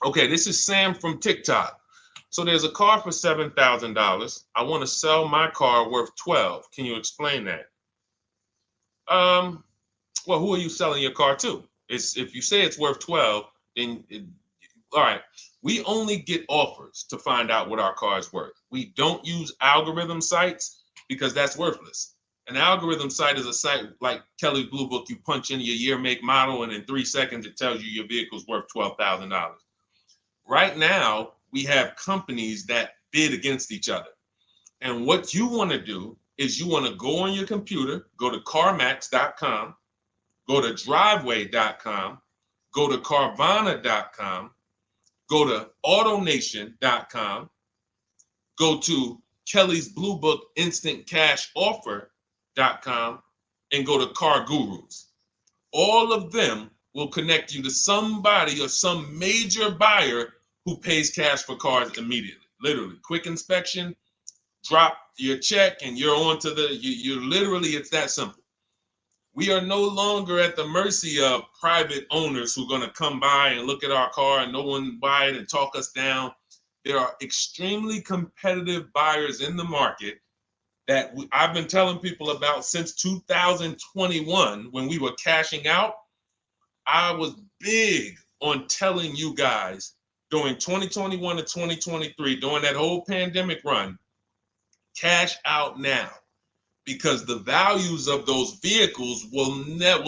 Okay, this is Sam from TikTok. So there's a car for $7,000. I want to sell my car worth 12. Can you explain that? Um, well, who are you selling your car to? It's if you say it's worth 12, then all right. We only get offers to find out what our car is worth. We don't use algorithm sites because that's worthless. An algorithm site is a site like Kelly's Blue Book. You punch in your year, make, model, and in 3 seconds it tells you your vehicle's worth $12,000. Right now, we have companies that bid against each other. And what you want to do is you want to go on your computer, go to CarMax.com, go to Driveway.com, go to Carvana.com, go to AutoNation.com, go to Kelly's Blue Book Instant Cash Offer.com, and go to Car Gurus. All of them will connect you to somebody or some major buyer who pays cash for cars immediately. Literally, quick inspection, drop your check, and you're on to you literally, it's that simple. We are no longer at the mercy of private owners who are going to come by and look at our car and no one buy it and talk us down. There are extremely competitive buyers in the market that I've been telling people about since 2021 when we were cashing out. I was big on telling you guys during 2021 to 2023, during that whole pandemic run, cash out now, because the values of those vehicles will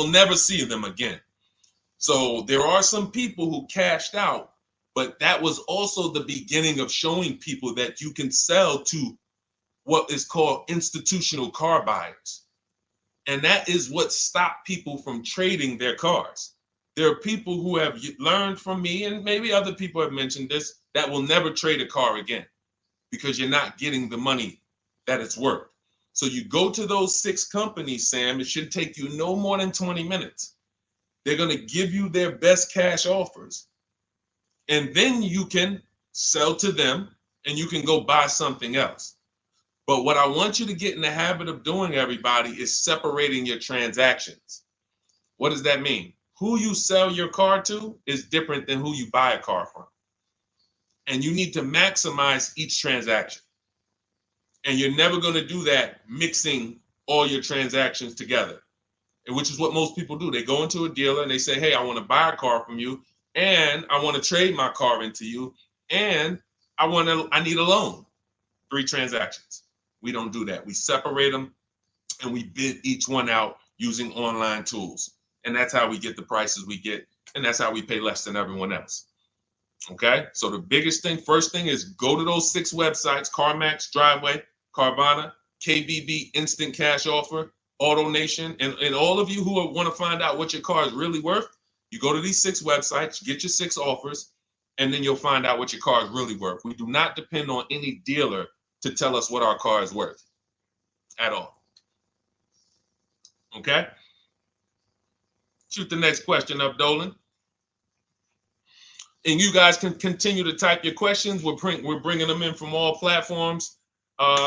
never see them again. So there are some people who cashed out, but that was also the beginning of showing people that you can sell to what is called institutional car buyers. And that is what stopped people from trading their cars. There are people who have learned from me, and maybe other people have mentioned this, that will never trade a car again because you're not getting the money that it's worth. So you go to those 6 companies, Sam, it should take you no more than 20 minutes. They're going to give you their best cash offers. And then you can sell to them and you can go buy something else. But what I want you to get in the habit of doing, everybody, is separating your transactions. What does that mean? Who you sell your car to is different than who you buy a car from. And you need to maximize each transaction. And you're never going to do that mixing all your transactions together, which is what most people do. They go into a dealer and they say, hey, I want to buy a car from you, and I want to trade my car into you, and I need a loan. 3 transactions. We don't do that. We separate them and we bid each one out using online tools. And that's how we get the prices we get. And that's how we pay less than everyone else. Okay. So the biggest thing, first thing, is go to those 6 websites: CarMax, Driveway, Carvana, KBB, Instant Cash Offer, AutoNation. And all of you who want to find out what your car is really worth, you go to these 6 websites, get your 6 offers, and then you'll find out what your car is really worth. We do not depend on any dealer to tell us what our car is worth at all. Okay? Shoot the next question up, Dolan. And you guys can continue to type your questions. We're bringing them in from all platforms.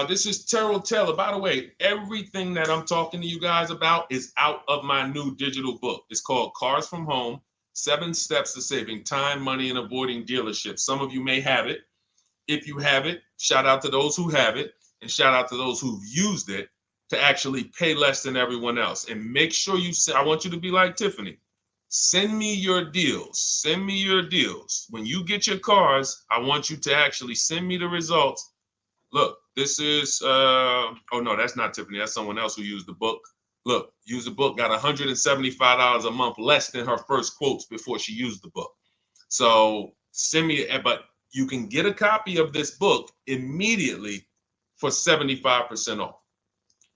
This is Terrell Taylor. By the way, everything that I'm talking to you guys about is out of my new digital book. It's called Cars from Home: 7 Steps to Saving Time, Money, and Avoiding Dealerships. Some of you may have it. If you have it, shout out to those who have it, and shout out to those who've used it to actually pay less than everyone else. And make sure I want you to be like Tiffany. Send me your deals. Send me your deals. When you get your cars, I want you to actually send me the results. Look, this is, oh no, that's not Tiffany. That's someone else who used the book. Look, used the book, got $175 a month less than her first quotes before she used the book. So send me, but you can get a copy of this book immediately for 75% off.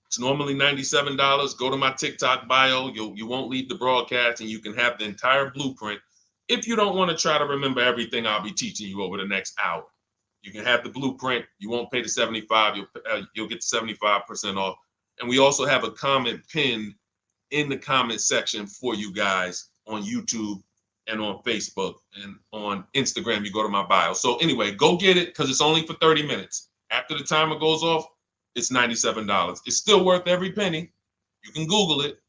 It's normally $97. Go to my TikTok bio. You won't leave the broadcast, and you can have the entire blueprint. If you don't want to try to remember everything I'll be teaching you over the next hour, you can have the blueprint. You won't pay the $75. You'll get the 75% off. And we also have a comment pinned in the comment section for you guys on YouTube and on Facebook, and on Instagram. You go to my bio. So anyway, go get it, because it's only for 30 minutes. After the timer goes off, it's $97. It's still worth every penny. You can Google it.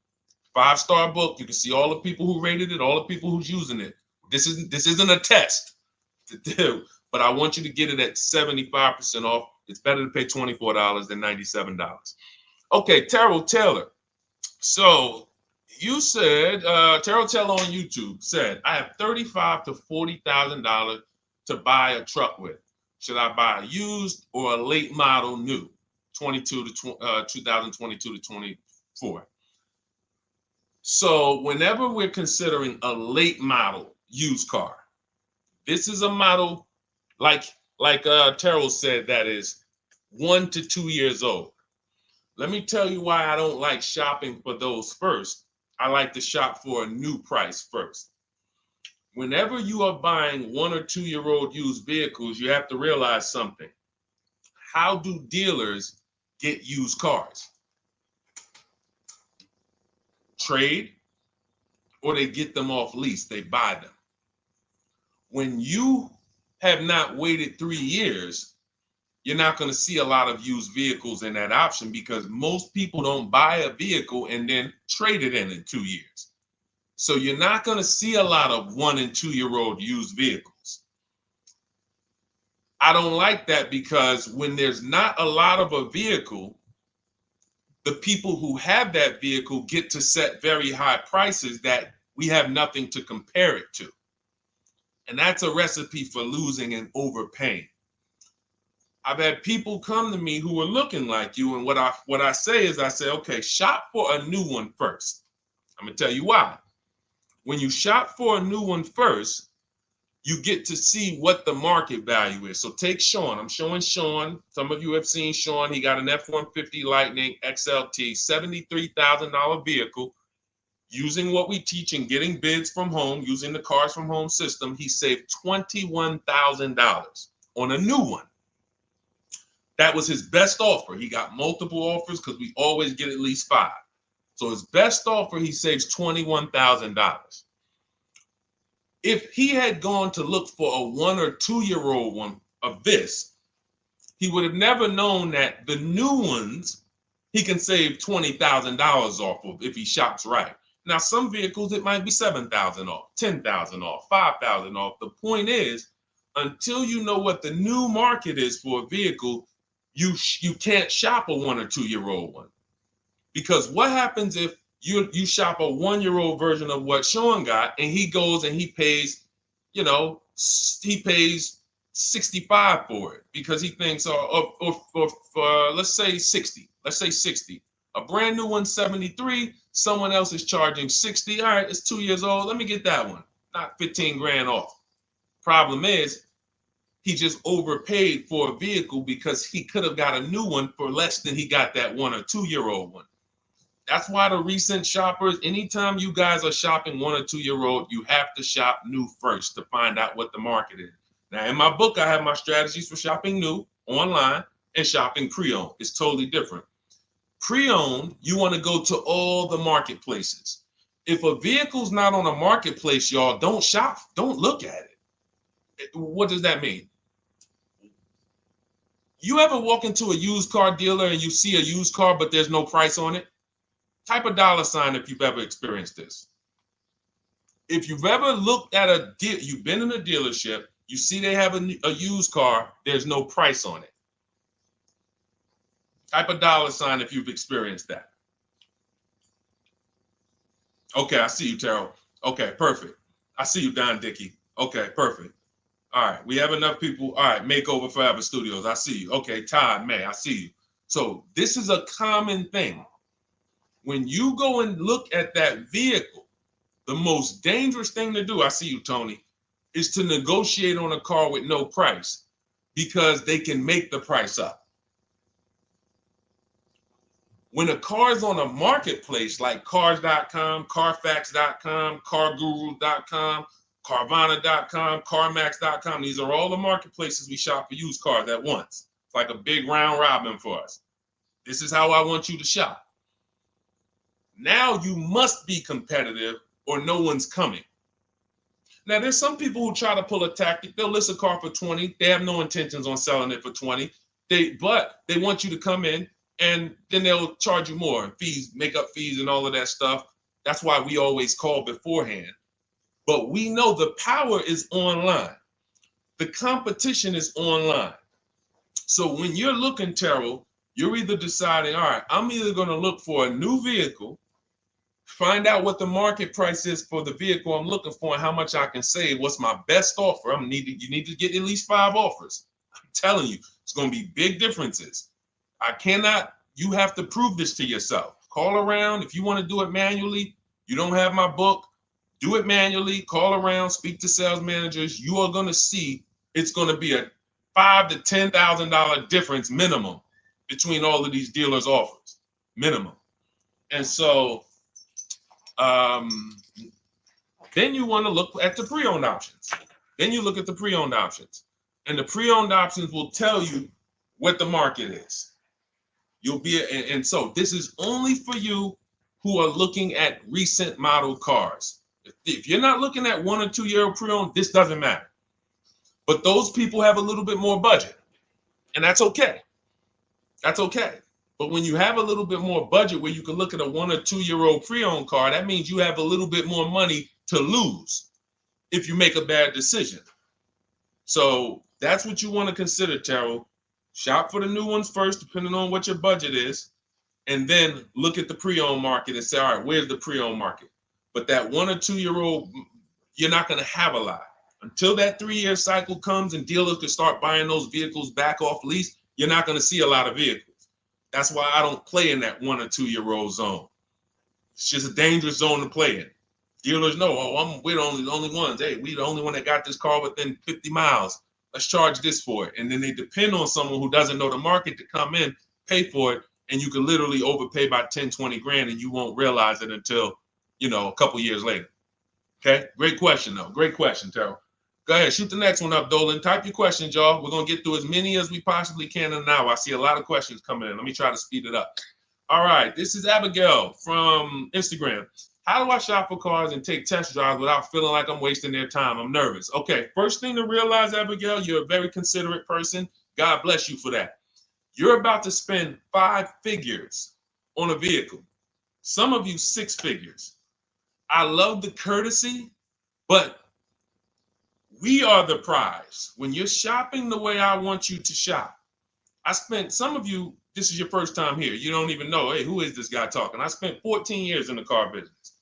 5-star book. You can see all the people who rated it, all the people who's using it. This isn't a test. to do, but I want you to get it at 75% off. It's better to pay $24 than $97. Okay, Terrell Taylor. So you said, Terrell Taylor on YouTube said, I have $35,000 to $40,000 to buy a truck with. Should I buy a used or a late model new, 2022 to 24? So whenever we're considering a late model used car, this is a model like Terrell said that is 1 to 2 years old. Let me tell you why I don't like shopping for those first. I like to shop for a new price first. Whenever you are buying 1 or 2 year old used vehicles, you have to realize something. How do dealers get used cars? Trade, or they get them off lease, they buy them. When you have not waited 3 years, you're not going to see a lot of used vehicles in that option because most people don't buy a vehicle and then trade it in 2 years. So you're not going to see a lot of 1 and 2 year old used vehicles. I don't like that because when there's not a lot of a vehicle, the people who have that vehicle get to set very high prices that we have nothing to compare it to. And that's a recipe for losing and overpaying. I've had people come to me who are looking like you, and what I say is, I say, okay, shop for a new one first. I'm gonna tell you why. When you shop for a new one first, you get to see what the market value is. So take Sean. I'm showing Sean. Some of you have seen Sean. He got an F-150 Lightning XLT, $73,000 vehicle. Using what we teach and getting bids from home, using the Cars from Home system, he saved $21,000 on a new one. That was his best offer. He got multiple offers because we always get at least 5. So his best offer, he saves $21,000. If he had gone to look for a 1 or 2 year old one of this, he would have never known that the new ones he can save $20,000 off of if he shops right. Now, some vehicles, it might be $7,000 off, $10,000 off, $5,000 off. The point is, until you know what the new market is for a vehicle, you can't shop a 1 or 2 year old one. Because what happens if you shop a 1 year old version of what Sean got and he goes and he pays, he pays 65 for it because he thinks, or let's say 60. Let's say 60. A brand new one, 73. Someone else is charging 60. All right, it's 2 years old. Let me get that one. Not 15 grand off. Problem is, he just overpaid for a vehicle because he could have got a new one for less than he got that 1 or 2 year old one. That's why the recent shoppers, anytime you guys are shopping 1 or 2 year old, you have to shop new first to find out what the market is. Now, in my book, I have my strategies for shopping new online and shopping pre-owned. It's totally different. Pre-owned, you want to go to all the marketplaces. If a vehicle's not on a marketplace, y'all, don't shop. Don't look at it. What does that mean? You ever walk into a used car dealer and you see a used car, but there's no price on it? Type a $ if you've ever experienced this. If you've ever looked at a deal, you've been in a dealership, you see they have a used car, there's no price on it. Type a $ if you've experienced that. Okay, I see you, Terrell. Okay, perfect. I see you, Don Dickey. Okay, perfect. All right, we have enough people. All right, Makeover Forever Studios. I see you. Okay, Todd May, I see you. So this is a common thing. When you go and look at that vehicle, the most dangerous thing to do, I see you, Tony, is to negotiate on a car with no price because they can make the price up. When a car is on a marketplace like cars.com, carfax.com, carguru.com, carvana.com, carmax.com, these are all the marketplaces we shop for used cars at once. It's like a big round robin for us. This is how I want you to shop. Now you must be competitive or no one's coming. Now there's some people who try to pull a tactic. They'll list a car for 20. They have no intentions on selling it for 20. But they want you to come in and then they'll charge you more, fees, makeup fees and all of that stuff. That's why we always call beforehand. But we know the power is online. The competition is online. So when you're looking, Terrell, you're either deciding, all right, I'm either going to look for a new vehicle, find out what the market price is for the vehicle I'm looking for and how much I can save. What's my best offer? You need to get at least 5 offers. I'm telling you, it's going to be big differences. You have to prove this to yourself. Call around. If you want to do it manually, you don't have my book, do it manually, call around, speak to sales managers. You are going to see it's going to be a $5,000 to $10,000 difference minimum between all of these dealers' offers, minimum. And so then you want to look at the pre-owned options. Then you look at the pre-owned options. And the pre-owned options will tell you what the market is. And so this is only for you who are looking at recent model cars. If you're not looking at 1 or 2 year old pre-owned, this doesn't matter. But those people have a little bit more budget, and that's okay. That's okay. But when you have a little bit more budget where you can look at a 1 or 2 year old pre-owned car, that means you have a little bit more money to lose if you make a bad decision. So that's what you want to consider, Terrell. Shop for the new ones first, depending on what your budget is, and then look at the pre-owned market and say, all right, where's the pre-owned market? But that 1 or 2 year old, you're not going to have a lot. Until that 3 year cycle comes and dealers can start buying those vehicles back off lease, you're not going to see a lot of vehicles. That's why I don't play in that 1 or 2 year old zone. It's just a dangerous zone to play in. Dealers know, we're the only ones. Hey, we the only one that got this car within 50 miles. Let's charge this for it. And then they depend on someone who doesn't know the market to come in, pay for it, and you can literally overpay by 10, 20 grand and you won't realize it until, a couple years later. Okay, great question though. Great question, Terrell. Go ahead, shoot the next one up, Dolan. Type your questions, y'all. We're going to get through as many as we possibly can in an hour. I see a lot of questions coming in. Let me try to speed it up. All right, this is Abigail from Instagram. How do I shop for cars and take test drives without feeling like I'm wasting their time? I'm nervous. Okay, first thing to realize, Abigail, you're a very considerate person. God bless you for that. You're about to spend 5 figures on a vehicle. Some of you 6 figures. I love the courtesy, but we are the prize. When you're shopping the way I want you to shop, some of you, this is your first time here. You don't even know, hey, who is this guy talking? I spent 14 years in the car business.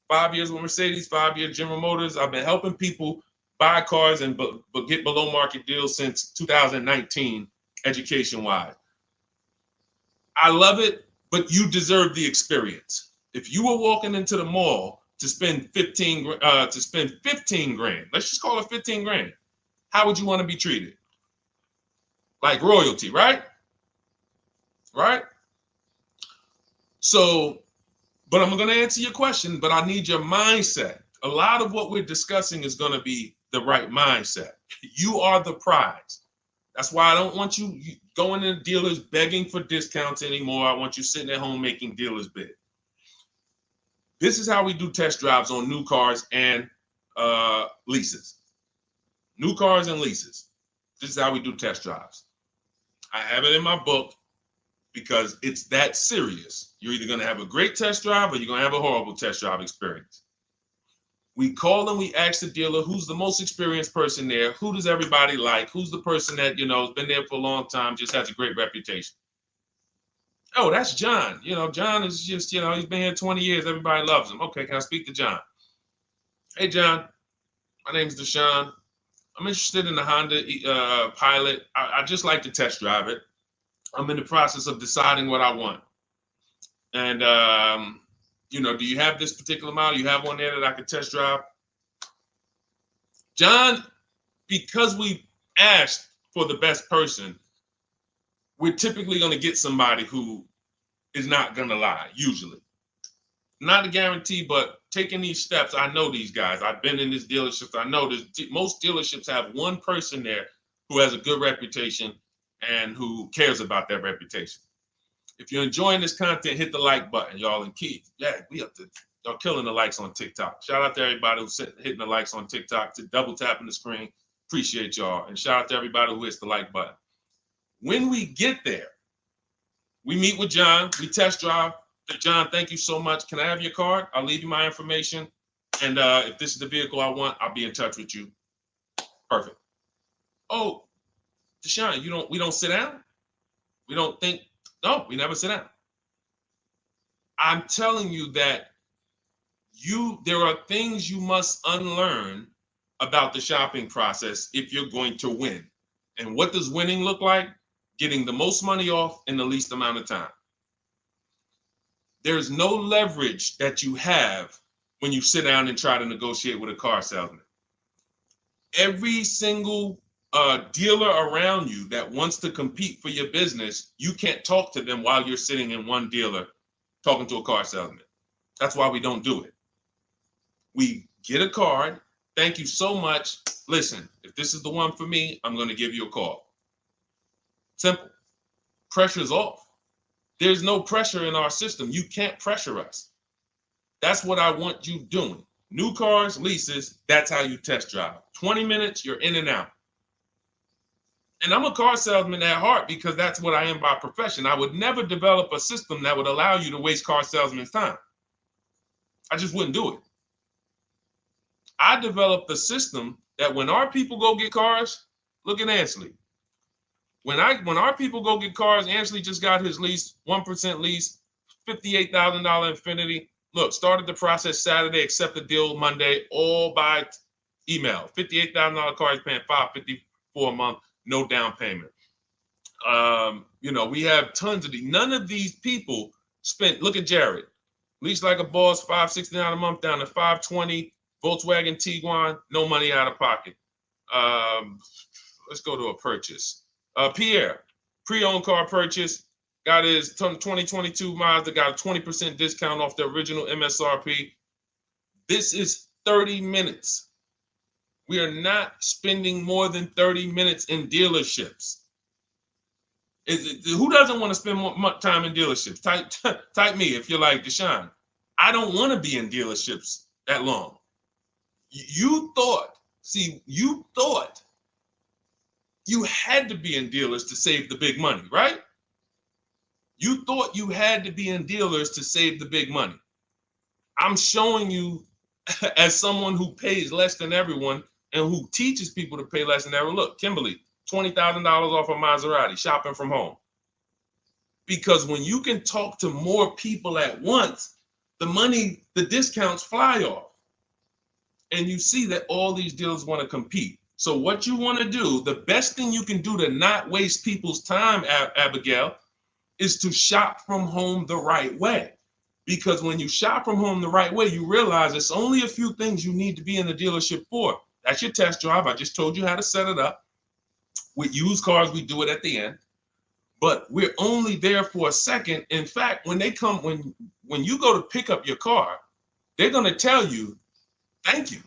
5 years with Mercedes, 5 years General Motors. I've been helping people buy cars and get below market deals since 2019, education-wise. I love it, but you deserve the experience. If you were walking into the mall to spend 15 grand, let's just call it 15 grand. How would you want to be treated? Like royalty, right? Right? So, but I'm going to answer your question, but I need your mindset. A lot of what we're discussing is going to be the right mindset. You are the prize. That's why I don't want you going to dealers begging for discounts anymore. I want you sitting at home making dealers bid. This is how we do test drives on new cars and leases. New cars and leases. This is how we do test drives. I have it in my book because it's that serious. You're either going to have a great test drive or you're going to have a horrible test drive experience. We call and we ask the dealer, who's the most experienced person there? Who does everybody like? Who's the person that, has been there for a long time, just has a great reputation? Oh, that's John. John is just, he's been here 20 years. Everybody loves him. Okay, can I speak to John? Hey, John, my name's Deshone. I'm interested in the Honda Pilot. I just like to test drive it. I'm in the process of deciding what I want. And, do you have this particular model? You have one there that I could test drive? John, because we asked for the best person, we're typically going to get somebody who is not going to lie, usually. Not a guarantee, but taking these steps, I know these guys. I've been in this dealership. I know most dealerships have one person there who has a good reputation and who cares about that reputation. If you're enjoying this content, hit the like button, y'all. And Keith, y'all killing the likes on TikTok. Shout out to everybody who's hitting the likes on TikTok, to double tapping the screen. Appreciate y'all. And shout out to everybody who hits the like button. When we get there, we meet with John. We test drive. John, thank you so much. Can I have your card? I'll leave you my information. And if this is the vehicle I want, I'll be in touch with you. Perfect. Oh, Deshone, we don't sit down? We don't think, no, we never sit down. I'm telling you that there are things you must unlearn about the shopping process if you're going to win. And what does winning look like? Getting the most money off in the least amount of time. There's no leverage that you have when you sit down and try to negotiate with a car salesman. Every single dealer around you that wants to compete for your business, you can't talk to them while you're sitting in one dealer talking to a car salesman. That's why we don't do it. We get a card. Thank you so much. Listen, if this is the one for me, I'm going to give you a call. Simple. Pressure's off. There's no pressure in our system. You can't pressure us. That's what I want you doing. New cars, leases, that's how you test drive. 20 minutes, you're in and out. And I'm a car salesman at heart because that's what I am by profession. I would never develop a system that would allow you to waste car salesmen's time. I just wouldn't do it. I developed a system that when our people go get cars, look at Ansley. When our people go get cars, Ansley just got his lease, 1% lease, $58,000 Infiniti. Look, started the process Saturday, accept the deal Monday, all by email. $58,000 car, he's paying $554 a month, no down payment. We have tons of these. None of these people spent, look at Jared, lease like a boss, $569 a month down to $520, Volkswagen Tiguan, no money out of pocket. Let's go to a purchase. Pierre, pre-owned car purchase, got his 2022 Mazda, got a 20% discount off the original MSRP. This is 30 minutes. We are not spending more than 30 minutes in dealerships. Who doesn't want to spend more time in dealerships? Type me if you're like Deshone. I don't want to be in dealerships that long. You thought you had to be in dealers to save the big money, right? You thought you had to be in dealers to save the big money. I'm showing you as someone who pays less than everyone and who teaches people to pay less than everyone. Look, Kimberly, $20,000 off a Maserati, shopping from home. Because when you can talk to more people at once, the discounts fly off. And you see that all these dealers want to compete. So what you want to do, the best thing you can do to not waste people's time, Abigail, is to shop from home the right way. Because when you shop from home the right way, you realize it's only a few things you need to be in the dealership for. That's your test drive. I just told you how to set it up. With used cars, we do it at the end. But we're only there for a second. In fact, when you go to pick up your car, they're going to tell you, thank you.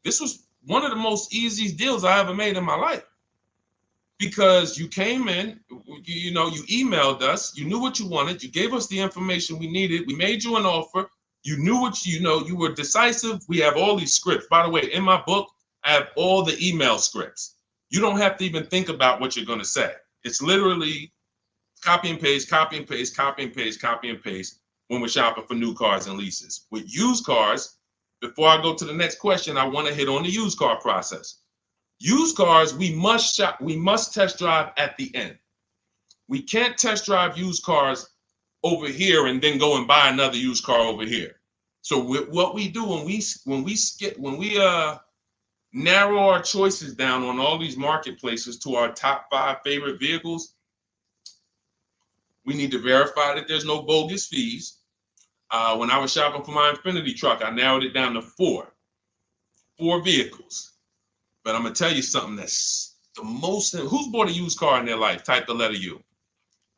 This was one of the most easiest deals I ever made in my life. Because you came in, you emailed us, you knew what you wanted, you gave us the information we needed, we made you an offer, you knew what you were decisive. We have all these scripts. By the way, in my book, I have all the email scripts. You don't have to even think about what you're going to say. It's literally copy and paste, copy and paste, copy and paste, copy and paste when we're shopping for new cars and leases. With used cars, before I go to the next question, I want to hit on the used car process. Used cars, we must test drive at the end. We can't test drive used cars over here and then go and buy another used car over here. So what we do when we narrow our choices down on all these marketplaces to our top 5 favorite vehicles, we need to verify that there's no bogus fees. When I was shopping for my Infiniti truck, I narrowed it down to 4 vehicles. But I'm going to tell you something that's the most, who's bought a used car in their life? Type the letter U.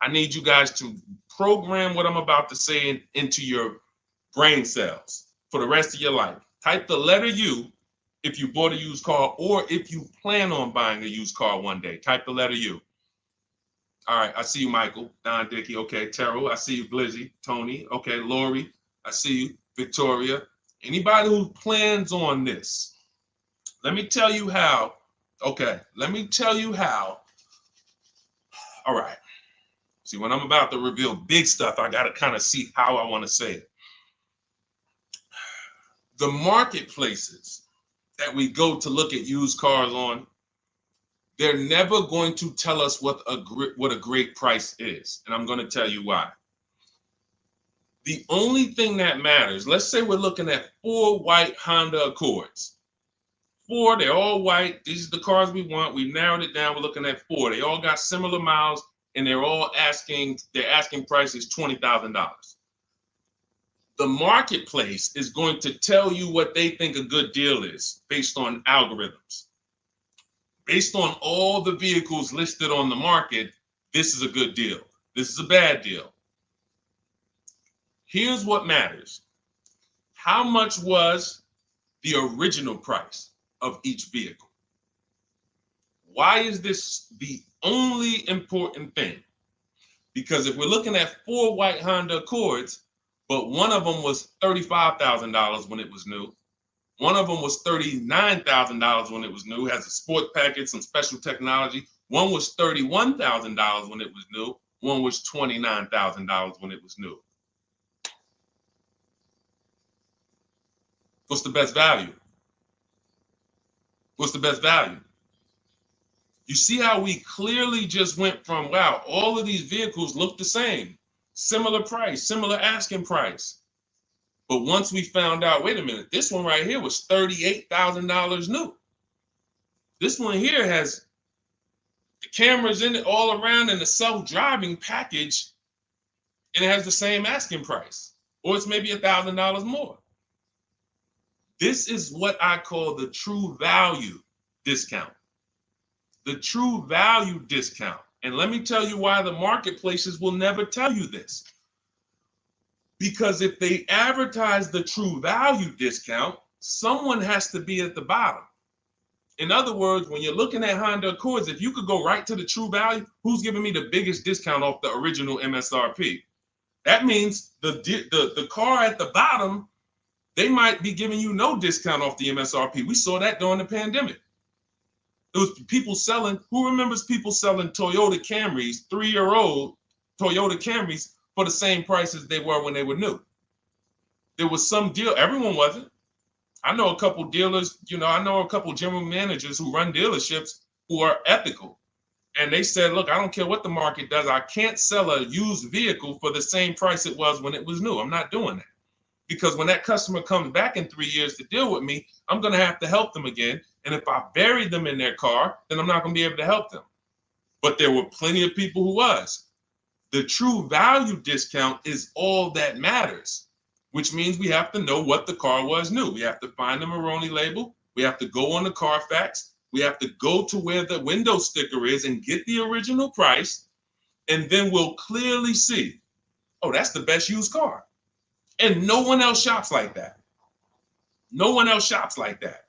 I need you guys to program what I'm about to say into your brain cells for the rest of your life. Type the letter U if you bought a used car or if you plan on buying a used car one day. Type the letter U. All right, I see you, Michael. Don Dickey, okay. Terrell, I see you. Blizzy, Tony, okay. Lori, I see you. Victoria. Anybody who plans on this, let me tell you how. Okay, let me tell you how. All right. See, when I'm about to reveal big stuff, I got to kind of see how I want to say it. The marketplaces that we go to look at used cars on, They're never going to tell us what a great price is. And I'm going to tell you why. The only thing that matters, let's say we're looking at 4 white Honda Accords. 4, they're all white. These are the cars we want. We've narrowed it down. We're looking at 4. They all got similar miles, and they're asking price is $20,000. The marketplace is going to tell you what they think a good deal is based on algorithms. Based on all the vehicles listed on the market, this is a good deal. This is a bad deal. Here's what matters. How much was the original price of each vehicle? Why is this the only important thing? Because if we're looking at 4 white Honda Accords, but one of them was $35,000 when it was new, one of them was $39,000 when it was new, has a sport package, some special technology. One was $31,000 when it was new, one was $29,000 when it was new. What's the best value? What's the best value? You see how we clearly just went from, wow, all of these vehicles look the same, similar price, similar asking price. But once we found out, wait a minute, this one right here was $38,000 new. This one here has the cameras in it all around and the self-driving package, and it has the same asking price, or it's maybe $1,000 more. This is what I call the true value discount. The true value discount. And let me tell you why the marketplaces will never tell you this. Because if they advertise the true value discount, someone has to be at the bottom. In other words, when you're looking at Honda Accords, if you could go right to the true value, who's giving me the biggest discount off the original MSRP? That means the car at the bottom, they might be giving you no discount off the MSRP. We saw that during the pandemic. It was people selling, who remembers people selling Toyota Camrys, 3-year-old Toyota Camrys for the same price as they were when they were new? There was some deal, everyone wasn't. I know a couple dealers, I know a couple general managers who run dealerships who are ethical. And they said, look, I don't care what the market does. I can't sell a used vehicle for the same price it was when it was new. I'm not doing that. Because when that customer comes back in 3 years to deal with me, I'm going to have to help them again. And if I bury them in their car, then I'm not going to be able to help them. But there were plenty of people who was. The true value discount is all that matters, which means we have to know what the car was new. We have to find the Maroni label. We have to go on the Carfax. We have to go to where the window sticker is and get the original price. And then we'll clearly see, oh, that's the best used car. And no one else shops like that. No one else shops like that.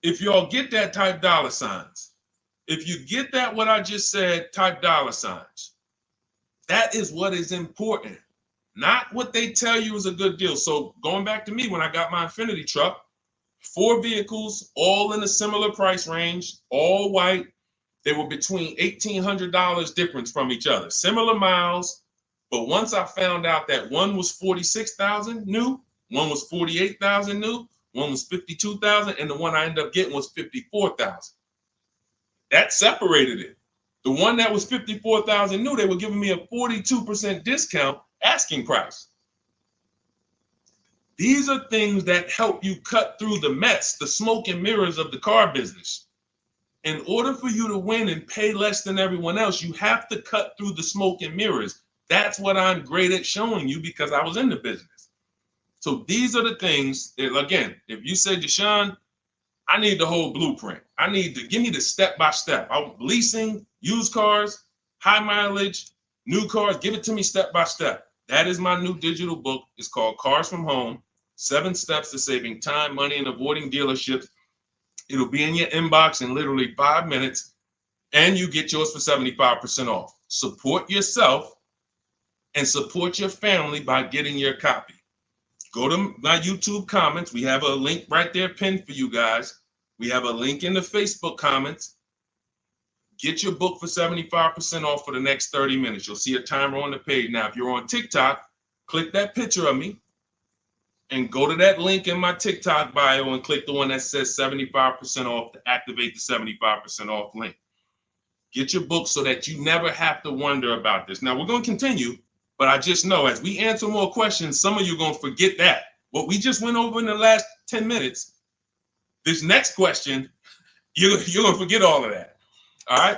If y'all get that, type dollar signs. If you get that, what I just said, type dollar signs. That is what is important, not what they tell you is a good deal. So going back to me, when I got my Infiniti truck, 4 vehicles, all in a similar price range, all white. They were between $1,800 difference from each other, similar miles. But once I found out that one was 46,000 new, one was 48,000 new, one was 52,000, and the one I ended up getting was 54,000. That separated it. The one that was 54,000 new, they were giving me a 42% discount asking price. These are things that help you cut through the mess, the smoke and mirrors of the car business. In order for you to win and pay less than everyone else, you have to cut through the smoke and mirrors. That's what I'm great at showing you because I was in the business. So these are the things that, again, if you say, Deshone, I need the whole blueprint. I need to give me the step-by-step. I'm leasing, used cars, high mileage, new cars. Give it to me step-by-step. That is my new digital book. It's called Cars from Home, 7 Steps to Saving Time, Money, and Avoiding Dealerships. It'll be in your inbox in literally 5 minutes, and you get yours for 75% off. Support yourself and support your family by getting your copy. Go to my YouTube comments. We have a link right there pinned for you guys. We have a link in the Facebook comments. Get your book for 75% off for the next 30 minutes. You'll see a timer on the page. Now, if you're on TikTok, click that picture of me and go to that link in my TikTok bio and click the one that says 75% off to activate the 75% off link. Get your book so that you never have to wonder about this. Now, we're going to continue, but I just know as we answer more questions, some of you are going to forget that. What we just went over in the last 10 minutes, this next question, you're going to forget all of that. All right?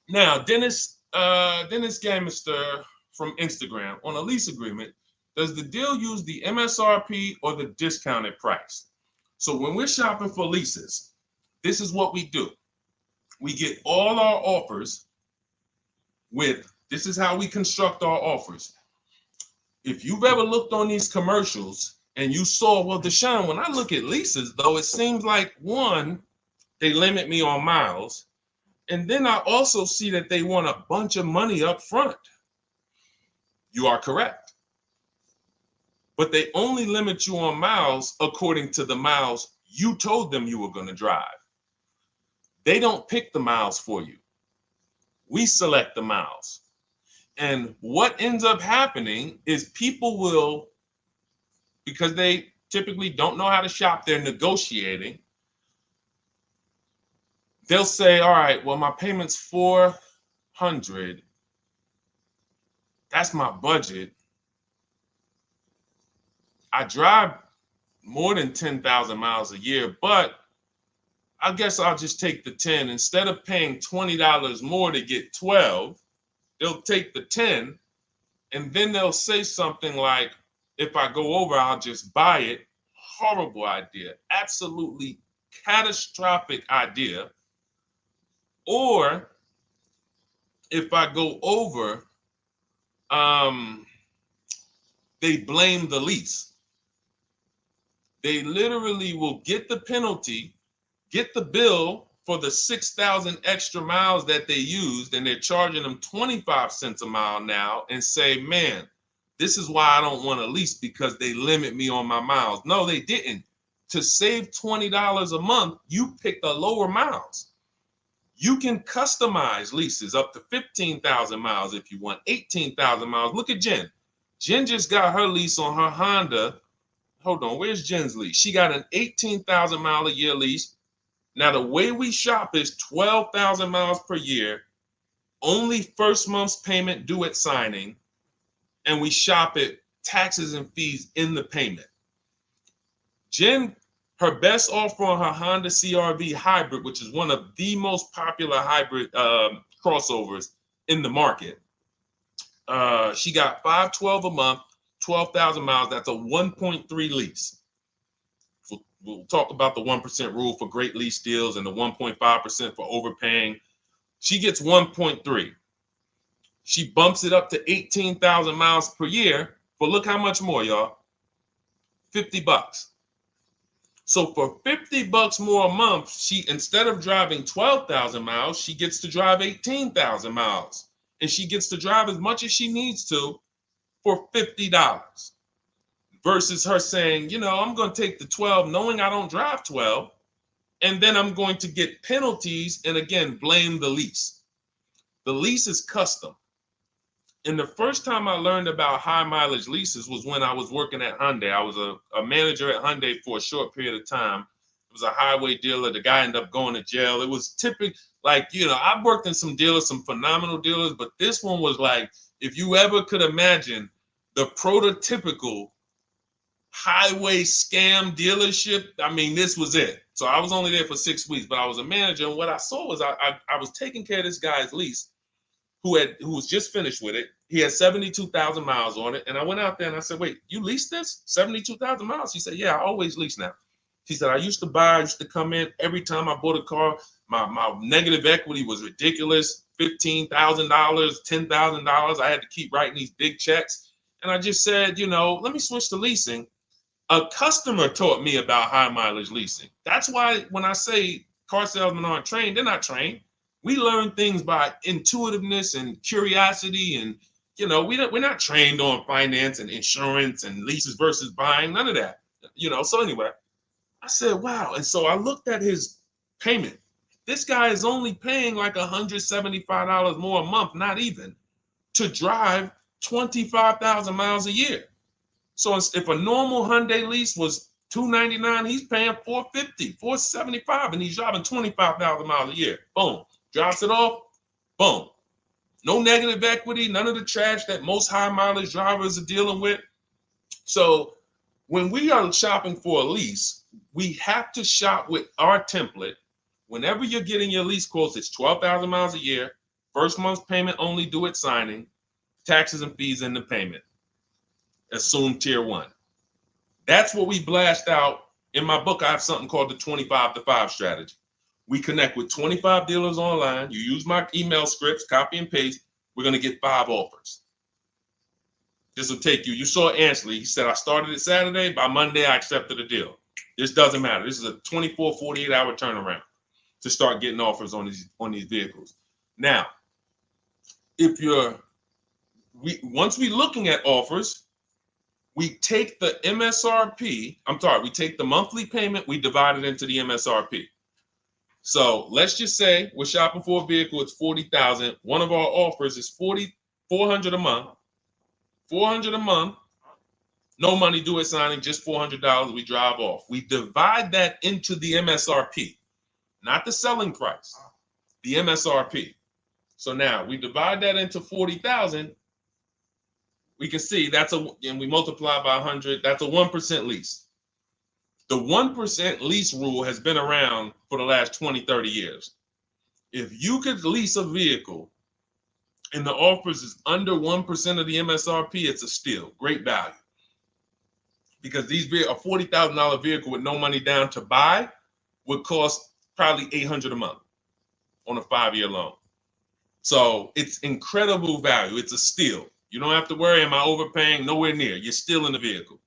Now, Dennis Gamister from Instagram, on a lease agreement, does the deal use the MSRP or the discounted price? So when we're shopping for leases, this is what we do. We get all our offers this is how we construct our offers. If you've ever looked on these commercials and you saw, well, Deshone, when I look at leases, though, it seems like, one, they limit me on miles. And then I also see that they want a bunch of money up front. You are correct. But they only limit you on miles according to the miles you told them you were going to drive. They don't pick the miles for you. We select the miles. And what ends up happening is people will, because they typically don't know how to shop, they're negotiating. They'll say, all right, well, my payment's $400. That's my budget. I drive more than 10,000 miles a year, but I guess I'll just take the 10. Instead of paying $20 more to get 12, they'll take the 10, and then they'll say something like, if I go over, I'll just buy it. Horrible idea. Absolutely catastrophic idea. Or if I go over, they blame the lease. They literally will get the penalty, get the bill for the 6,000 extra miles that they used, and they're charging them 25 cents a mile now, and say, man, this is why I don't want to lease, because they limit me on my miles. No, they didn't. To save $20 a month, you pick the lower miles. You can customize leases up to 15,000 miles if you want, 18,000 miles. Look at Jen. Jen just got her lease on her Honda. Hold on, where's Jen's lease? She got an 18,000 mile a year lease. Now, the way we shop is 12,000 miles per year, only first month's payment due at signing, and we shop it taxes and fees in the payment. Jen, her best offer on her Honda CR-V hybrid, which is one of the most popular hybrid crossovers in the market, she got $512 a month, 12,000 miles. That's a 1.3 lease. We'll talk about the 1% rule for great lease deals and the 1.5% for overpaying. She gets 1.3. She bumps it up to 18,000 miles per year. But look how much more, y'all. $50. So for $50 more a month, she, instead of driving 12,000 miles, she gets to drive 18,000 miles. And she gets to drive as much as she needs to for $50. Versus her saying, you know, I'm going to take the 12 knowing I don't drive 12, and then I'm going to get penalties and, again, blame the lease. The lease is custom. And the first time I learned about high mileage leases was when I was working at Hyundai. I was a manager at Hyundai for a short period of time. It was a highway dealer. The guy ended up going to jail. It was typical, like, you know, I've worked in some dealers, some phenomenal dealers, but this one was like, if you ever could imagine the prototypical highway scam dealership, I mean, this was it. So I was only there for 6 weeks, but I was a manager, and what I saw was I was taking care of this guy's lease who was just finished with it. He had 72,000 miles on it, and I went out there and I said, wait, you leased this? 72,000 miles? He said, yeah, I always lease now. He said, I used to come in every time I bought a car, my negative equity was ridiculous, $15,000, $10,000. I had to keep writing these big checks. And I just said, you know, let me switch to leasing. A customer taught me about high mileage leasing. That's why when I say car salesmen aren't trained, they're not trained. We learn things by intuitiveness and curiosity, and you know, we're not trained on finance and insurance and leases versus buying, none of that. You know, so anyway, I said, wow. And so I looked at his payment. This guy is only paying like $175 more a month, not even, to drive 25,000 miles a year. So if a normal Hyundai lease was $299, he's paying $450, $475, and he's driving 25,000 miles a year. Boom, drops it off, Boom. No negative equity, none of the trash that most high mileage drivers are dealing with. So when we are shopping for a lease, we have to shop with our template. Whenever you're getting your lease quotes, it's 12,000 miles a year, first month's payment only due at signing, taxes and fees in the payment. Assume tier 1. That's what we blast out. In my book, I have something called the 25 to 5 strategy. We connect with 25 dealers online. You use my email scripts, copy and paste. We're going to get 5 offers. This will take you. You saw Ansley. He said, I started it Saturday. By Monday, I accepted a deal. This doesn't matter. This is a 24, 48-hour turnaround to start getting offers on these vehicles. Now, once we're looking at offers, we take the MSRP. We take the monthly payment. We divide it into the MSRP. So let's just say we're shopping for a vehicle. It's $40,000. One of our offers is $400 a month. $400 a month. No money due at signing, just $400. We drive off. We divide that into the MSRP, not the selling price, the MSRP. So now we divide that into 40,000. We can see and we multiply by 100. That's a 1% lease. The 1% lease rule has been around for the last 20, 30 years. If you could lease a vehicle and the offers is under 1% of the MSRP, it's a steal. Great value. Because a $40,000 vehicle with no money down to buy would cost probably $800 a month on a 5-year loan. So it's incredible value. It's a steal. You don't have to worry, am I overpaying? Nowhere near. You're still in the vehicle.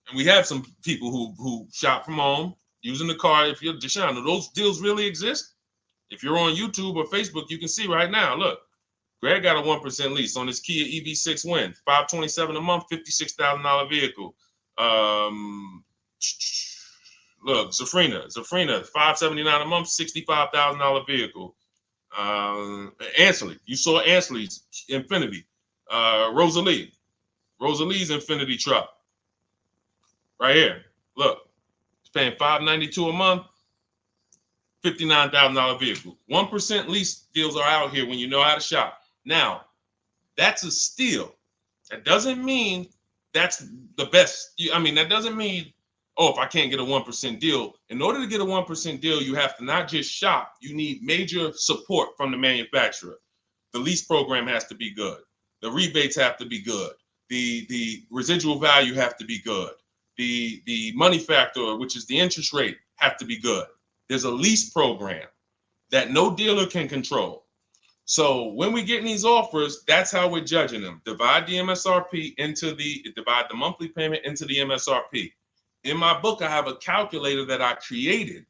And we have some people who shop from home using the car. If you're Deshone, do those deals really exist? If you're on YouTube or Facebook, you can see right now, look, Greg got a 1% lease on his Kia EV6 Win, $527 a month, $56,000 vehicle. Look, Zafrina, $579 a month, $65,000 vehicle. Ansley, you saw Ansley's Infinity. Rosalie's Infinity truck. Right here. Look, it's paying $592 a month, $59,000 vehicle. 1% lease deals are out here when you know how to shop. Now, that's a steal. That doesn't mean that's the best. That doesn't mean, if I can't get a 1% deal. In order to get a 1% deal, you have to not just shop. You need major support from the manufacturer. The lease program has to be good. The rebates have to be good. The residual value have to be good. The money factor, which is the interest rate, have to be good. There's a lease program that no dealer can control. So when we get these offers, that's how we're judging them. Divide the monthly payment into the MSRP. In my book, I have a calculator that I created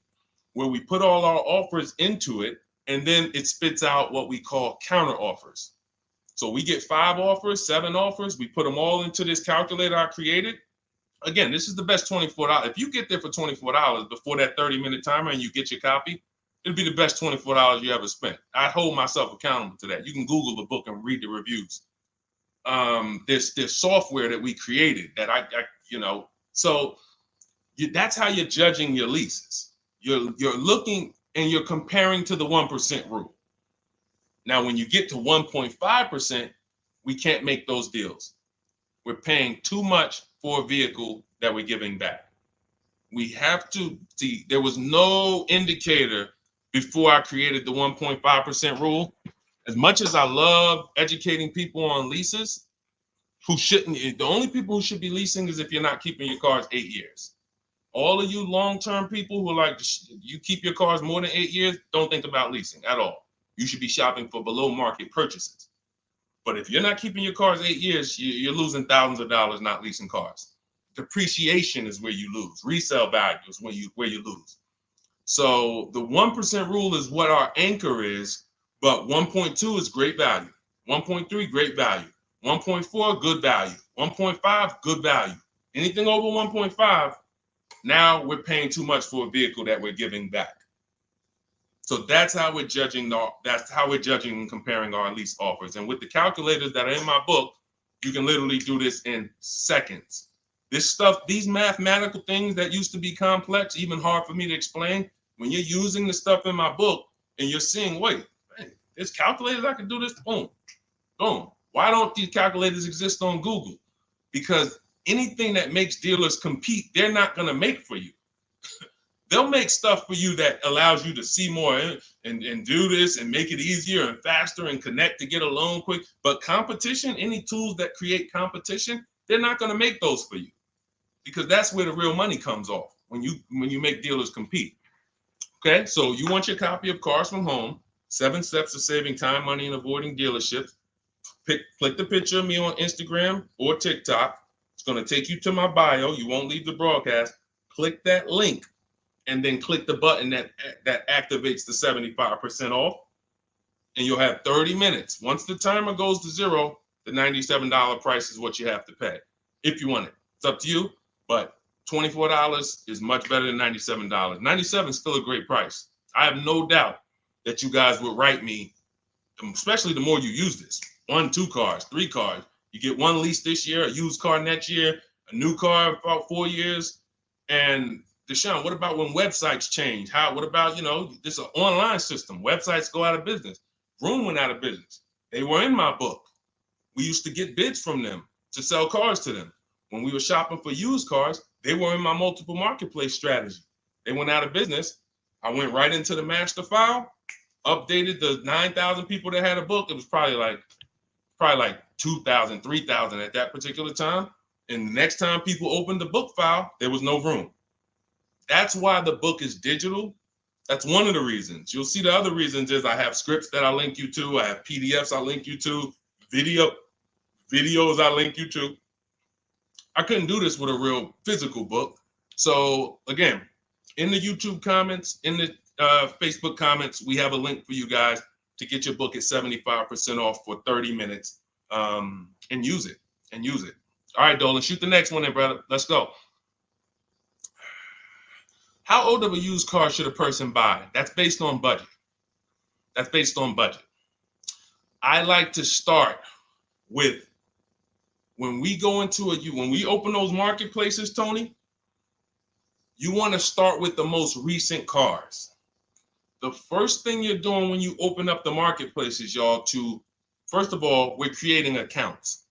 where we put all our offers into it, and then it spits out what we call counter offers. So we get 5 offers, 7 offers. We put them all into this calculator I created. Again, this is the best $24. If you get there for $24 before that 30-minute timer and you get your copy, it'll be the best $24 you ever spent. I hold myself accountable to that. You can Google the book and read the reviews. There's software that we created that that's how you're judging your leases. You're looking and you're comparing to the 1% rule. Now, when you get to 1.5%, we can't make those deals. We're paying too much for a vehicle that we're giving back. We have to see, there was no indicator before I created the 1.5% rule. As much as I love educating people on leases, the only people who should be leasing is if you're not keeping your cars 8 years. All of you long-term people who you keep your cars more than 8 years, don't think about leasing at all. You should be shopping for below market purchases. But if you're not keeping your cars 8 years, you're losing thousands of dollars not leasing cars. Depreciation is where you lose. Resale value is where you lose. So the 1% rule is what our anchor is, but 1.2 is great value. 1.3, great value. 1.4, good value. 1.5, good value. Anything over 1.5, now we're paying too much for a vehicle that we're giving back. So that's how we're judging. That's how we're judging and comparing our lease offers. And with the calculators that are in my book, you can literally do this in seconds. This stuff, these mathematical things that used to be complex, even hard for me to explain, when you're using the stuff in my book and you're seeing, wait, There's calculators I can do this. Boom, boom. Why don't these calculators exist on Google? Because anything that makes dealers compete, they're not going to make for you. They'll make stuff for you that allows you to see more and do this and make it easier and faster and connect to get a loan quick. But competition, any tools that create competition, they're not going to make those for you, because that's where the real money comes off when you make dealers compete. Okay, so you want your copy of Cars from Home, 7 Steps of Saving Time, Money, and Avoiding Dealerships. Click the picture of me on Instagram or TikTok. It's going to take you to my bio. You won't leave the broadcast. Click that link, and then click the button that activates the 75% off, and you'll have 30 minutes. Once the timer goes to 0, the $97 price is what you have to pay if you want it. It's up to you, but $24 is much better than $97. $97 is still a great price. I have no doubt that you guys would write me, especially the more you use this. 1, 2 cars, 3 cars. You get 1 lease this year, a used car next year, a new car in about 4 years, and Deshone, what about when websites change? What about, this is an online system. Websites go out of business. Vroom went out of business. They were in my book. We used to get bids from them to sell cars to them. When we were shopping for used cars, they were in my multiple marketplace strategy. They went out of business. I went right into the master file, updated the 9,000 people that had a book. It was probably like 2,000, 3,000 at that particular time. And the next time people opened the book file, there was no room. That's why the book is digital. That's one of the reasons. You'll see the other reasons is I have scripts that I link you to. I have PDFs I link you to. Videos I link you to. I couldn't do this with a real physical book. So again, in the YouTube comments, in the Facebook comments, we have a link for you guys to get your book at 75% off for 30 minutes and use it. All right, Dolan, shoot the next one in, brother. Let's go. How old of a used car should a person buy? That's based on budget. I like to start with, when we open those marketplaces, Tony, you want to start with the most recent cars. The first thing you're doing when you open up the marketplaces, y'all, first of all, we're creating accounts.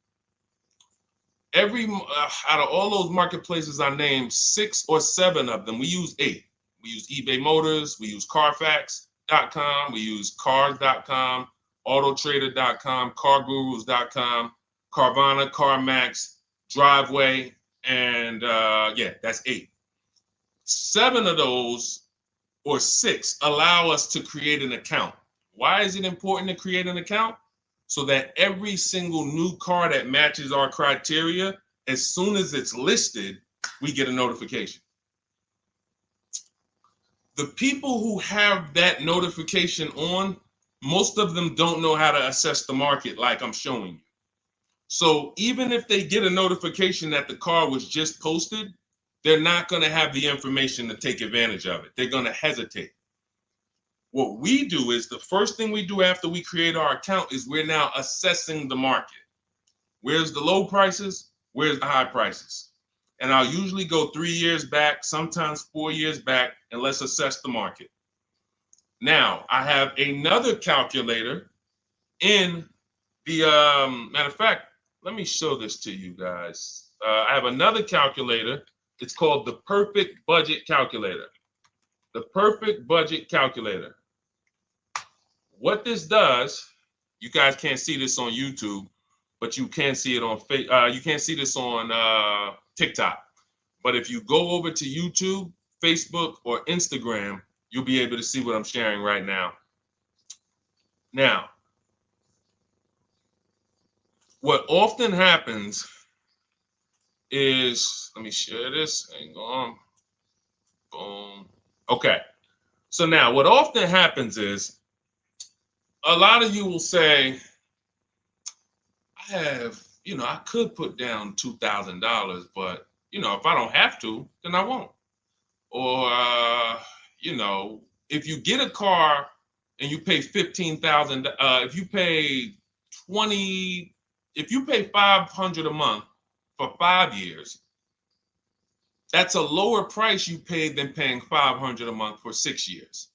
Out of all those marketplaces I named, 6 or 7 of them, we use 8. We use eBay Motors, we use Carfax.com, we use Cars.com, Autotrader.com, CarGurus.com, Carvana, CarMax, Driveway, and that's 8. 7 of those, or 6, allow us to create an account. Why is it important to create an account? So that every single new car that matches our criteria, as soon as it's listed, we get a notification. The people who have that notification on, most of them don't know how to assess the market like I'm showing you. So even if they get a notification that the car was just posted, they're not going to have the information to take advantage of it. They're going to hesitate. What we do is, the first thing we do after we create our account is we're now assessing the market. Where's the low prices? Where's the high prices? And I'll usually go 3 years back, sometimes 4 years back, and let's assess the market. Now, I have another calculator in the, matter of fact, let me show this to you guys. I have another calculator. It's called the Perfect Budget Calculator. The Perfect Budget Calculator. What this does, you guys can't see this on YouTube, but you can see it on you can't see this on TikTok. But if you go over to YouTube, Facebook, or Instagram, you'll be able to see what I'm sharing right now. Now, what often happens is, let me share this. Hang on. Boom. Okay. So now what often happens is, a lot of you will say, I could put down $2,000, but, if I don't have to, then I won't. Or, if you get a car and you pay $15,000, if you pay $500 a month for 5 years, that's a lower price you paid than paying $500 a month for 6 years.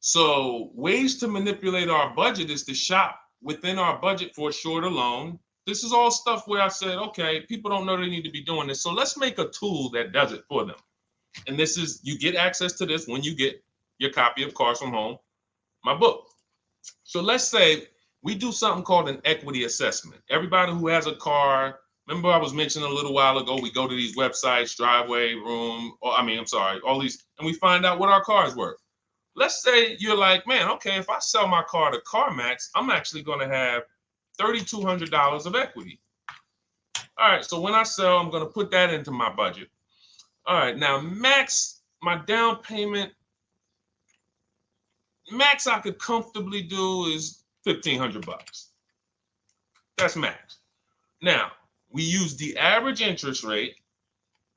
So ways to manipulate our budget is to shop within our budget for a shorter loan. This is all stuff where I said, okay, people don't know they need to be doing this. So let's make a tool that does it for them. And this is, you get access to this when you get your copy of Cars from Home, my book. So let's say we do something called an equity assessment. Everybody who has a car, remember I was mentioning a little while ago, we go to these websites, Driveway, Room, or all these, and we find out what our car is worth. Let's say you're like, man, okay, if I sell my car to CarMax, I'm actually going to have $3,200 of equity. All right, so when I sell, I'm going to put that into my budget. All right, now max, my down payment, max I could comfortably do is $1,500. That's max. Now, we use the average interest rate,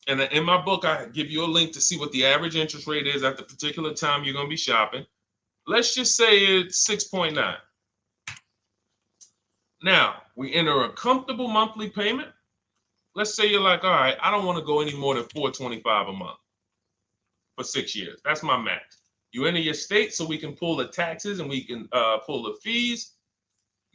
and in my book, I give you a link to see what the average interest rate is at the particular time you're going to be shopping. Let's just say it's 6.9. Now, we enter a comfortable monthly payment. Let's say you're like, all right, I don't want to go any more than $425 a month for 6 years. That's my max. You enter your state so we can pull the taxes and we can pull the fees.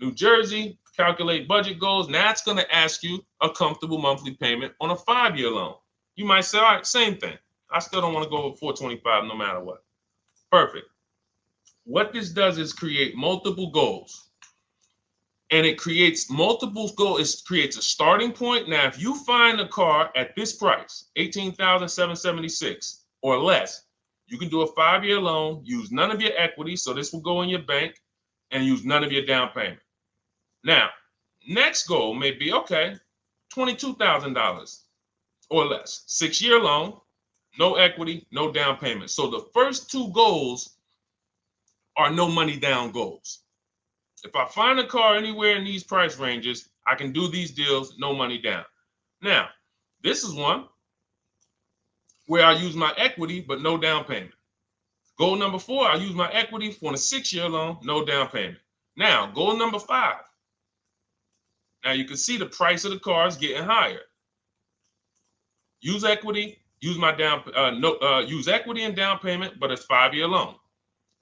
New Jersey, calculate budget goals. Now it's going to ask you a comfortable monthly payment on a 5-year loan. You might say, all right, same thing. I still don't want to go over 425 no matter what. Perfect. What this does is create multiple goals. And it creates multiple goals. It creates a starting point. Now, if you find a car at this price, $18,776 or less, you can do a 5-year loan, use none of your equity, so this will go in your bank, and use none of your down payment. Now, next goal may be, okay, $22,000 or less. 6-year loan, no equity, no down payment. So the first two goals are no money down goals. If I find a car anywhere in these price ranges, I can do these deals, no money down. Now, this is one where I use my equity, but no down payment. Goal number 4, I use my equity for a 6-year loan, no down payment. Now, goal number 5. Now you can see the price of the car is getting higher. Use equity, use my use equity and down payment, but it's 5-year loan.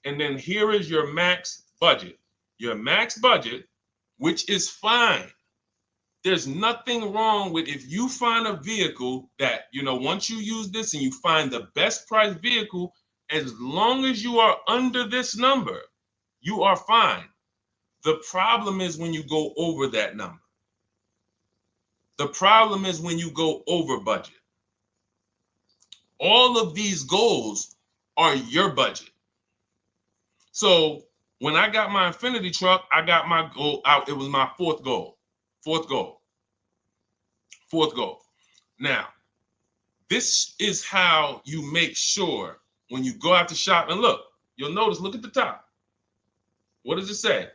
And then here is your max budget. Your max budget, which is fine. There's nothing wrong with if you find a vehicle that, once you use this and you find the best price vehicle, as long as you are under this number, you are fine. The problem is when you go over that number. The problem is when you go over budget. All of these goals are your budget. So when I got my Infinity truck, I got my goal out. It was my fourth goal. Now, this is how you make sure when you go out to shop, and look at the top. What does it say?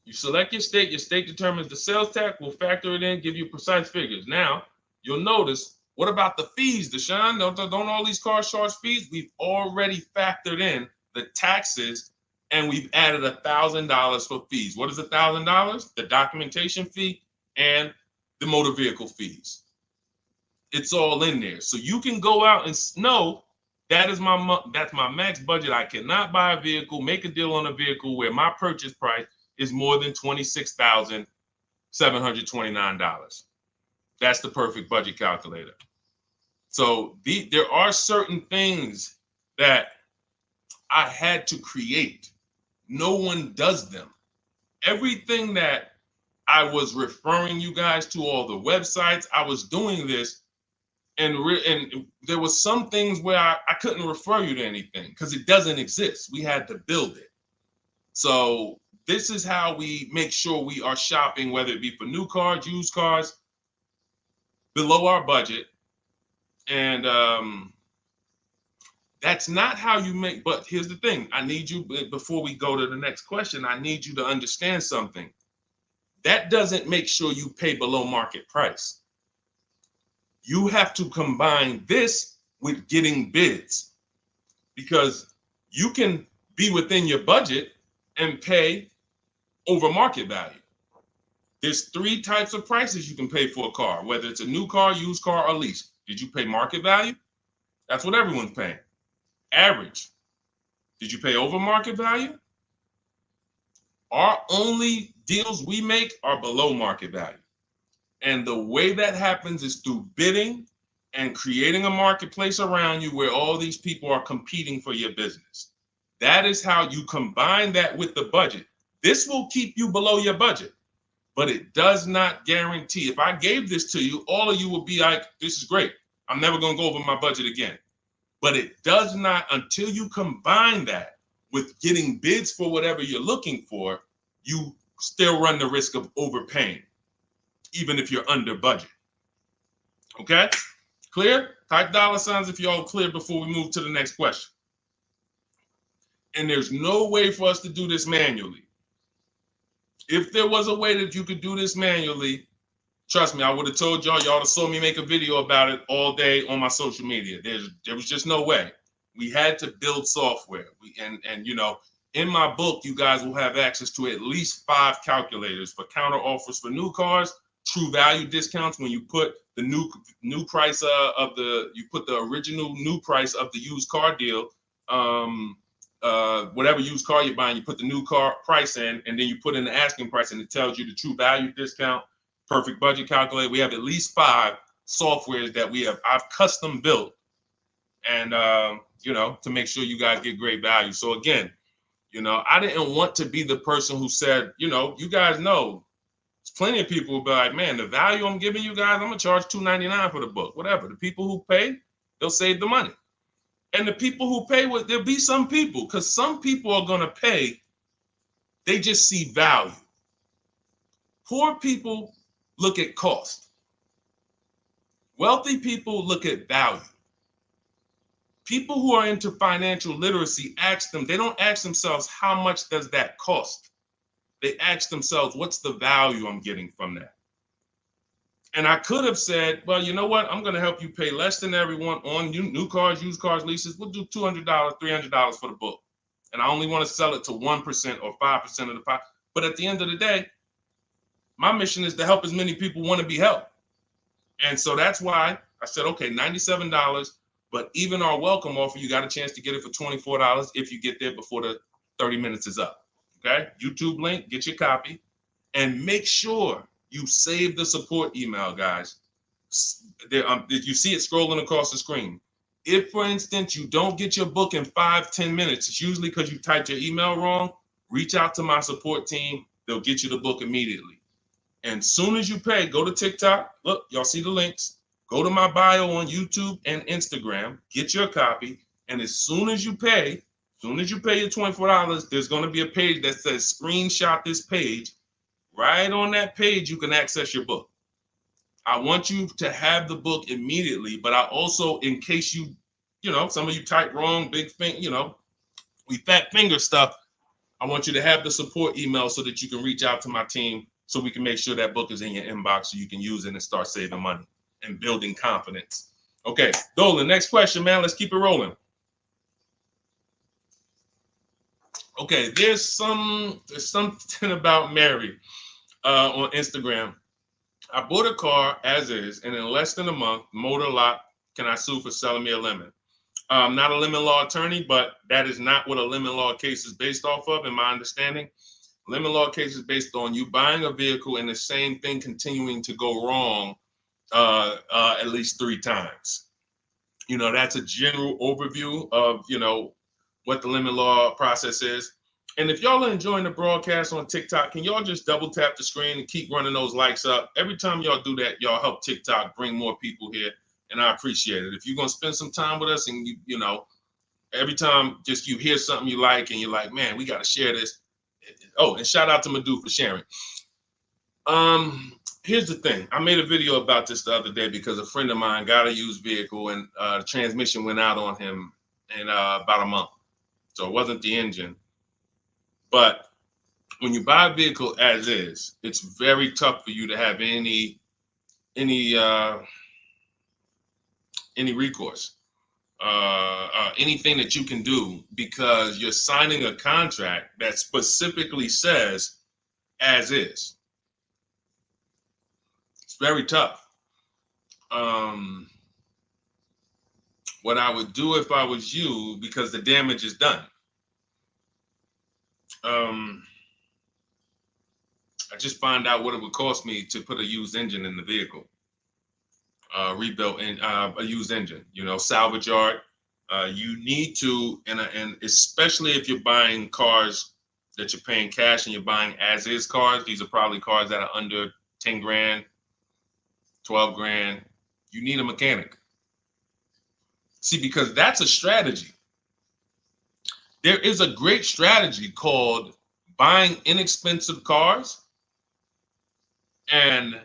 You select your state determines the sales tax, will factor it in, give you precise figures. Now, you'll notice, what about the fees, Deshone? Don't all these cars charge fees? We've already factored in the taxes, and we've added $1,000 for fees. What is $1,000? The documentation fee and the motor vehicle fees. It's all in there. So you can go out and know that's my max budget. I cannot buy a vehicle, make a deal on a vehicle where my purchase price is more than $26,729. That's the perfect budget calculator. So there are certain things that I had to create. No one does them. Everything that I was referring you guys to, all the websites, I was doing this, and there was some things where I couldn't refer you to anything because it doesn't exist. We had to build it. So this is how we make sure we are shopping, whether it be for new cars, used cars, below our budget. And that's not how you make, but here's the thing. I need you, before we go to the next question, I need you to understand something. That doesn't make sure you pay below market price. You have to combine this with getting bids, because you can be within your budget and pay over market value. There's 3 types of prices you can pay for a car, whether it's a new car, used car, or lease. Did you pay market value? That's what everyone's paying. Average. Did you pay over market value? Our only deals we make are below market value. And the way that happens is through bidding and creating a marketplace around you where all these people are competing for your business. That is how you combine that with the budget. This will keep you below your budget, but it does not guarantee. If I gave this to you, all of you would be like, this is great. I'm never going to go over my budget again. But it does not, until you combine that with getting bids for whatever you're looking for, you still run the risk of overpaying, even if you're under budget. Okay? Clear? Type $ if you're all clear before we move to the next question. And there's no way for us to do this manually. If there was a way that you could do this manually, trust me, I would have told y'all to saw me make a video about it all day on my social media. There was just no way. We had to build software. And you know, in my book, you guys will have access to at least 5 calculators for counter offers for new cars, true value discounts when you put the new price you put the original new price of the used car deal, whatever used car you're buying, you put the new car price in, and then you put in the asking price, and it tells you the true value discount, perfect budget calculator. We have at least 5 softwares that I've custom built, and you know, to make sure you guys get great value. So again, you know, I didn't want to be the person who said, you know, you guys know, there's plenty of people who be like, man, the value I'm giving you guys, I'm gonna charge $2.99 for the book, whatever. The people who pay, they'll save the money. And the people who pay, there'll be some people, because some people are gonna pay, they just see value. Poor people look at cost. Wealthy people look at value. People who are into financial literacy they don't ask themselves, how much does that cost? They ask themselves, what's the value I'm getting from that? And I could have said, well, you know what? I'm going to help you pay less than everyone on new cars, used cars, leases. We'll do $200, $300 for the book. And I only want to sell it to 1% or 5% of the pie. But at the end of the day, my mission is to help as many people want to be helped. And so that's why I said, okay, $97. But even our welcome offer, you got a chance to get it for $24 if you get there before the 30 minutes is up. Okay? YouTube link, get your copy. And make sure you save the support email, guys. If you see it scrolling across the screen. If, for instance, you don't get your book in 5-10 minutes, it's usually because you typed your email wrong. Reach out to my support team. They'll get you the book immediately. And soon as you pay, go to TikTok. Look, y'all see the links. Go to my bio on YouTube and Instagram. Get your copy. And as soon as you pay your $24, there's going to be a page that says screenshot this page. Right on that page, you can access your book. I want you to have the book immediately, but I also, in case you know, some of you type wrong, big thing, you know, we fat finger stuff. I want you to have the support email so that you can reach out to my team so we can make sure that book is in your inbox so you can use it and start saving money and building confidence. Okay, Dolan, next question, man. Let's keep it rolling. Okay, there's something about Mary on Instagram. I bought a car as is, and in less than a month, motor lock, can I sue for selling me a lemon? I'm not a lemon law attorney, but that is not what a lemon law case is based off of, in my understanding. Lemon law case is based on you buying a vehicle and the same thing continuing to go wrong at least 3 times. You know, that's a general overview of, you know, what the lemon law process is. And if y'all are enjoying the broadcast on TikTok, can y'all just double tap the screen and keep running those likes up? Every time y'all do that, y'all help TikTok bring more people here, and I appreciate it. If you're going to spend some time with us and, you know, every time just you hear something you like and you're like, man, we got to share this. Oh, and shout out to Madhu for sharing. Here's the thing. I made a video about this the other day because a friend of mine got a used vehicle and the transmission went out on him in about a month. So it wasn't the engine. But when you buy a vehicle as is, it's very tough for you to have any recourse, anything that you can do, because you're signing a contract that specifically says as is. It's very tough. What I would do if I was you, because the damage is done. I just find out what it would cost me to put a used engine in the vehicle, rebuilt in a used engine. You know, salvage yard. You need to, and especially if you're buying cars that you're paying cash and you're buying as is cars. These are probably cars that are under 10 grand, 12 grand. You need a mechanic. See, because that's a strategy. There is a great strategy called buying inexpensive cars and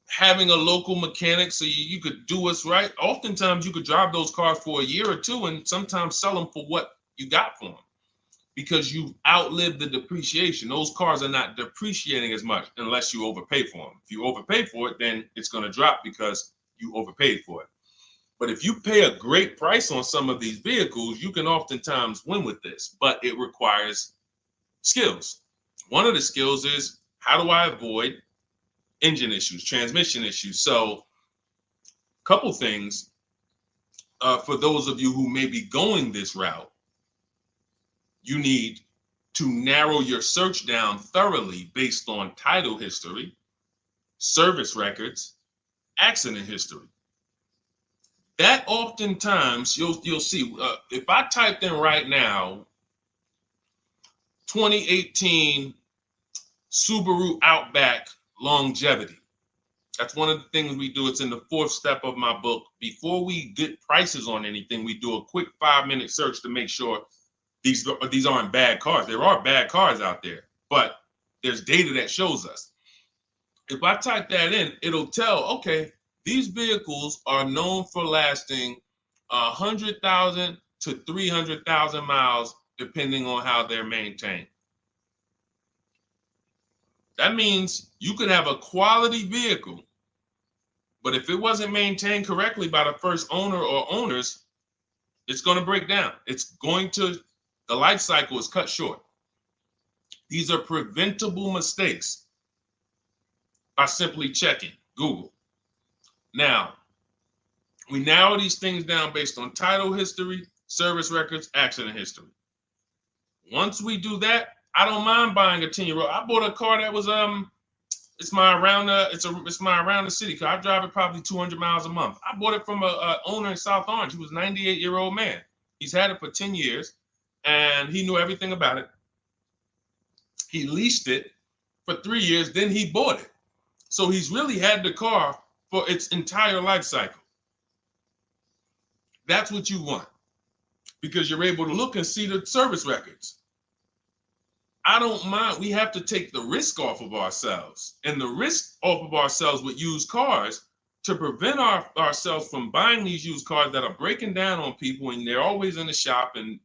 having a local mechanic so you could do what's right. Oftentimes you could drive those cars for a year or two and sometimes sell them for what you got for them because you've outlived the depreciation. Those cars are not depreciating as much unless you overpay for them. If you overpay for it, then it's going to drop because you overpaid for it. But if you pay a great price on some of these vehicles, you can oftentimes win with this, but it requires skills. One of the skills is, how do I avoid engine issues, transmission issues? So a couple things for those of you who may be going this route, you need to narrow your search down thoroughly based on title history, service records, accident history. That oftentimes you'll see, if I typed in right now 2018 Subaru Outback longevity. That's one of the things we do. It's in the 4th step of my book. Before we get prices on anything, we do a quick 5-minute search to make sure these aren't bad cars. There are bad cars out there, but there's data that shows us. If I type that in, it'll tell, okay, these vehicles are known for lasting 100,000 to 300,000 miles, depending on how they're maintained. That means you could have a quality vehicle, but if it wasn't maintained correctly by the first owner or owners, it's going to break down. The life cycle is cut short. These are preventable mistakes by simply checking Google. Now, we narrow these things down based on title history, service records, accident history. Once we do that, I don't mind buying a 10-year-old. I bought a car that was it's my around the city car. I drive it probably 200 miles a month. I bought it from a owner in South Orange. He was a 98-year-old man. He's had it for 10 years and he knew everything about it. He leased it for 3 years, then he bought it. So he's really had the car for its entire life cycle. That's what you want because you're able to look and see the service records. I don't mind. We have to take the risk off of ourselves, and the risk off of ourselves with used cars to prevent ourselves from buying these used cars that are breaking down on people and they're always in the shop and,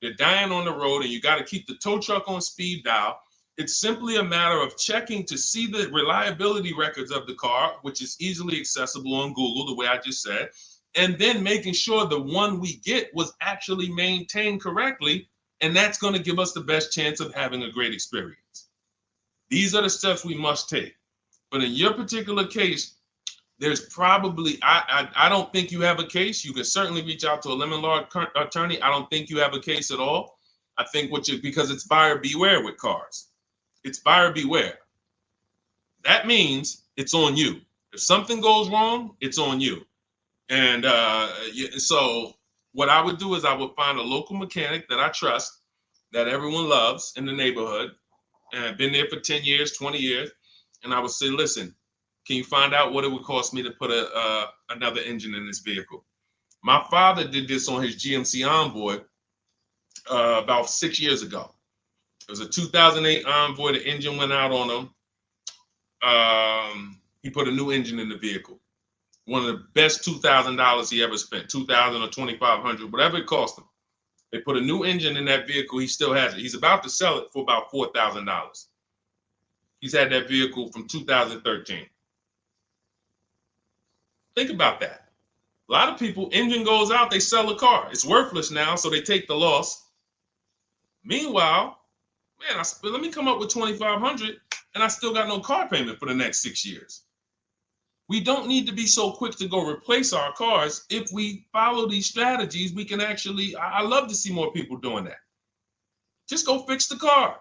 they're dying on the road and you got to keep the tow truck on speed dial. It's simply a matter of checking to see the reliability records of the car, which is easily accessible on Google, the way I just said, and then making sure the one we get was actually maintained correctly. And that's going to give us the best chance of having a great experience. These are the steps we must take. But in your particular case, there's probably, I don't think you have a case. You can certainly reach out to a lemon law attorney. I don't think you have a case at all. I think because it's buyer beware with cars. It's buyer beware. That means it's on you. If something goes wrong, it's on you. And so what I would do is I would find a local mechanic that I trust, that everyone loves in the neighborhood, and I've been there for 10 years, 20 years. And I would say, listen, can you find out what it would cost me to put another engine in this vehicle? My father did this on his GMC Envoy about 6 years ago. It was a 2008 Envoy. The engine went out on him. He put a new engine in the vehicle. One of the best $2,000 he ever spent, $2,000 or $2,500, whatever it cost him. They put a new engine in that vehicle. He still has it. He's about to sell it for about $4,000. He's had that vehicle from 2013. Think about that. A lot of people, engine goes out, they sell the car. It's worthless now, so they take the loss. Meanwhile, man, let me come up with $2,500 and I still got no car payment for the next 6 years. We don't need to be so quick to go replace our cars. If we follow these strategies, we can actually, I love to see more people doing that. Just go fix the car.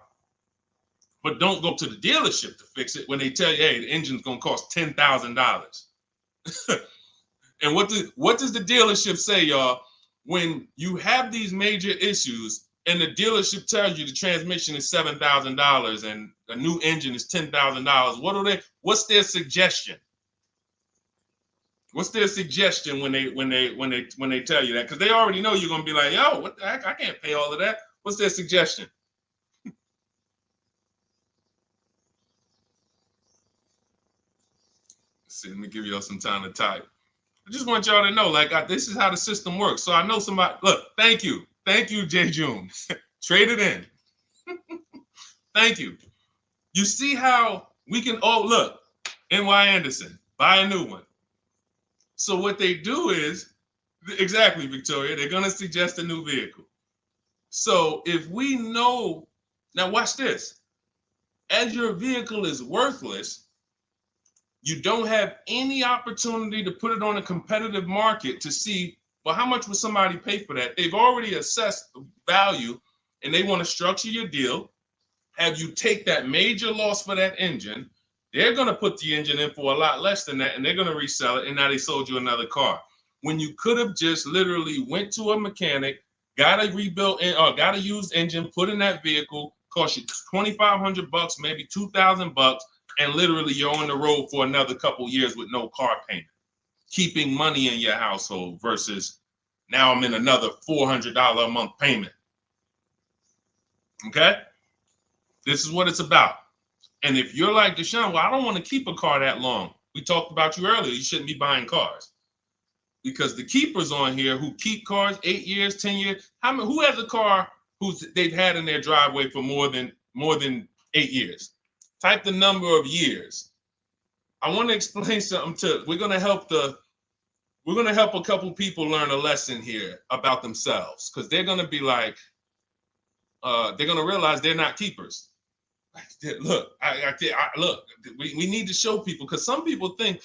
But don't go to the dealership to fix it when they tell you, hey, the engine's gonna cost $10,000. And what does the dealership say, y'all? When you have these major issues and the dealership tells you the transmission is $7,000 and a new engine is $10,000, what's their suggestion? What's their suggestion when they tell you that? Because they already know you're gonna be like, yo, what the heck? I can't pay all of that. What's their suggestion? Let's see, let me give y'all some time to type. I just want y'all to know, like, this is how the system works. So I know somebody, look, thank you, Jay June. Trade it in. Thank you. You see how we can, oh, look, NY Anderson, buy a new one. So what they do is, exactly, Victoria, they're going to suggest a new vehicle. So if we know, now watch this, as your vehicle is worthless, you don't have any opportunity to put it on a competitive market to see, well, how much would somebody pay for that? They've already assessed the value and they want to structure your deal, have you take that major loss for that engine. They're going to put the engine in for a lot less than that and they're going to resell it. And now they sold you another car. When you could have just literally went to a mechanic, got a rebuilt or got a used engine, put in that vehicle, cost you $2,500, maybe $2,000. And literally you're on the road for another couple years with no car payment, keeping money in your household versus now I'm in another $400 a month payment. Okay? This is what it's about. And if you're like Deshone, well, I don't want to keep a car that long. We talked about you earlier. You shouldn't be buying cars. Because the keepers on here who keep cars 8 years, 10 years, who has a car they've had in their driveway for more than 8 years? Type the number of years. I want to explain something we're going to help a couple people learn a lesson here about themselves, because they're going to be like, they're going to realize they're not keepers. Look, look, we need to show people, because some people think,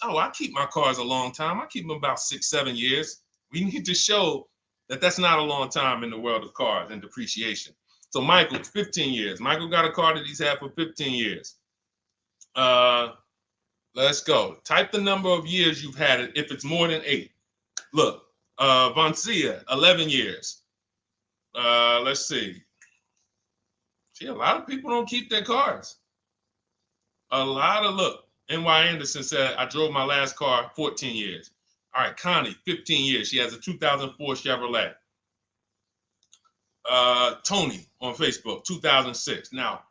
oh, I keep my cars a long time. I keep them about 6-7 years. We need to show that that's not a long time in the world of cars and depreciation. So Michael, 15 years. Michael got a car that he's had for 15 years. Let's go. Type the number of years you've had it if it's more than 8. Look, Vancia, 11 years. Let's see. See, a lot of people don't keep their cars. Look, NY Anderson said, I drove my last car 14 years. All right, Connie, 15 years. She has a 2004 Chevrolet. Tony on Facebook, 2006. Now,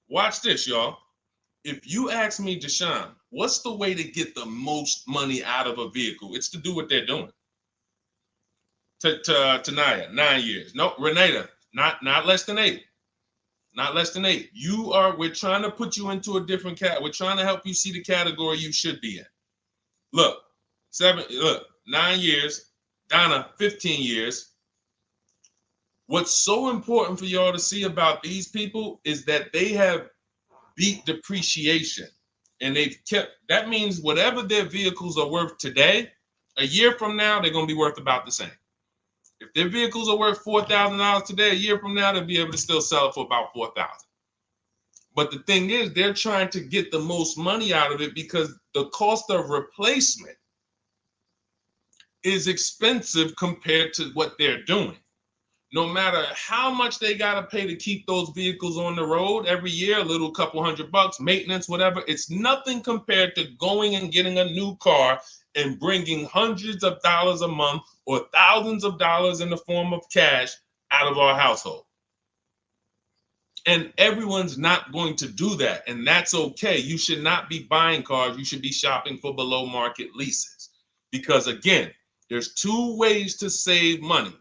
watch this, y'all. If you ask me, Deshone, what's the way to get the most money out of a vehicle? It's to do what they're doing. Tanaya, 9 years. No, Renata, not less than 8. Not less than 8. We're trying to put you into a different cat. We're trying to help you see the category you should be in. Look, 9 years. Donna, 15 years. What's so important for y'all to see about these people is that they have beat depreciation. And that means whatever their vehicles are worth today, a year from now, they're going to be worth about the same. If their vehicles are worth $4,000 today, a year from now, they'll be able to still sell it for about $4,000. But the thing is, they're trying to get the most money out of it because the cost of replacement is expensive compared to what they're doing. No matter how much they got to pay to keep those vehicles on the road every year, a little couple $100, maintenance, whatever, it's nothing compared to going and getting a new car and bringing hundreds of dollars a month or thousands of dollars in the form of cash out of our household. And everyone's not going to do that. And that's okay. You should not be buying cars. You should be shopping for below market leases. Because again, there's 2 ways to save money.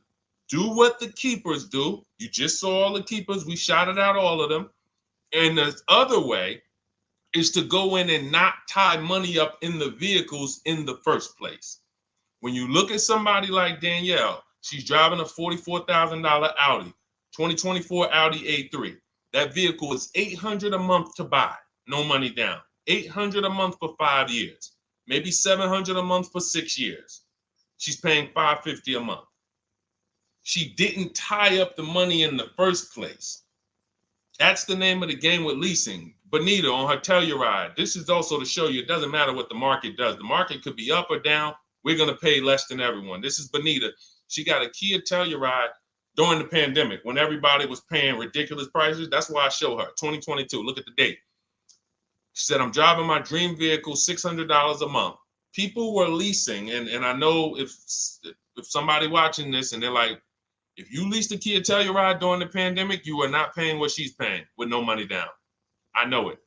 Do what the keepers do. You just saw all the keepers. We shouted out all of them. And the other way is to go in and not tie money up in the vehicles in the first place. When you look at somebody like Danielle, she's driving a $44,000 Audi, 2024 Audi A3. That vehicle is $800 a month to buy, no money down. $800 a month for 5 years, maybe $700 a month for 6 years. She's paying $550 a month. She didn't tie up the money in the first place. That's the name of the game with leasing. Bonita on her Telluride. This is also to show you it doesn't matter what the market does. The market could be up or down. We're going to pay less than everyone. This is Bonita. She got a Kia Telluride during the pandemic when everybody was paying ridiculous prices. That's why I show her 2022. Look at the date. She said, I'm driving my dream vehicle, $600 a month. People were leasing. And I know if somebody watching this and they're like, if you leased a Kia Telluride during the pandemic, you are not paying what she's paying with no money down. I know it.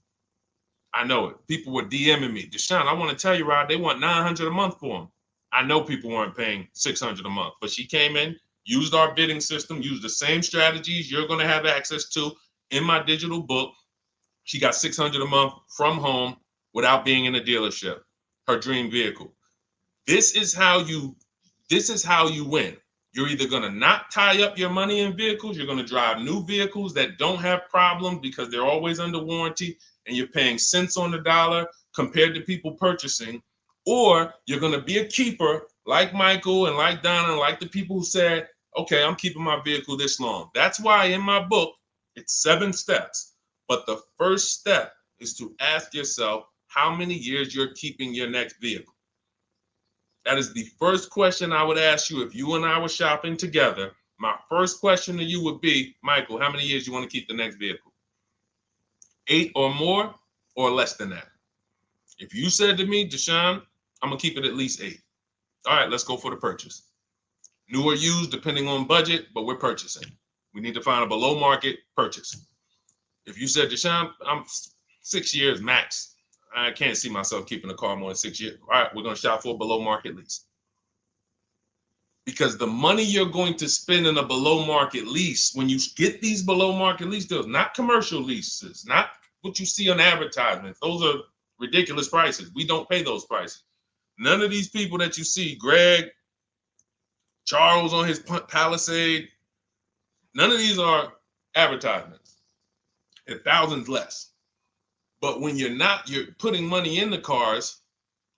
I know it. People were DMing me, Deshone, I want a Telluride. They want $900 a month for them. I know people weren't paying $600 a month, but she came in, used our bidding system, used the same strategies you're going to have access to in my digital book. She got $600 a month from home without being in a dealership. Her dream vehicle. This is how you win. You're either going to not tie up your money in vehicles, you're going to drive new vehicles that don't have problems because they're always under warranty and you're paying cents on the dollar compared to people purchasing, or you're going to be a keeper like Michael and like Donna and like the people who said, okay, I'm keeping my vehicle this long. That's why in my book, it's 7 steps. But the first step is to ask yourself how many years you're keeping your next vehicle. That is the first question I would ask you if you and I were shopping together. My first question to you would be, Michael, how many years you want to keep the next vehicle? 8 or more or less than that? If you said to me, Deshone, I'm going to keep it at least 8. All right, let's go for the purchase. New or used, depending on budget, but we're purchasing. We need to find a below market purchase. If you said, Deshone, I'm 6 years max. I can't see myself keeping a car more than 6 years. All right, we're going to shop for a below market lease. Because the money you're going to spend in a below market lease, when you get these below market lease deals, not commercial leases, not what you see on advertisements. Those are ridiculous prices. We don't pay those prices. None of these people that you see, Greg, Charles on his Palisade, none of these are advertisements. They're thousands less. But when you're putting money in the cars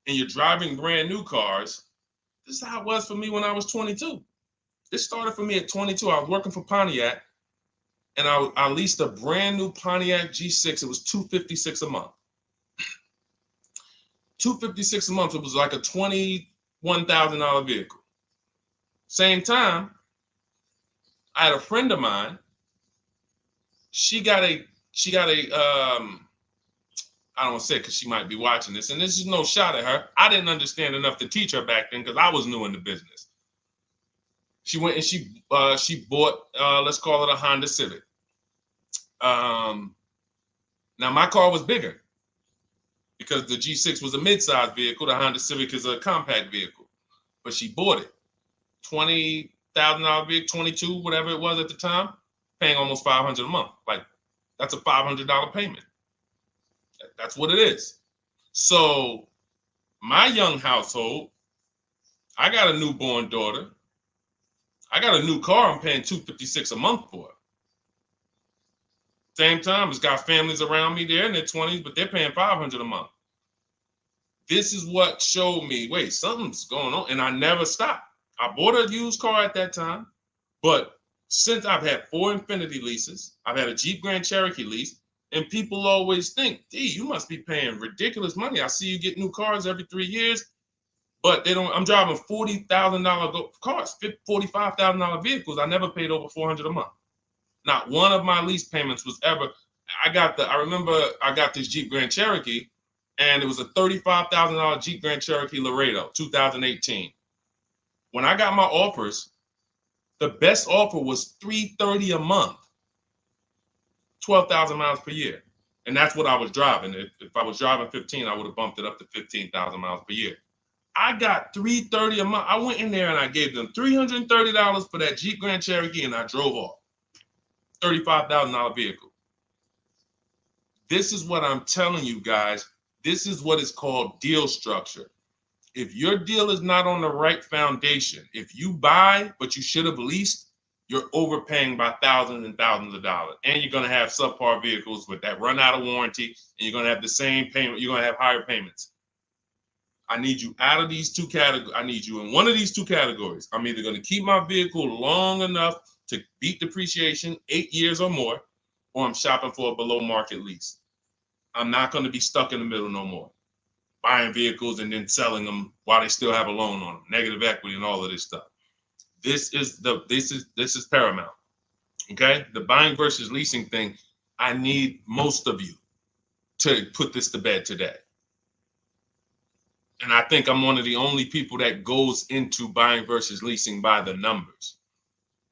and you're driving brand new cars, this is how it was for me when I was 22. This started for me at 22. I was working for Pontiac and I leased a brand new Pontiac G6. It was $256 a month. $256 a month. It was like a $21,000 vehicle. Same time, I had a friend of mine. She got a I don't want to say it because she might be watching this, and this is no shot at her. I didn't understand enough to teach her back then because I was new in the business. She went and she bought, let's call it a Honda Civic. Now my car was bigger because the G6 was a mid-sized vehicle. The Honda Civic is a compact vehicle, but she bought it. $20,000 vehicle, 22, whatever it was at the time, paying almost $500 a month. Like that's a $500 payment. That's what it is. So my young household, I got a newborn daughter. I got a new car I'm paying $256 a month for. Same time, it's got families around me. They're in their 20s, but they're paying $500 a month. This is what showed me, wait, something's going on. And I never stopped. I bought a used car at that time, but since I've had 4 Infiniti leases, I've had a Jeep Grand Cherokee lease, and people always think, gee, you must be paying ridiculous money. I see you get new cars every 3 years, but they don't. I'm driving $40,000 cars, $45,000 vehicles. I never paid over $400 a month. Not one of my lease payments was ever. I remember I got this Jeep Grand Cherokee, and it was a $35,000 Jeep Grand Cherokee Laredo, 2018. When I got my offers, the best offer was $330 a month. 12,000 miles per year. And that's what I was driving. If I was driving 15, I would have bumped it up to 15,000 miles per year. I got $330 a month. I went in there and I gave them $330 for that Jeep Grand Cherokee and I drove off. $35,000 vehicle. This is what I'm telling you guys. This is what is called deal structure. If your deal is not on the right foundation, if you buy, but you should have leased, you're overpaying by thousands and thousands of dollars. And you're going to have subpar vehicles with that run out of warranty, and you're going to have the same payment. You're going to have higher payments. I need you out of these two categories. I need you in one of these two categories. I'm either going to keep my vehicle long enough to beat depreciation, 8 years or more, or I'm shopping for a below market lease. I'm not going to be stuck in the middle no more, buying vehicles and then selling them while they still have a loan on them, negative equity and all of this stuff. This is paramount. Okay, the buying versus leasing thing. I need most of you to put this to bed today. And I think I'm one of the only people that goes into buying versus leasing by the numbers.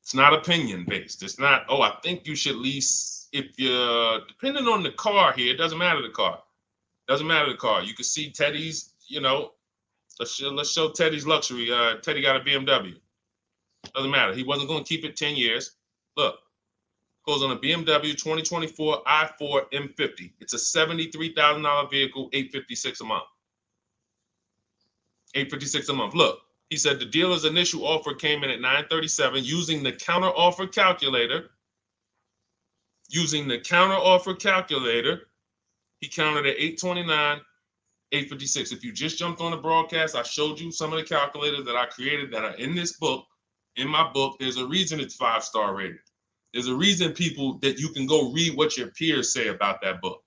It's not opinion based. It's not, oh, I think you should lease if you're, depending on the car here, it doesn't matter the car. Doesn't matter the car. You can see Teddy's, let's show Teddy's luxury. Teddy got a BMW. Doesn't matter. He wasn't going to keep it 10 years. Look, goes on a BMW 2024 i4 M50. It's a $73,000 vehicle, $856 a month. $856 a month. Look, he said the dealer's initial offer came in at $937 using the counter offer calculator. Using the counter offer calculator, he counted at $829, $856. If you just jumped on the broadcast, I showed you some of the calculators that I created that are in this book. In my book, there's a reason it's 5-star rated. There's a reason people that you can go read what your peers say about that book.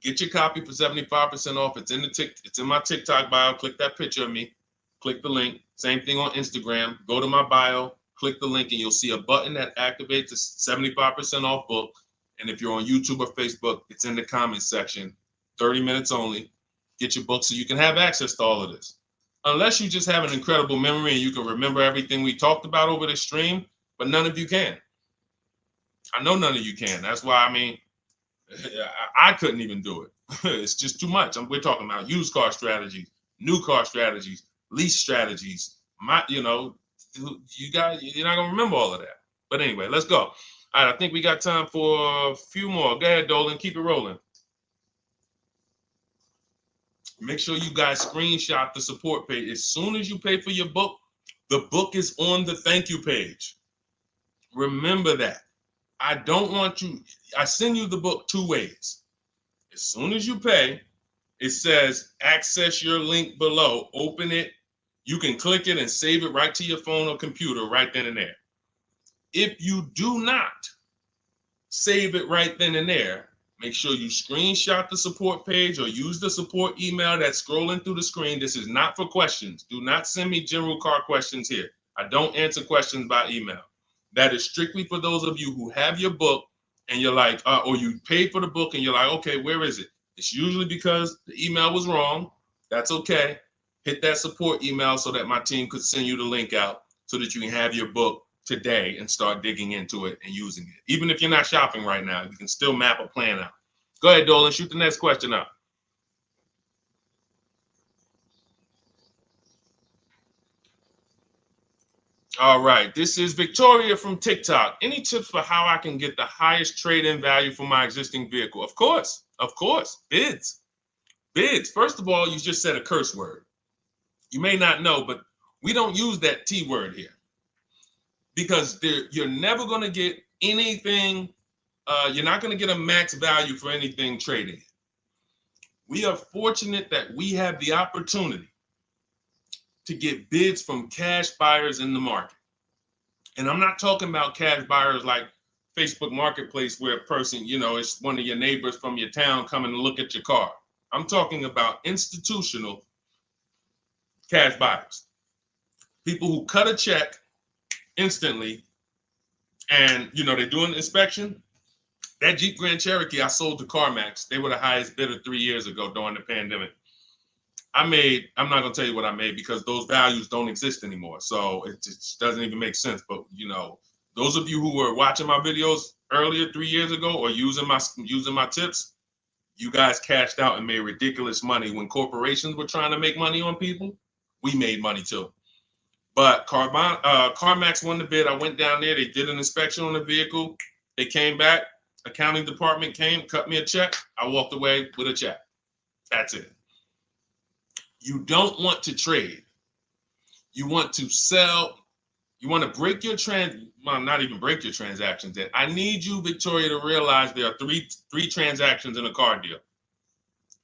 Get your copy for 75% off. It's in my TikTok bio. Click that picture of me. Click the link. Same thing on Instagram. Go to my bio. Click the link, and you'll see a button that activates a 75% off book. And if you're on YouTube or Facebook, it's in the comments section. 30 minutes only. Get your book so you can have access to all of this. Unless you just have an incredible memory and you can remember everything we talked about over the stream, but none of you can. I know none of you can. That's why, I couldn't even do it. It's just too much. We're talking about used car strategies, new car strategies, lease strategies. You guys, you're not gonna remember all of that. But anyway, let's go. All right, I think we got time for a few more. Go ahead, Dolan, keep it rolling. Make sure you guys screenshot the support page. As soon as you pay for your book, the book is on the thank you page. Remember that. I don't want you, I send you the book 2 ways. As soon as you pay, it says access your link below, open it. You can click it and save it right to your phone or computer right then and there. If you do not save it right then and there, make sure you screenshot the support page or use the support email that's scrolling through the screen. This is not for questions. Do not send me general car questions here. I don't answer questions by email. That is strictly for those of you who have your book and you're like, or you paid for the book and you're like, okay, where is it? It's usually because the email was wrong. That's okay. Hit that support email so that my team could send you the link out so that you can have your book today and start digging into it and using it. Even if you're not shopping right now, you can still map a plan out. Go ahead, Dolan, shoot the next question up. All right, this is Victoria from TikTok. Any tips for how I can get the highest trade-in value for my existing vehicle? Of course, bids. Bids. First of all, you just said a curse word. You may not know, but we don't use that T word here because you're never going to get anything. You're not going to get a max value for anything trading. We are fortunate that we have the opportunity to get bids from cash buyers in the market. And I'm not talking about cash buyers like Facebook Marketplace where a person, it's one of your neighbors from your town coming to look at your car. I'm talking about institutional cash buyers. People who cut a check instantly and, they do an inspection. That Jeep Grand Cherokee I sold to CarMax, they were the highest bidder 3 years ago during the pandemic. I'm not going to tell you what I made because those values don't exist anymore. So it just doesn't even make sense. But, those of you who were watching my videos earlier 3 years ago or using my tips, you guys cashed out and made ridiculous money. When corporations were trying to make money on people, we made money too. But CarMax won the bid. I went down there. They did an inspection on the vehicle. They came back. Accounting department came, cut me a check. I walked away with a check. That's it. You don't want to trade. You want to sell. You want to break your not even break your transactions. I need you, Victoria, to realize there are three transactions in a car deal.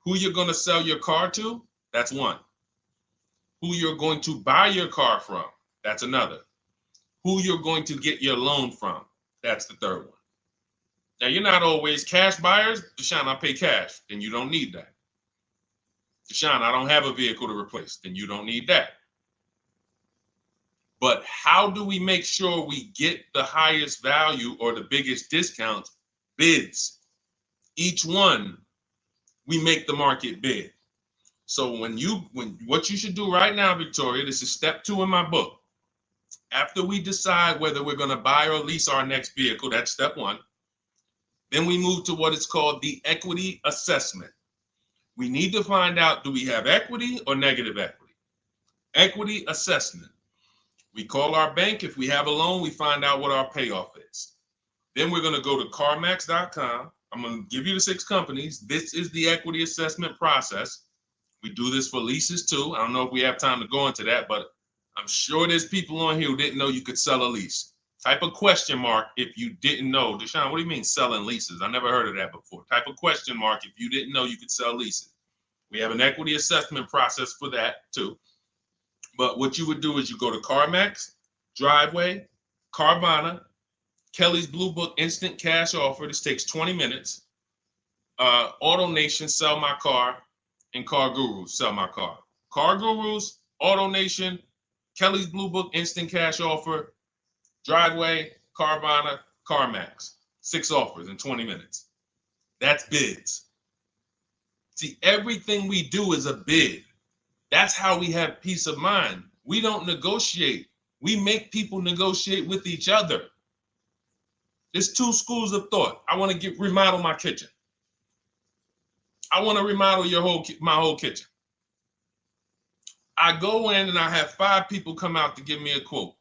Who you're going to sell your car to, That's one. Who you're going to buy your car from, that's another. Who you're going to get your loan from, that's the third one. Now, you're not always cash buyers. Deshone, I pay cash. Then you don't need that. Deshone, I don't have a vehicle to replace. Then you don't need that. But how do we make sure we get the highest value or the biggest discounts? Bids. Each one, we make the market bid. So what you should do right now, Victoria, this is step 2 in my book. After we decide whether we're going to buy or lease our next vehicle, that's step 1. Then we move to what is called the equity assessment. We need to find out, do we have equity or negative equity? Equity assessment. We call our bank. If we have a loan, we find out what our payoff is. Then we're going to go to carmax.com. I'm going to give you the 6 companies. This is the equity assessment process. We do this for leases too. I don't know if we have time to go into that, but I'm sure there's people on here who didn't know you could sell a lease. Type a question mark if you didn't know. Deshone, what do you mean selling leases? I never heard of that before. Type a question mark if you didn't know you could sell leases. We have an equity assessment process for that too. But what you would do is you go to CarMax, Driveway, Carvana, Kelly's Blue Book Instant Cash Offer. This takes 20 minutes. Auto Nation, Sell My Car, and Car Gurus, Sell My Car. Car Gurus, Auto Nation, Kelly's Blue Book Instant Cash Offer, Driveway, Carvana, CarMax. 6 offers in 20 minutes. That's bids. See, everything we do is a bid. That's how we have peace of mind. We don't negotiate. We make people negotiate with each other. There's 2 schools of thought. I want to remodel my kitchen. I want to remodel my whole kitchen. I go in and I have 5 people come out to give me a quote.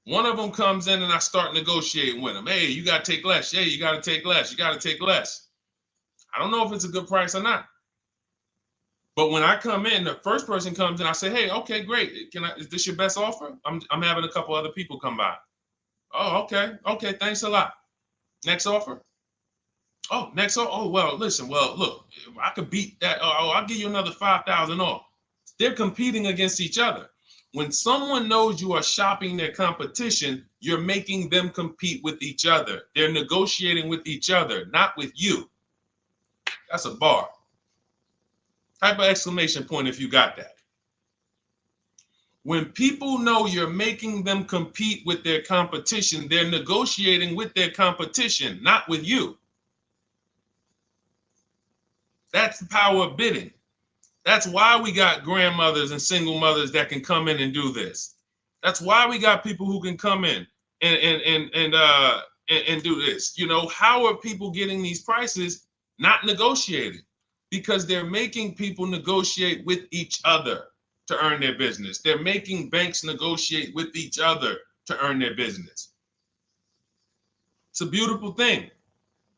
One of them comes in and I start negotiating with them. Hey, you got to take less. Yeah, you got to take less. You got to take less. I don't know if it's a good price or not. But when I come in, the first person comes in, I say, hey, okay, great. Is this your best offer? I'm having a couple other people come by. Oh, okay. Okay, thanks a lot. Next offer. Oh, next offer. Oh, well, listen, look, I could beat that. Oh, I'll give you another 5,000 off. They're competing against each other. When someone knows you are shopping their competition, you're making them compete with each other. They're negotiating with each other, not with you. That's a bar. Type of exclamation point if you got that. When people know you're making them compete with their competition, they're negotiating with their competition, not with you. That's the power of bidding. That's why we got grandmothers and single mothers that can come in and do this. That's why we got people who can come in and do this. You know, how are people getting these prices? Not negotiating, because they're making people negotiate with each other to earn their business. They're making banks negotiate with each other to earn their business. It's a beautiful thing.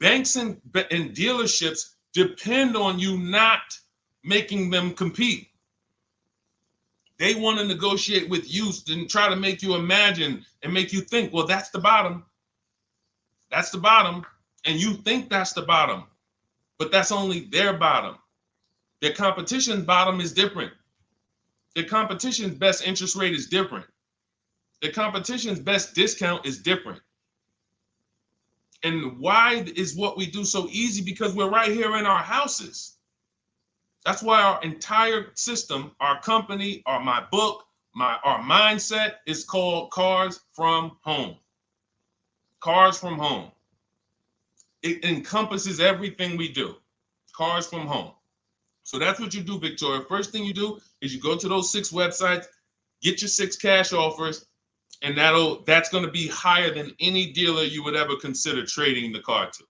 Banks and dealerships depend on you not making them compete. They want to negotiate with you and try to make you imagine and make you think, well, that's the bottom. That's the bottom. And you think that's the bottom, but that's only their bottom. Their competition's bottom is different. Their competition's best interest rate is different. Their competition's best discount is different. And why is what we do so easy? Because we're right here in our houses. That's why our entire system, our company, my book, our mindset is called Cars from Home. Cars from Home. It encompasses everything we do. Cars from Home. So that's what you do, Victoria. First thing you do is you go to those 6 websites, get your 6 cash offers, and that's going to be higher than any dealer you would ever consider trading the car to.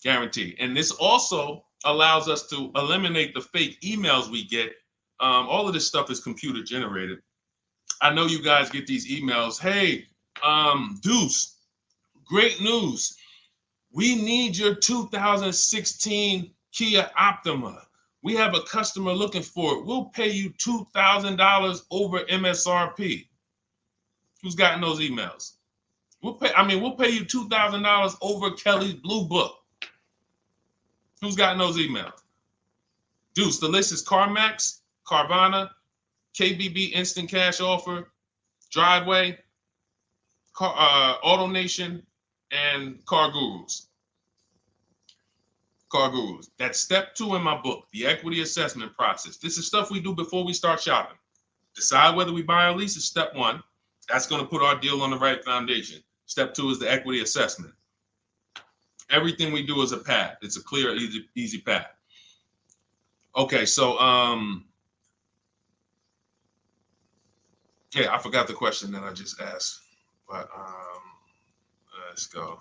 Guaranteed. And this also allows us to eliminate the fake emails we get. All of this stuff is computer generated. I know you guys get these emails. Hey, Deuce, great news. We need your 2016 Kia Optima. We have a customer looking for it. We'll pay you $2,000 over MSRP. Who's gotten those emails? We'll pay you $2,000 over Kelly's Blue Book. Who's gotten those emails? Deuce, the list is CarMax, Carvana, KBB Instant Cash Offer, Driveway, Auto Nation, and Car Gurus. Car Gurus. That's step 2 in my book, the equity assessment process. This is stuff we do before we start shopping. Decide whether we buy or lease is step 1. That's going to put our deal on the right foundation. Step 2 is the equity assessment. Everything we do is a path. It's a clear, easy path. Okay, so yeah, I forgot the question that I just asked, but let's go.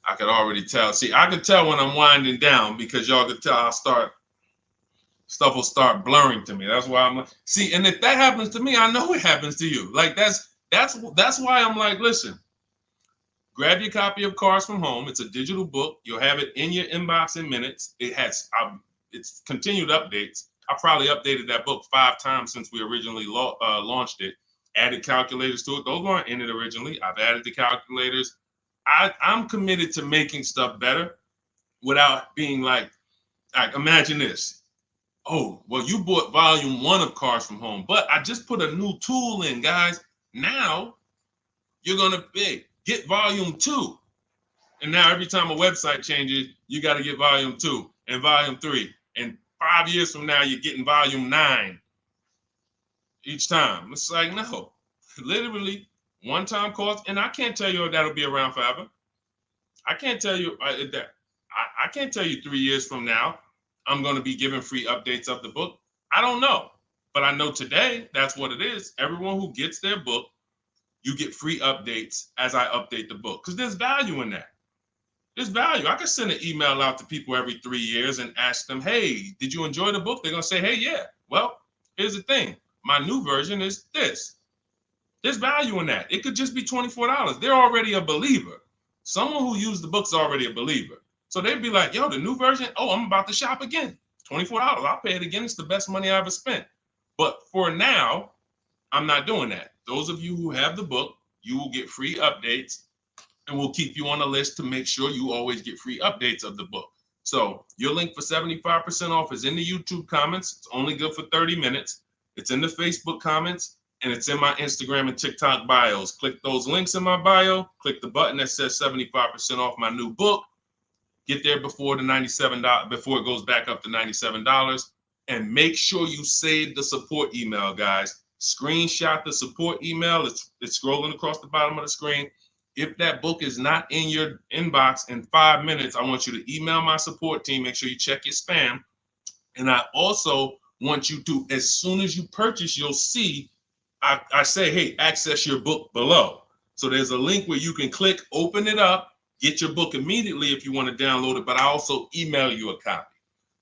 I could already tell. See, I could tell when I'm winding down because y'all could tell stuff will start blurring to me. That's why I'm like, see, and if that happens to me, I know it happens to you. Like that's why I'm like, listen, grab your copy of Cars from Home. It's a digital book. You'll have it in your inbox in minutes. It has it's continued updates. I probably updated that book 5 times since we originally launched it. Added calculators to it. Those weren't in it originally. I've added the calculators. I'm committed to making stuff better without being like imagine this. Oh, well, you bought volume 1 of Cars from Home, but I just put a new tool in, guys. Now you're going to get volume 2. And now every time a website changes, you got to get volume 2 and volume 3. And 5 years from now, you're getting volume 9 each time. It's like, no, literally one-time cost. And I can't tell you if that'll be around forever. I can't tell you that. I can't tell you 3 years from now, I'm going to be giving free updates of the book. I don't know. But I know today, that's what it is. Everyone who gets their book, you get free updates as I update the book. Because there's value in that. There's value. I could send an email out to people every 3 years and ask them, hey, did you enjoy the book? They're going to say, hey, yeah. Well, here's the thing. My new version is this. There's value in that. It could just be $24. They're already a believer. Someone who used the book's already a believer. So they'd be like, yo, the new version, oh, I'm about to shop again. $24. I'll pay it again. It's the best money I ever spent. But for now, I'm not doing that. Those of you who have the book, you will get free updates, and we'll keep you on the list to make sure you always get free updates of the book. So your link for 75% off is in the YouTube comments. It's only good for 30 minutes. It's in the Facebook comments, and it's in my Instagram and TikTok bios. Click those links in my bio. Click the button that says 75% off my new book. Get there before the $97, before it goes back up to $97. And make sure you save the support email, guys. Screenshot the support email. It's scrolling across the bottom of the screen. If that book is not in your inbox in 5 minutes, I want you to email my support team. Make sure you check your spam. And I also want you to, as soon as you purchase, you'll see, I say, hey, access your book below. So there's a link where you can click, open it up, get your book immediately if you want to download it, but I also email you a copy.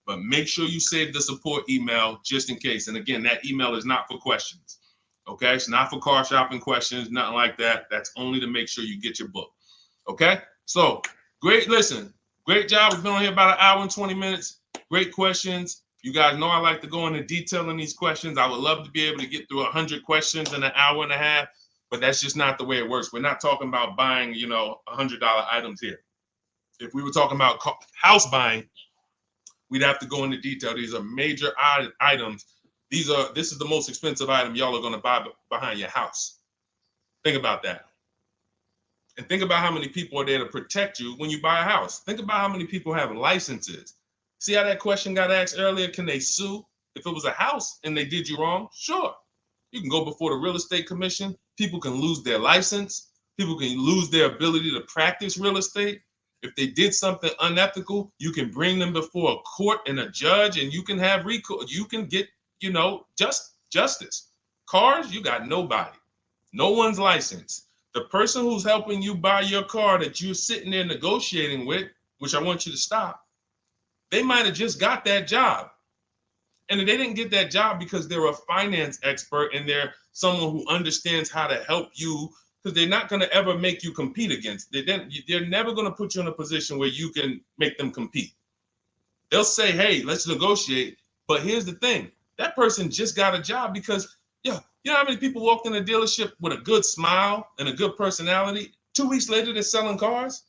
But make sure you save the support email just in case. And again, that email is not for questions. Okay, it's not for car shopping questions, nothing like that. That's only to make sure you get your book. Okay, so great. Listen, great job. We've been on here about 1 hour and 20 minutes. Great questions. You guys know I like to go into detail in these questions. I would love to be able to get through 100 questions in 1.5 hours, but that's just not the way it works. We're not talking about buying, $100 items here. If we were talking about house buying, we'd have to go into detail. These are major items. This is the most expensive item y'all are going to buy behind your house. Think about that. And think about how many people are there to protect you when you buy a house. Think about how many people have licenses. See how that question got asked earlier? Can they sue if it was a house and they did you wrong? Sure. You can go before the real estate commission. People can lose their license. People can lose their ability to practice real estate. If they did something unethical, you can bring them before a court and a judge, and you can have recourse. You can get, justice. Cars, you got nobody. No one's licensed. The person who's helping you buy your car that you're sitting there negotiating with, which I want you to stop, they might have just got that job. And they didn't get that job because they're a finance expert and they're someone who understands how to help you, because they're not going to ever make you compete against. They're never going to put you in a position where you can make them compete. They'll say, hey, let's negotiate. But here's the thing. That person just got a job because, you know how many people walked in a dealership with a good smile and a good personality? 2 weeks later, they're selling cars.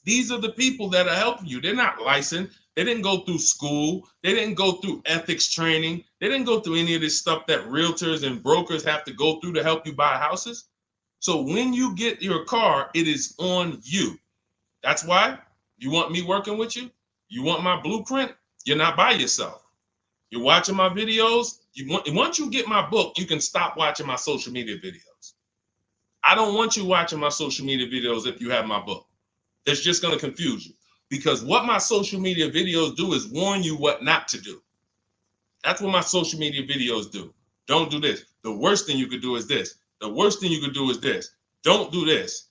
These are the people that are helping you. They're not licensed. They didn't go through school. They didn't go through ethics training. They didn't go through any of this stuff that realtors and brokers have to go through to help you buy houses. So when you get your car, it is on you. That's why you want me working with you. You want my blueprint. You're not by yourself. You're watching my videos. Once you get my book, you can stop watching my social media videos. I don't want you watching my social media videos if you have my book. It's just going to confuse you, because what my social media videos do is warn you what not to do. That's what my social media videos do. Don't do this. The worst thing you could do is this. The worst thing you could do is this. Don't do this.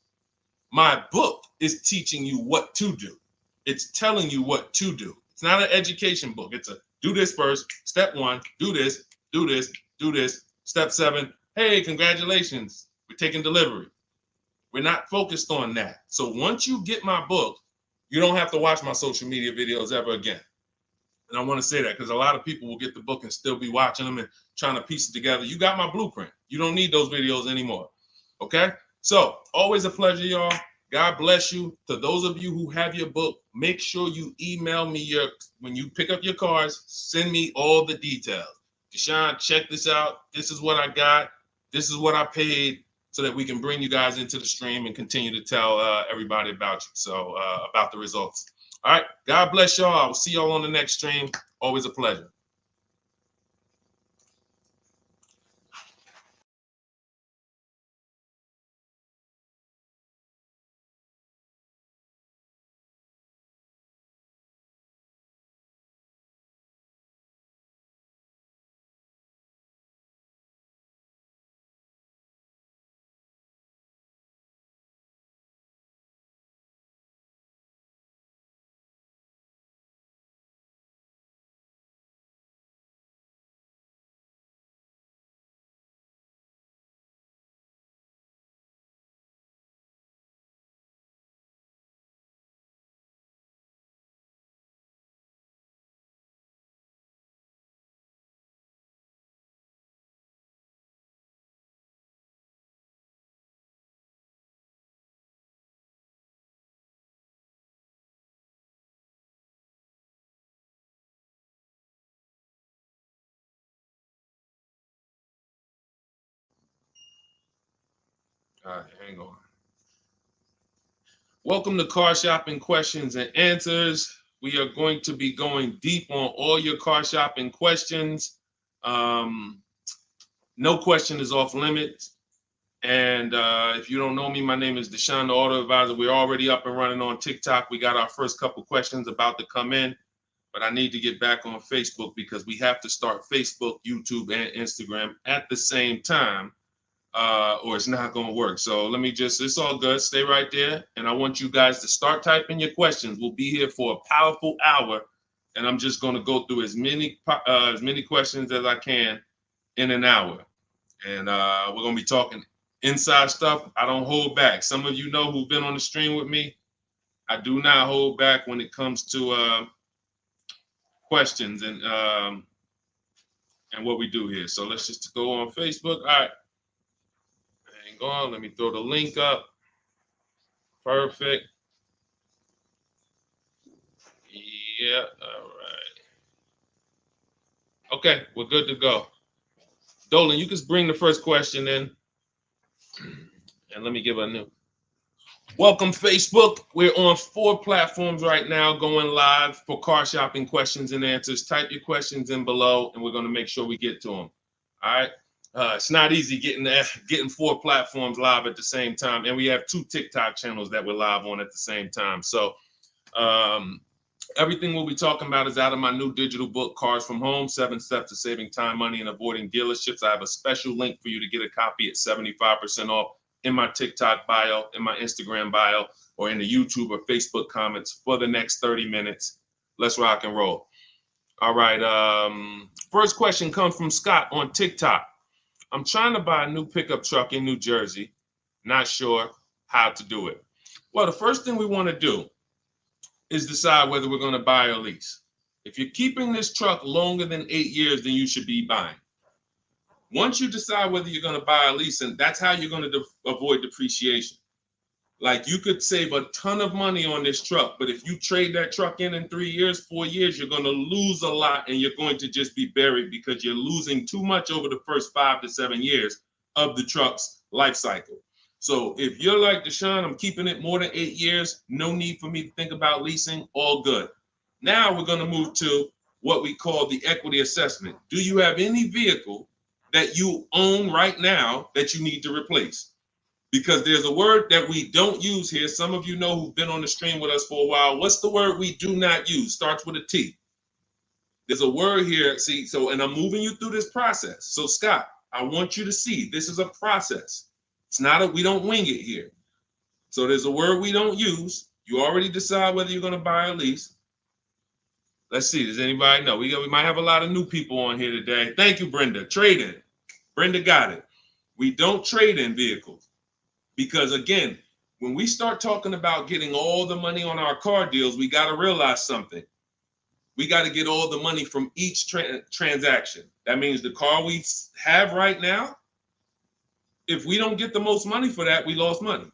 My book is teaching you what to do. It's telling you what to do. It's not an education book. It's a do this first. Step 1, do this, do this, do this. Step 7, hey, congratulations. We're taking delivery. We're not focused on that. So once you get my book, you don't have to watch my social media videos ever again. And I want to say that because a lot of people will get the book and still be watching them and trying to piece it together. You got my blueprint. You don't need those videos anymore. Okay? So always a pleasure, y'all. God bless you. To those of you who have your book, make sure you email me when you pick up your cars, send me all the details. Deshone, check this out. This is what I got. This is what I paid, so that we can bring you guys into the stream and continue to tell everybody about you. So about the results. All right. God bless y'all. I will see y'all on the next stream. Always a pleasure. All right, hang on. Welcome to Car Shopping Questions and Answers. We are going to be going deep on all your car shopping questions. No question is off limits. And if you don't know me, my name is Deshone the Auto Advisor. We're already up and running on TikTok. We got our first couple questions about to come in, but I need to get back on Facebook because we have to start Facebook, YouTube, and Instagram at the same time, or it's not going to work. So let me it's all good. Stay right there. And I want you guys to start typing your questions. We'll be here for a powerful hour, and I'm just going to go through as many questions as I can in an hour. And we're going to be talking inside stuff. I don't hold back. Some of you know who've been on the stream with me. I do not hold back when it comes to questions and what we do here. So let's just go on Facebook. All right. Hang on. Let me throw the link up. Perfect. Yeah. All right. Okay. We're good to go. Dolan, you can bring the first question in. And let me give a new. Welcome, Facebook. We're on 4 platforms right now going live for car shopping questions and answers. Type your questions in below, and we're going to make sure we get to them. All right. It's not easy getting 4 platforms live at the same time. And we have 2 TikTok channels that we're live on at the same time. So everything we'll be talking about is out of my new digital book, Cars from Home, 7 Steps to Saving Time, Money, and Avoiding Dealerships. I have a special link for you to get a copy at 75% off in my TikTok bio, in my Instagram bio, or in the YouTube or Facebook comments for the next 30 minutes. Let's rock and roll. All right. First question comes from Scott on TikTok. I'm trying to buy a new pickup truck in New Jersey. Not sure how to do it. Well, the first thing we want to do is decide whether we're going to buy or lease. If you're keeping this truck longer than 8 years, then you should be buying. Once you decide whether you're going to buy or lease, and that's how you're going to avoid depreciation. Like you could save a ton of money on this truck, but if you trade that truck in 3 years, 4 years, you're going to lose a lot and you're going to just be buried because you're losing too much over the first 5 to 7 years of the truck's life cycle. So if you're like Deshone, I'm keeping it more than 8 years, no need for me to think about leasing, all good. Now we're going to move to what we call the equity assessment. Do you have any vehicle that you own right now that you need to replace? Because there's a word that we don't use here. Some of you know who've been on the stream with us for a while. What's the word we do not use? Starts with a T. There's a word here. See, so, and I'm moving you through this process. So Scott, I want you to see this is a process. It's not we don't wing it here. So there's a word we don't use. You already decide whether you're going to buy or lease. Let's see. Does anybody know? We might have a lot of new people on here today. Thank you, Brenda. Trade in. Brenda got it. We don't trade in vehicles. Because again, when we start talking about getting all the money on our car deals, we got to realize something. We got to get all the money from each transaction. That means the car we have right now, if we don't get the most money for that, we lost money.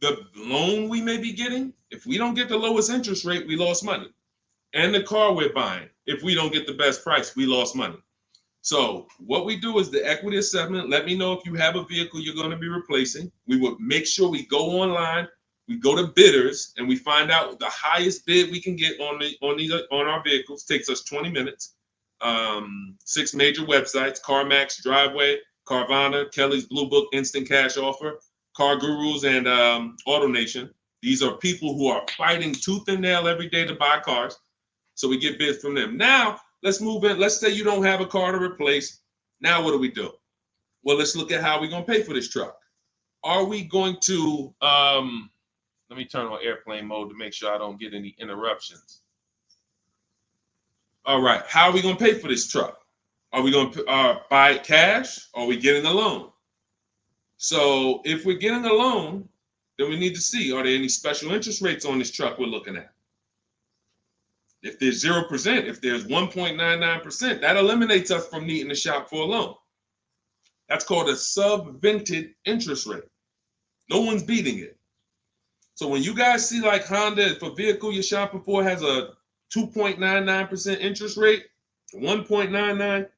The loan we may be getting, if we don't get the lowest interest rate, we lost money. And the car we're buying, if we don't get the best price, we lost money. So what we do is the equity assessment. Let me know if you have a vehicle you're going to be replacing. We would make sure we go online, we go to bidders, and we find out the highest bid we can get on our vehicles. Takes us 20 minutes. 6 major websites: CarMax, Driveway, Carvana, Kelly's Blue Book, Instant Cash Offer, Car Gurus, and AutoNation. These are people who are fighting tooth and nail every day to buy cars. So we get bids from them. Now, let's move in. Let's say you don't have a car to replace. Now, what do? Well, let's look at how we're going to pay for this truck. Are we going to, let me turn on airplane mode to make sure I don't get any interruptions. All right. How are we going to pay for this truck? Are we going to buy it cash? Or are we getting a loan? So if we're getting a loan, then we need to see, are there any special interest rates on this truck we're looking at? If there's 0%, if there's 1.99%, that eliminates us from needing to shop for a loan. That's called a subvented interest rate. No one's beating it. So when you guys see like Honda, if a vehicle you're shopping for has a 2.99% interest rate, 1.99,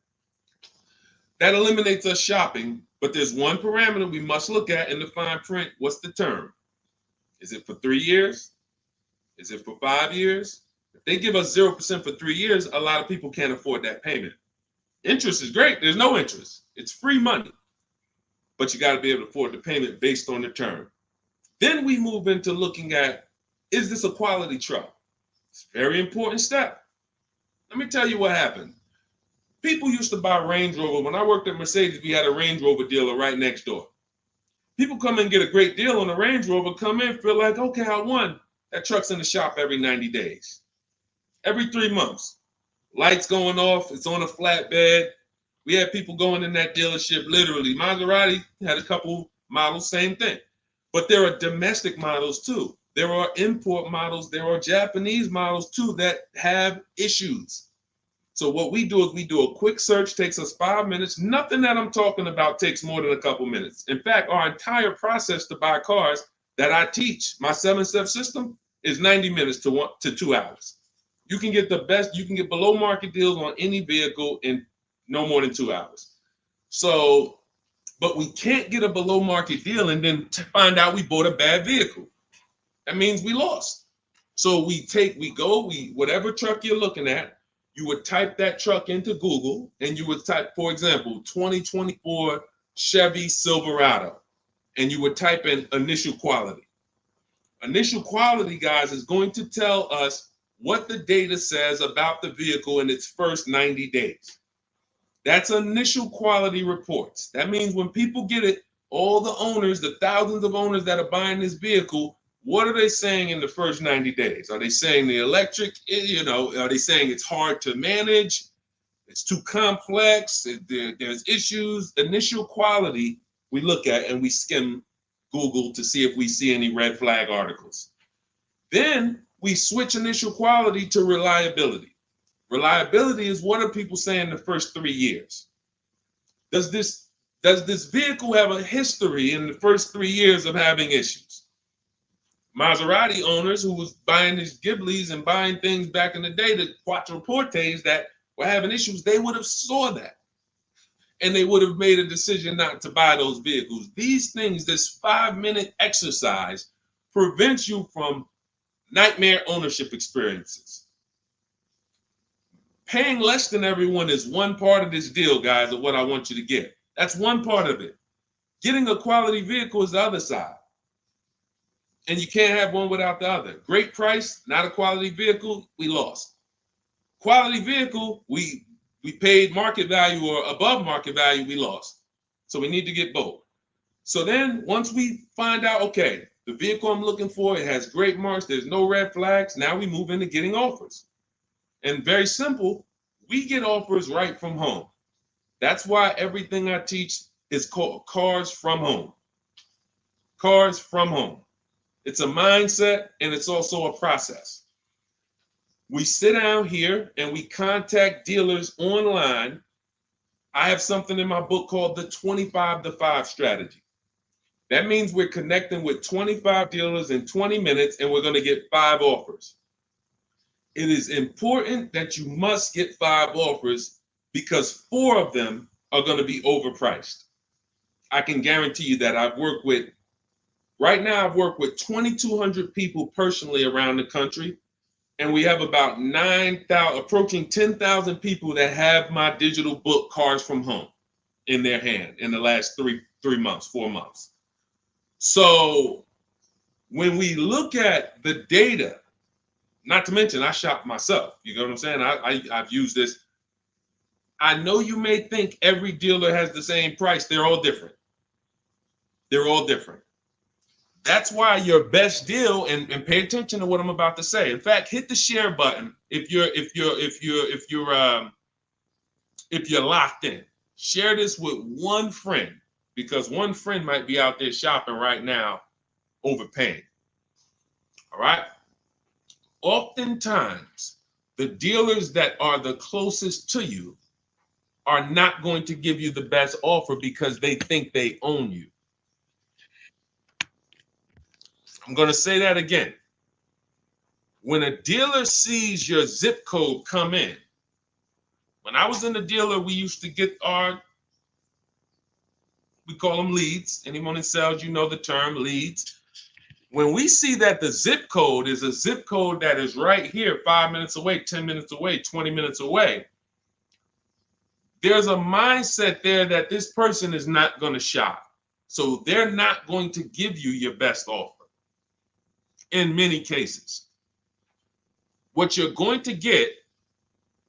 that eliminates us shopping. But there's one parameter we must look at in the fine print. What's the term? Is it for 3 years? Is it for 5 years? If they give us 0% for 3 years, a lot of people can't afford that payment. Interest is great. There's no interest. It's free money. But you got to be able to afford the payment based on the term. Then we move into looking at, is this a quality truck? It's a very important step. Let me tell you what happened. People used to buy Range Rover. When I worked at Mercedes, we had a Range Rover dealer right next door. People come in and get a great deal on a Range Rover, come in, feel like, okay, I won. That truck's in the shop every 90 days. Every 3 months. Lights going off, it's on a flatbed. We had people going in that dealership, literally. Maserati had a couple models, same thing. But there are domestic models too. There are import models. There are Japanese models too that have issues. So what we do is we do a quick search, takes us 5 minutes. Nothing that I'm talking about takes more than a couple minutes. In fact, our entire process to buy cars that I teach, my 7-step system, is 90 minutes to 2 hours. You can get the best, you can get below market deals on any vehicle in no more than 2 hours. So, but we can't get a below market deal and then find out we bought a bad vehicle. That means we lost. So whatever truck you're looking at, you would type that truck into Google and you would type, for example, 2024 Chevy Silverado, and you would type in initial quality. Initial quality, guys, is going to tell us what the data says about the vehicle in its first 90 days. That's initial quality reports. That means when people get it, all the owners, the thousands of owners that are buying this vehicle, what are they saying in the first 90 days? Are they saying the electric, are they saying it's hard to manage? It's too complex. There's issues. Initial quality we look at and we skim Google to see if we see any red flag articles. Then we switch initial quality to reliability. Reliability is what are people saying the first 3 years? Does this vehicle have a history in the first 3 years of having issues? Maserati owners who was buying these Ghiblis and buying things back in the day, the Quattroportes that were having issues, they would have saw that. And they would have made a decision not to buy those vehicles. These things, this 5-minute exercise prevents you from nightmare ownership experiences. Paying less than everyone is one part of this deal, guys, of what I want you to get. That's one part of it. Getting a quality vehicle is the other side. And you can't have one without the other. Great price, not a quality vehicle, we lost. Quality vehicle, we paid market value or above market value, we lost. So we need to get both. So then once we find out, okay, the vehicle I'm looking for, it has great marks, there's no red flags, now we move into getting offers. And very simple, we get offers right from home. That's why everything I teach is called Cars from Home. Cars from Home. It's a mindset and it's also a process. We sit down here and we contact dealers online. I have something in my book called the 25 to 5 strategy. That means we're connecting with 25 dealers in 20 minutes and we're going to get 5 offers. It is important that you must get 5 offers because 4 of them are going to be overpriced. I can guarantee you that. Right now I've worked with 2,200 people personally around the country, and we have about 9,000, approaching 10,000 people that have my digital book, Cars from Home, in their hand in the last 4 months. So when we look at the data, not to mention I shop myself, you know what I'm saying? I've used this. I know you may think every dealer has the same price. They're all different. They're all different. That's why your best deal, and pay attention to what I'm about to say. In fact, hit the share button if you're locked in. Share this with one friend because one friend might be out there shopping right now, overpaying. All right. Oftentimes, the dealers that are the closest to you are not going to give you the best offer because they think they own you. I'm going to say that again. When a dealer sees your zip code come in, when I was in the dealer, we used to get we call them leads. Anyone in sales, you know the term leads. When we see that the zip code is a zip code that is right here, 5 minutes away, 10 minutes away, 20 minutes away, there's a mindset there that this person is not going to shop. So they're not going to give you your best offer in many cases. What you're going to get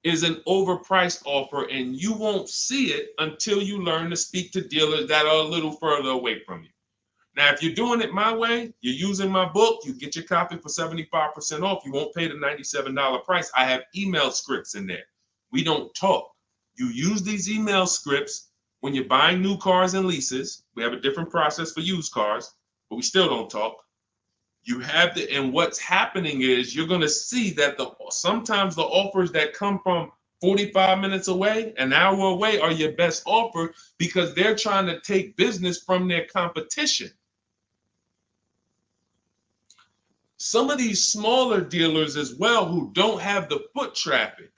is an overpriced offer, and you won't see it until you learn to speak to dealers that are a little further away from you. Now, if you're doing it my way, you're using my book, you get your copy for 75% off. You won't pay the $97 price. I have email scripts in there. We don't talk. You use these email scripts when you're buying new cars and leases. We have a different process for used cars, but we still don't talk. You have to, and what's happening is you're going to see that sometimes the offers that come from 45 minutes away, an hour away, are your best offer because they're trying to take business from their competition. Some of these smaller dealers as well who don't have the foot traffic,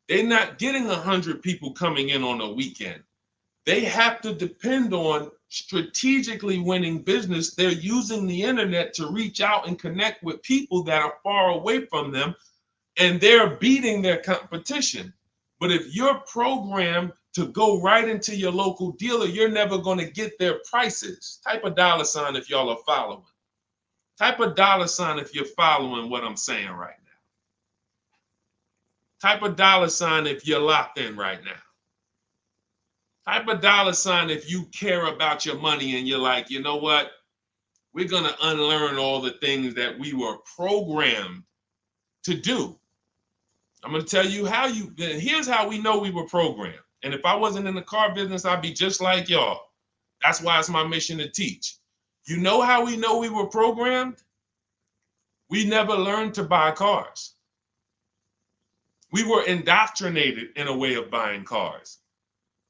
they're not getting 100 people coming in on a weekend. They have to depend on strategically winning business. They're using the internet to reach out and connect with people that are far away from them, and they're beating their competition. But if you're programmed to go right into your local dealer, you're never going to get their prices. Type a $ if y'all are following. Type a $ if you're following what I'm saying right now. Type a $ if you're locked in right now. Type a $ if you care about your money and you're like, you know what? We're going to unlearn all the things that we were programmed to do. I'm going to tell you here's how we know we were programmed. And if I wasn't in the car business, I'd be just like y'all. That's why it's my mission to teach. You know how we know we were programmed? We never learned to buy cars. We were indoctrinated in a way of buying cars.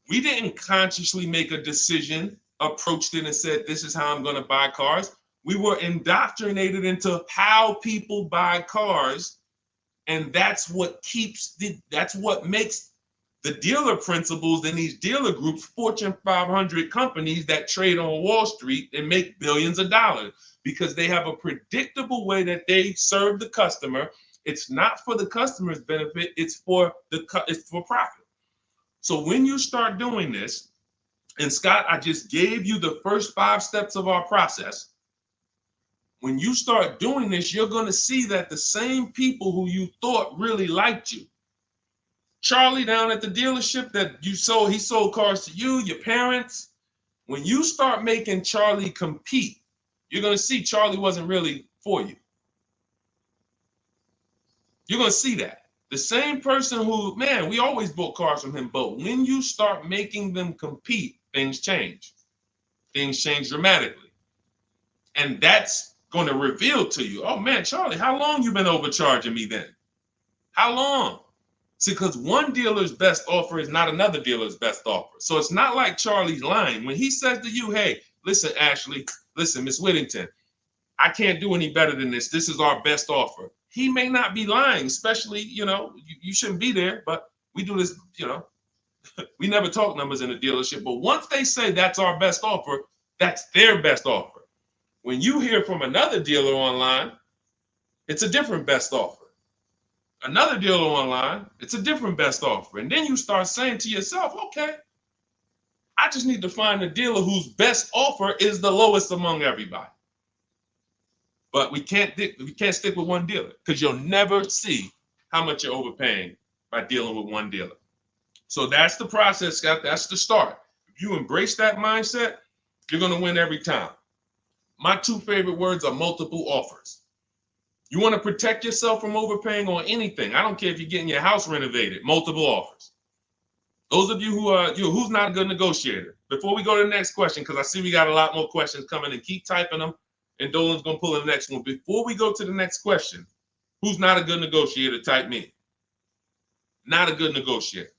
We didn't consciously make a decision, approached it and said, this is how I'm going to buy cars. We were indoctrinated into how people buy cars, and that's what makes the dealer principals in these dealer groups, Fortune 500 companies that trade on Wall Street and make billions of dollars, because they have a predictable way that they serve the customer. It's not for the customer's benefit, it's for profit. So when you start doing this, and Scott, I just gave you the first 5 steps of our process. When you start doing this, you're going to see that the same people who you thought really liked you, Charlie down at the dealership that he sold cars to you, your parents. When you start making Charlie compete, you're going to see Charlie wasn't really for you. You're going to see that. The same person who, man, we always bought cars from him, but when you start making them compete, things change. Things change dramatically. And that's going to reveal to you, oh man, Charlie, how long you been overcharging me then? How long? See, because one dealer's best offer is not another dealer's best offer. So it's not like Charlie's lying. When he says to you, hey, listen, Ashley, listen, Miss Whittington, I can't do any better than this. This is our best offer. He may not be lying, especially, you shouldn't be there, but we do this, we never talk numbers in a dealership. But once they say that's our best offer, that's their best offer. When you hear from another dealer online, it's a different best offer. Another dealer online, it's a different best offer. And then you start saying to yourself, okay, I just need to find a dealer whose best offer is the lowest among everybody. But we can't stick with one dealer, because you'll never see how much you're overpaying by dealing with one dealer. So that's the process, Scott. That's the start. If you embrace that mindset, you're going to win every time. My 2 favorite words are multiple offers. You want to protect yourself from overpaying on anything. I don't care if you're getting your house renovated, multiple offers. Those of you who's not a good negotiator. Before we go to the next question, because I see we got a lot more questions coming, and keep typing them, and Dolan's going to pull in the next one. Before we go to the next question, who's not a good negotiator? Type me. Not a good negotiator.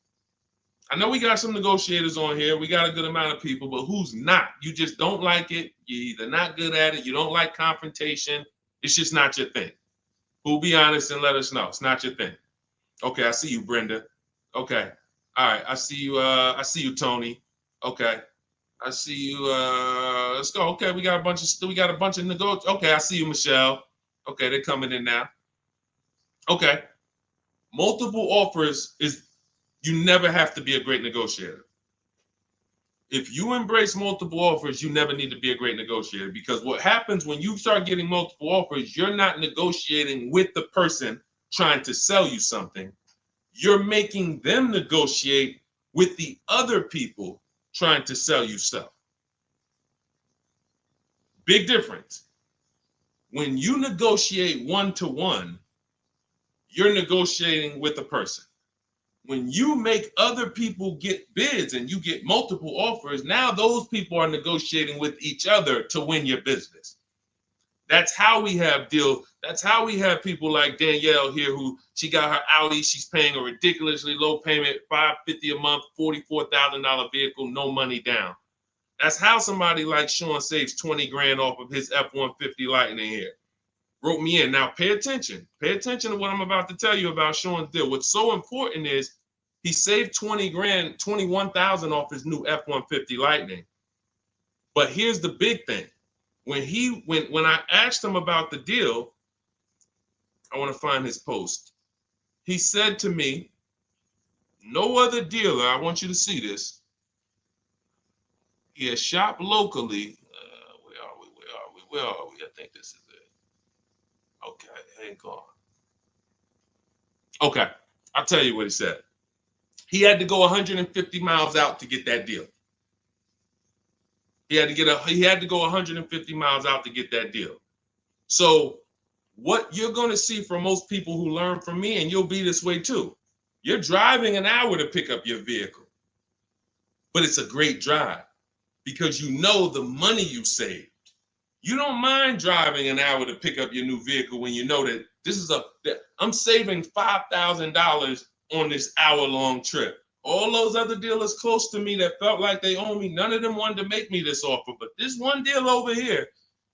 I know we got some negotiators on here. We got a good amount of people, but who's not? You just don't like it. You're either not good at it. You don't like confrontation. It's just not your thing. Who'll be honest and let us know. It's not your thing. Okay, I see you, Brenda. Okay. All right, I see you, Tony. Okay. I see you. Let's go. Okay, we got a bunch of negotiators. Okay, I see you, Michelle. Okay, they're coming in now. Okay. Multiple offers is, you never have to be a great negotiator. If you embrace multiple offers, you never need to be a great negotiator, because what happens when you start getting multiple offers, you're not negotiating with the person trying to sell you something. You're making them negotiate with the other people trying to sell you stuff. Big difference. When you negotiate one-to-one, you're negotiating with a person. When you make other people get bids and you get multiple offers, now those people are negotiating with each other to win your business. That's how we have deals. That's how we have people like Danielle here, who she got her Audi. She's paying a ridiculously low payment, $550 a month, $44,000 vehicle, no money down. That's how somebody like Sean saves 20 grand off of his F-150 Lightning here. Wrote me in. Now pay attention. Pay attention to what I'm about to tell you about Sean's deal. What's so important is he saved 20 grand, 21,000 off his new F-150 Lightning. But here's the big thing. When I asked him about the deal, I want to find his post. He said to me, no other dealer, I want you to see this. He has shopped locally. Where are we? I think this is it. Okay, hang on. Okay, I'll tell you what he said. He had to go 150 miles out to get that deal. He had to go 150 miles out to get that deal. So what you're going to see from most people who learn from me, and you'll be this way too, you're driving an hour to pick up your vehicle, but it's a great drive because you know the money you saved. You don't mind driving an hour to pick up your new vehicle when you know that I'm saving $5,000 on this hour-long trip. All those other dealers close to me that felt like they owe me, none of them wanted to make me this offer. But this one deal over here,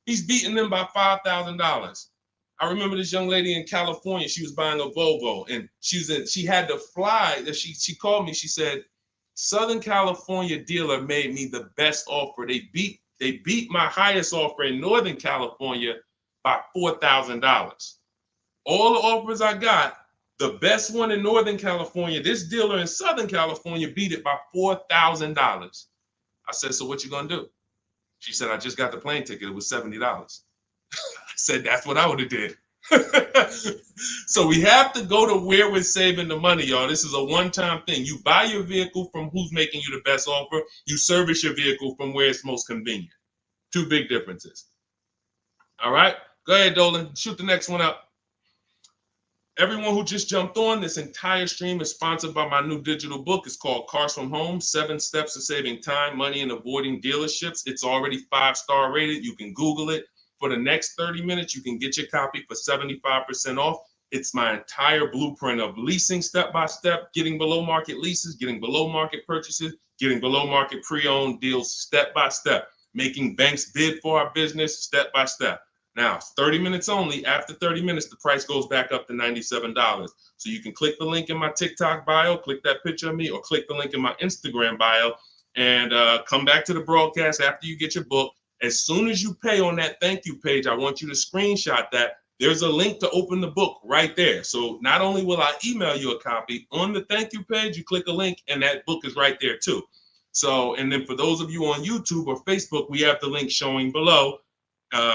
He's beating them by $5,000. I remember this young lady in California. She was buying a Volvo, and she had to fly. She called me. She said, Southern California dealer made me the best offer. They beat my highest offer in Northern California by $4,000. All the offers I got, the best one in Northern California, this dealer in Southern California beat it by $4,000. I said, so what you gonna do? She said, I just got the plane ticket. It was $70. I said, that's what I would have did. So we have to go to where we're saving the money, y'all. This is a one-time thing. You buy your vehicle from who's making you the best offer. You service your vehicle from where it's most convenient. Two big differences. All right, go ahead, Dolan. Shoot the next one up. Everyone who just jumped on, this entire stream is sponsored by my new digital book. It's called Cars from Home, 7 Steps to Saving Time, Money, and Avoiding Dealerships. It's already 5-star rated. You can Google it. For the next 30 minutes, you can get your copy for 75% off. It's my entire blueprint of leasing step-by-step, getting below market leases, getting below market purchases, getting below market pre-owned deals step-by-step, making banks bid for our business step-by-step. Now, 30 minutes only. After 30 minutes, the price goes back up to $97. So you can click the link in my TikTok bio, click that picture of me, or click the link in my Instagram bio, and come back to the broadcast after you get your book. As soon as you pay on that thank you page, I want you to screenshot that. There's a link to open the book right there. So not only will I email you a copy, on the thank you page, you click a link, and that book is right there too. So, and then for those of you on YouTube or Facebook, we have the link showing below.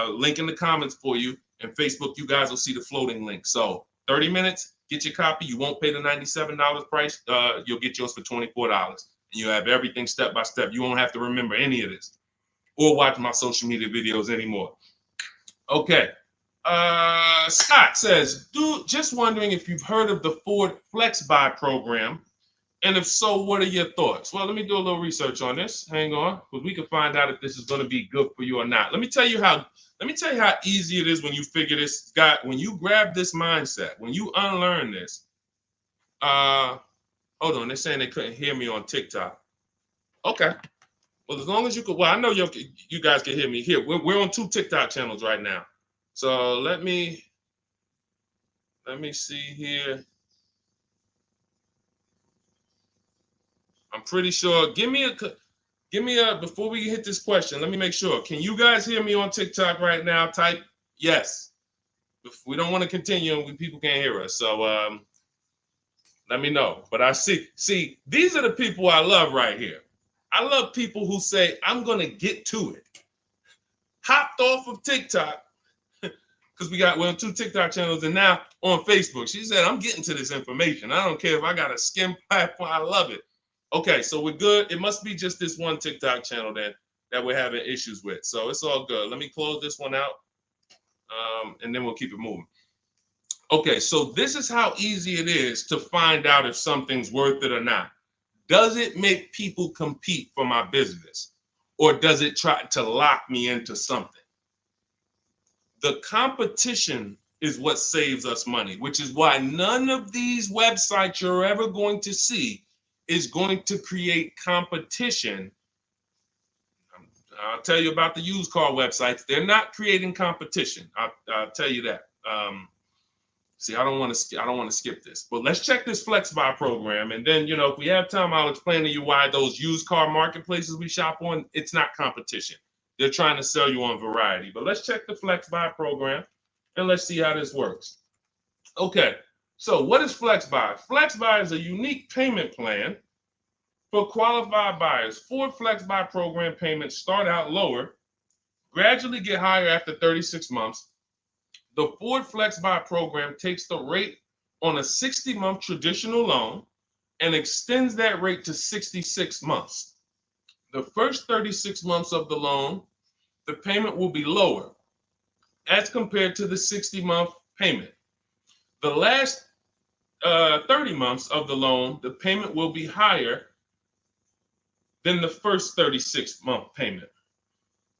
Link in the comments for you, and Facebook, you guys will see the floating link. So 30 minutes, get your copy. You won't pay the $97 price. You'll get yours for $24, and you have everything step by step. You won't have to remember any of this or watch my social media videos anymore. Okay. Scott says, dude, just wondering if you've heard of the Ford Flex Buy program, and if so, what are your thoughts? Well, let me do a little research on this. Hang on, because we can find out if this is going to be good for you or not. Let me tell you how easy it is when you figure this, Scott. When you grab this mindset, when you unlearn this. Hold on, they're saying they couldn't hear me on TikTok. Okay. Well, as long as you could, well, I know you guys can hear me here. We're on 2 TikTok channels right now. So let me see here. I'm pretty sure. Give me a, before we hit this question, let me make sure. Can you guys hear me on TikTok right now? Type yes. If we don't want to continue and people can't hear us. So let me know. But I see, these are the people I love right here. I love people who say, I'm going to get to it. Hopped off of TikTok, because we're on 2 TikTok channels, and now on Facebook. She said, I'm getting to this information. I don't care if I got a skim platform. I love it. Okay, so we're good. It must be just this one TikTok channel then that we're having issues with. So it's all good. Let me close this one out, and then we'll keep it moving. Okay, so this is how easy it is to find out if something's worth it or not. Does it make people compete for my business, or does it try to lock me into something? The competition is what saves us money, which is why none of these websites you're ever going to see is going to create competition. I'll tell you about the used car websites. They're not creating competition. I'll tell you that. See, I don't want to skip this, but let's check this Flex Buy program, and then if we have time, I'll explain to you why those used car marketplaces we shop on, it's not competition. They're trying to sell you on variety. But let's check the Flex Buy program, and let's see how this works. Okay. So what is Flex Buy? Flex Buy is a unique payment plan for qualified buyers. Ford Flex Buy program payments start out lower, gradually get higher after 36 months. The Ford Flex Buy program takes the rate on a 60-month traditional loan and extends that rate to 66 months. The first 36 months of the loan, the payment will be lower as compared to the 60-month payment. The last 30 months of the loan, the payment will be higher than the first 36-month payment.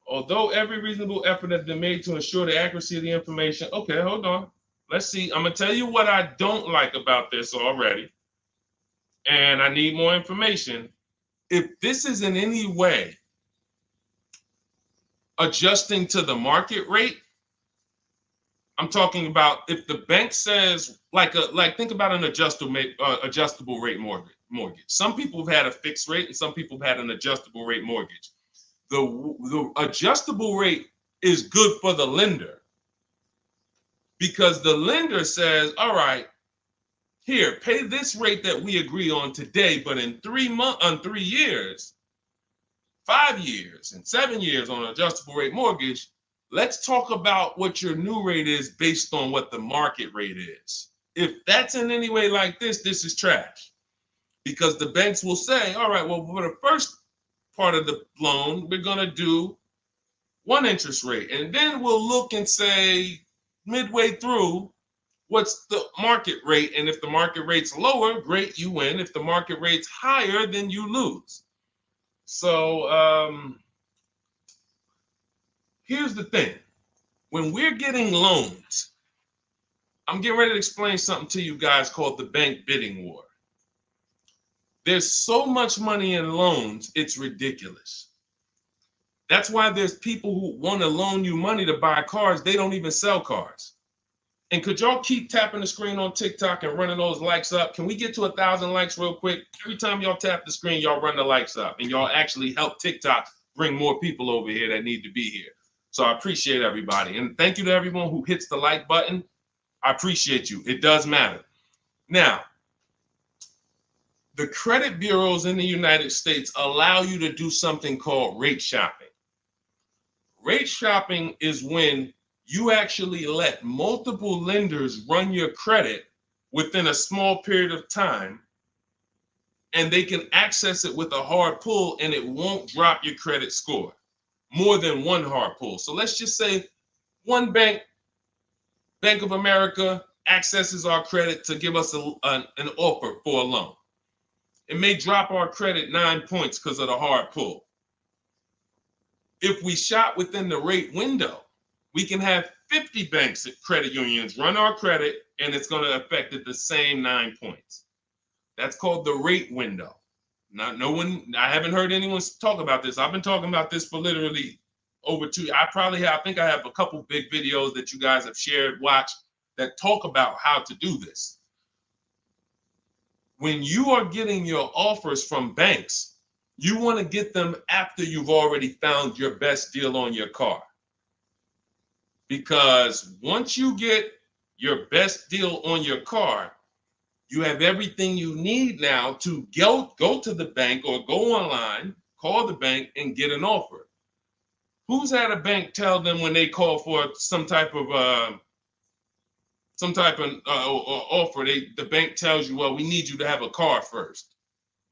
Although every reasonable effort has been made to ensure the accuracy of the information. Okay, hold on. Let's see. I'm going to tell you what I don't like about this already, and I need more information. If this is in any way adjusting to the market rate. I'm talking about if the bank says like think about an adjustable rate mortgage. Some people have had a fixed rate and some people have had an adjustable rate mortgage. The adjustable rate is good for the lender because the lender says, all right, here, pay this rate that we agree on today, but in 3 years, 5 years, and 7 years on an adjustable rate mortgage, let's talk about what your new rate is based on what the market rate is. If that's in any way like this is trash. Because the banks will say, all right, well, for the first part of the loan, we're going to do one interest rate. And then we'll look and say, midway through, what's the market rate? And if the market rate's lower, great, you win. If the market rate's higher, then you lose. So here's the thing. When we're getting loans, I'm getting ready to explain something to you guys called the bank bidding war. There's so much money in loans, it's ridiculous. That's why there's people who want to loan you money to buy cars. They don't even sell cars. And could y'all keep tapping the screen on TikTok and running those likes up? Can we get to 1,000 likes real quick? Every time y'all tap the screen, y'all run the likes up and y'all actually help TikTok bring more people over here that need to be here. So I appreciate everybody. And thank you to everyone who hits the like button. I appreciate you. It does matter. Now, the credit bureaus in the United States allow you to do something called rate shopping. Rate shopping is when you actually let multiple lenders run your credit within a small period of time, and they can access it with a hard pull and it won't drop your credit score more than one hard pull. So let's just say one bank, Bank of America, accesses our credit to give us an offer for a loan. It may drop our credit 9 points because of the hard pull. If we shop within the rate window, we can have 50 banks at credit unions run our credit, and it's going to affect it the same 9 points. That's called the rate window. I haven't heard anyone talk about this. I've been talking about this for literally over 2 years. I think I have a couple big videos that you guys have shared, watched, that talk about how to do this. When you are getting your offers from banks, you want to get them after you've already found your best deal on your car. Because once you get your best deal on your car, you have everything you need now to go to the bank or go online, call the bank and get an offer. Who's had a bank tell them when they call for some type of offer, the bank tells you, well, we need you to have a car first.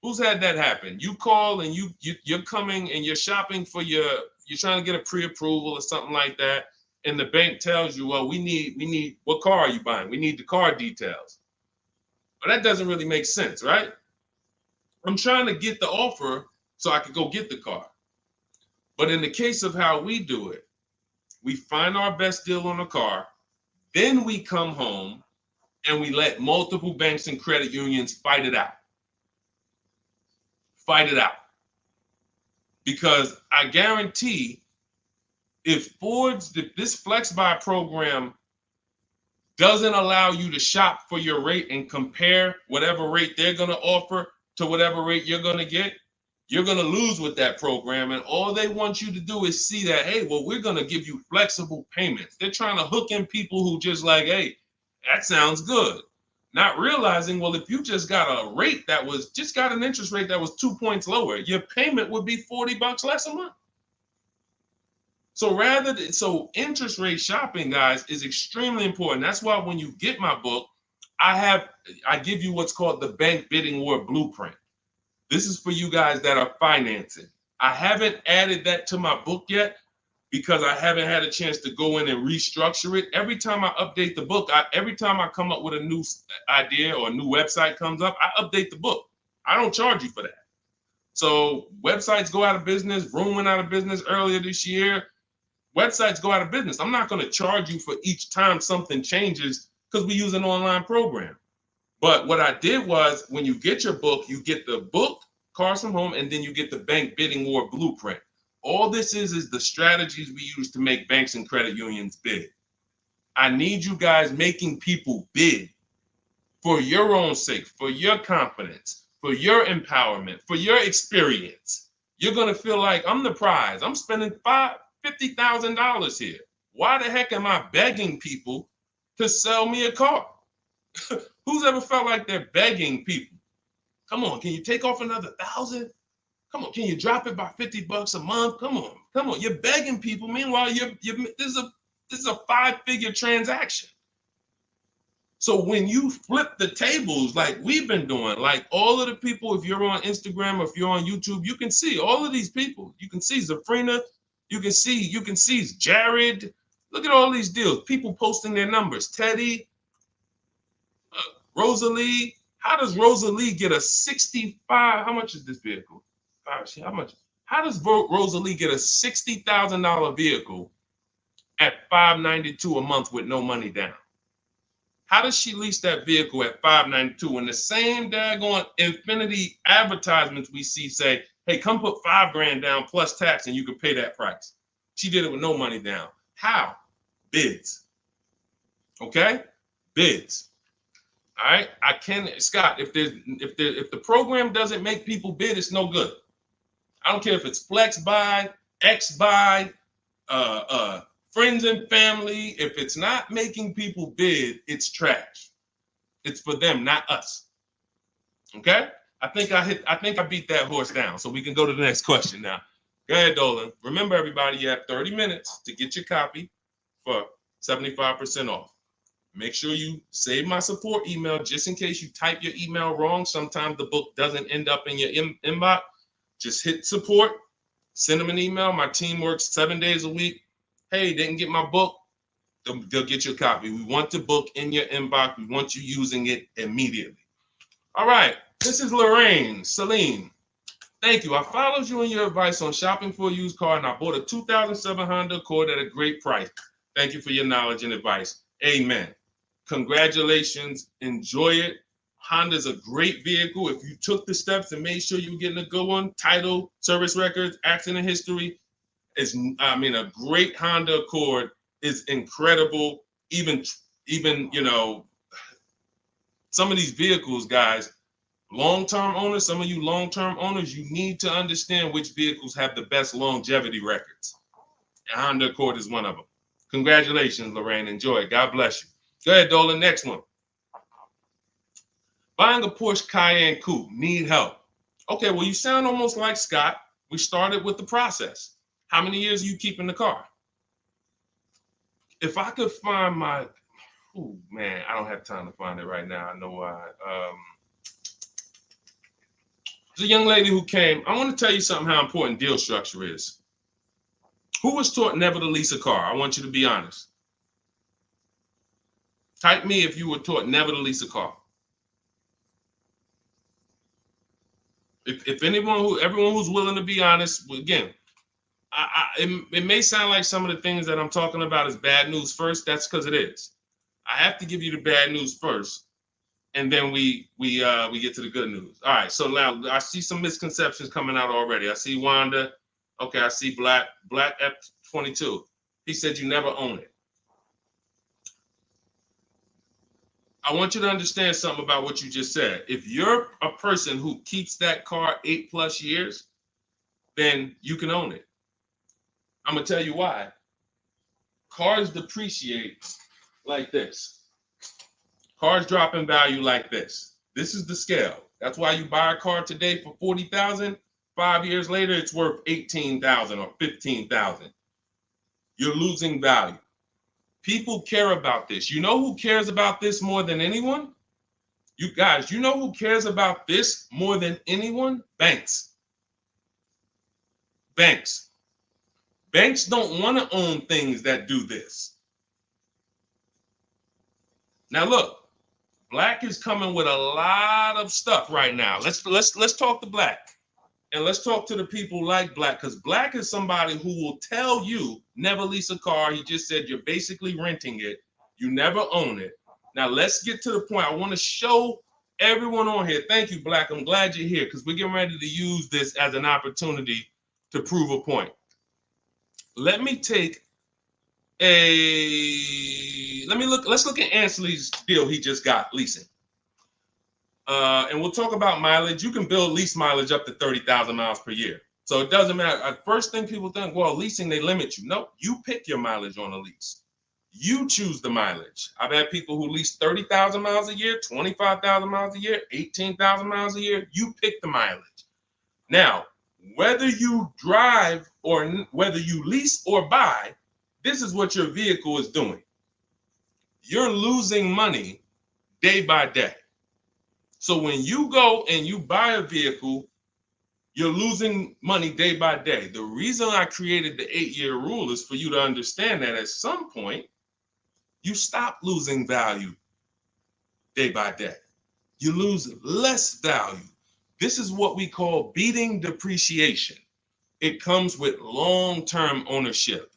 Who's had that happen? You call and you're coming and you're shopping for you're trying to get a pre-approval or something like that, and the bank tells you, well, we need what car are you buying? We need the car details. Well, that doesn't really make sense, right? I'm trying to get the offer so I can go get the car. But in the case of how we do it, we find our best deal on the car, then we come home and we let multiple banks and credit unions fight it out. Fight it out. Because I guarantee if this Flex Buy program doesn't allow you to shop for your rate and compare whatever rate they're going to offer to whatever rate you're going to get, you're going to lose with that program. And all they want you to do is see that, hey, well, we're going to give you flexible payments. They're trying to hook in people who just like, hey, that sounds good. Not realizing, well, if you just got a rate that was just got an interest rate that was 2 points lower, your payment would be $40 less a month. So interest rate shopping, guys, is extremely important. That's why when you get my book, I give you what's called the Bank Bidding War Blueprint. This is for you guys that are financing. I haven't added that to my book yet because I haven't had a chance to go in and restructure it. Every time I update the book, every time I come up with a new idea or a new website comes up, I update the book. I don't charge you for that. So websites go out of business. Room went out of business earlier this year. Websites go out of business. I'm not going to charge you for each time something changes because we use an online program. But what I did was when you get your book, you get the book, Cars from Home, and then you get the Bank Bidding War Blueprint. All this is the strategies we use to make banks and credit unions bid. I need you guys making people bid for your own sake, for your confidence, for your empowerment, for your experience. You're going to feel like I'm the prize. I'm spending $50,000 here. Why the heck am I begging people to sell me a car? Who's ever felt like they're begging people? Come on, can you take off another 1,000? Come on, can you drop it by $50 a month? Come on. You're begging people. Meanwhile, this is a 5-figure transaction. So when you flip the tables like we've been doing, like all of the people, if you're on Instagram or if you're on YouTube, you can see all of these people. You can see Zafrina, you can see Jared. Look at all these deals. People posting their numbers. Teddy, Rosalie. How does Rosalie get a 65? How much is this vehicle? How much? How does Rosalie get a $60,000 vehicle at $592 a month with no money down? How does she lease that vehicle at $592 when the same daggone Infinity advertisements we see say, hey, come put $5,000 down plus tax and you can pay that price? She did it with no money down. How? Bids. Okay? Bids. All right. Scott, if the program doesn't make people bid, it's no good. I don't care if it's flex buy, X buy, friends and family. If it's not making people bid, it's trash. It's for them, not us. Okay? I think I beat that horse down. So we can go to the next question now. Go ahead, Dolan. Remember, everybody, you have 30 minutes to get your copy for 75% off. Make sure you save my support email just in case you type your email wrong. Sometimes the book doesn't end up in your inbox. Just hit support, send them an email. My team works 7 days a week. Hey, didn't get my book. They'll get you a copy. We want the book in your inbox. We want you using it immediately. All right. This is Lorraine Celine. Thank you. I followed you in your advice on shopping for a used car, and I bought a 2007 Honda Accord at a great price. Thank you for your knowledge and advice. Amen. Congratulations. Enjoy it. Honda's a great vehicle. If you took the steps and made sure you were getting a good one, title, service records, accident history, a great Honda Accord is incredible. Even some of these vehicles, guys, long-term owners, some of you long-term owners, you need to understand which vehicles have the best longevity records. And Honda Accord is one of them. Congratulations, Lorraine. Enjoy it. God bless you. Go ahead, Dolan. Next one. Buying a Porsche Cayenne Coupe. Need help. Okay, well, you sound almost like Scott. We started with the process. How many years are you keeping the car? If I could find my, oh man, I don't have time to find it right now. I know why. There's a young lady who came. I want to tell you something how important deal structure is. Who was taught never to lease a car? I want you to be honest. Type me if you were taught never to lease a car. If everyone who's willing to be honest, again, it may sound like some of the things that I'm talking about is bad news first. That's because it is. I have to give you the bad news first, and then we get to the good news. All right. So now I see some misconceptions coming out already. I see Wanda. Okay. I see Black F22. He said you never own it. I want you to understand something about what you just said. If you're a person who keeps that car 8+ years, then you can own it. I'm going to tell you why. Cars depreciate like this. Cars drop in value like this. This is the scale. That's why you buy a car today for $40,000. 5 years later, it's worth $18,000 or $15,000. You're losing value. People care about this. You know who cares about this more than anyone? You guys, you know who cares about this more than anyone? Banks. Banks. Banks don't want to own things that do this. Now look, Black is coming with a lot of stuff right now. Let's talk to Black. And let's talk to the people like Black, because Black is somebody who will tell you never lease a car. He just said you're basically renting it. You never own it. Now let's get to the point. I want to show everyone on here. Thank you, Black. I'm glad you're here because we're getting ready to use this as an opportunity to prove a point. Let me take let's look at Ansley's deal he just got leasing. And we'll talk about mileage. You can build lease mileage up to 30,000 miles per year. So it doesn't matter. First thing people think, well, leasing, they limit you. No, you pick your mileage on a lease. You choose the mileage. I've had people who lease 30,000 miles a year, 25,000 miles a year, 18,000 miles a year. You pick the mileage. Now, whether you drive or whether you lease or buy, this is what your vehicle is doing. You're losing money day by day. So when you go and you buy a vehicle, you're losing money day by day. The reason I created the 8-year rule is for you to understand that at some point, you stop losing value day by day. You lose less value. This is what we call beating depreciation. It comes with long-term ownership.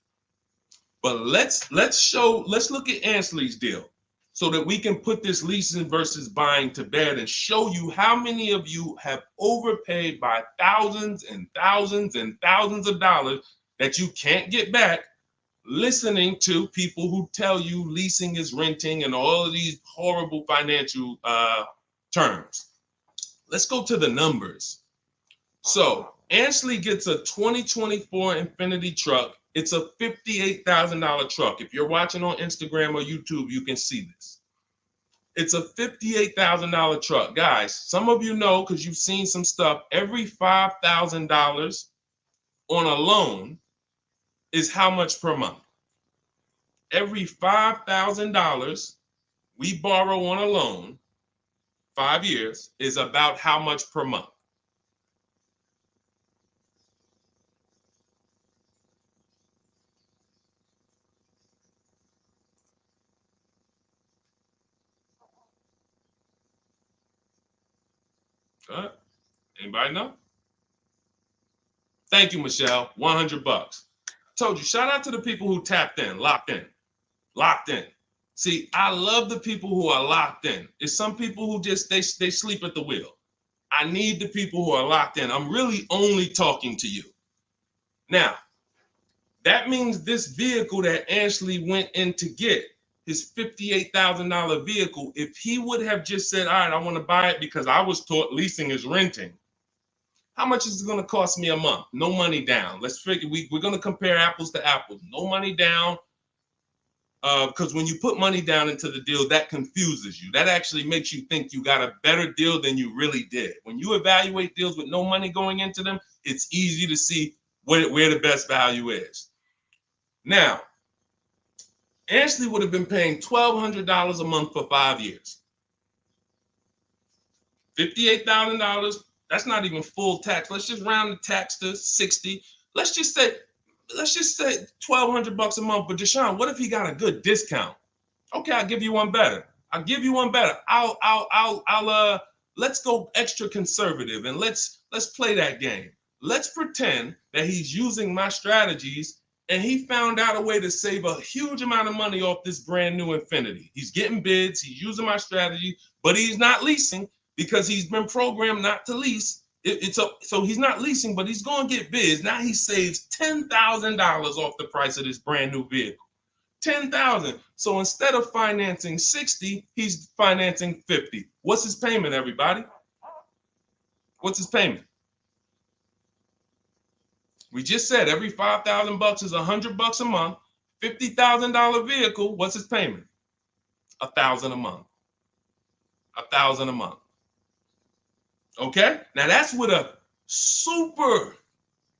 But let's look at Ansley's deal so that we can put this leasing versus buying to bed and show you how many of you have overpaid by thousands and thousands and thousands of dollars that you can't get back listening to people who tell you leasing is renting and all of these horrible financial terms. Let's go to the numbers. So Ansley gets a 2024 Infiniti truck. It's a $58,000 truck. If you're watching on Instagram or YouTube, you can see this. It's a $58,000 truck. Guys, some of you know because you've seen some stuff, every $5,000 on a loan is how much per month? Every $5,000 we borrow on a loan, 5 years, is about how much per month? Anybody know? Thank you, Michelle. 100 bucks. Told you, shout out to the people who tapped in, locked in. See, I love the people who are locked in. It's some people who just, they sleep at the wheel. I need the people who are locked in. I'm really only talking to you. Now, that means this vehicle that Ashley went in to get, his $58,000 vehicle, if he would have just said, all right, I want to buy it because I was taught leasing is renting, how much is it going to cost me a month? No money down. Let's figure, we're going to compare apples to apples. No money down, because when you put money down into the deal, that confuses you. That actually makes you think you got a better deal than you really did. When you evaluate deals with no money going into them, it's easy to see where the best value is. Now, Ashley would have been paying $1,200 a month for 5 years. $58,000. That's not even full tax. Let's just round the tax to 60. Let's just say $1,200 a month. But Deshone, what if he got a good discount? Okay, I'll give you one better. Let's go extra conservative and let's play that game. Let's pretend that he's using my strategies and he found out a way to save a huge amount of money off this brand new Infiniti. He's getting bids, he's using my strategy, but he's not leasing because he's been programmed not to lease. So he's not leasing, but he's going to get bids. Now he saves $10,000 off the price of this brand new vehicle. $10,000. So instead of financing 60, he's financing 50. What's his payment, everybody? What's his payment? We just said every $5,000 is $100 a month. $50,000 vehicle. What's his payment? $1,000 a month. $1,000 a month. Okay. Now that's with a super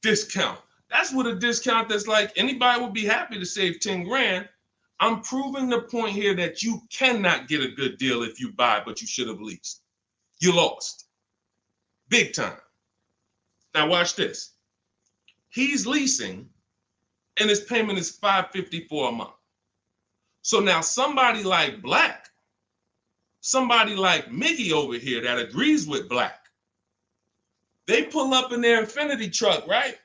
discount. That's with a discount that's like anybody would be happy to save 10 grand. I'm proving the point here that you cannot get a good deal if you buy, but you should have leased. You lost. Big time. Now watch this. He's leasing and his payment is $554 a month. So now somebody like Black, somebody like Miggy over here that agrees with Black, they pull up in their Infiniti truck, right?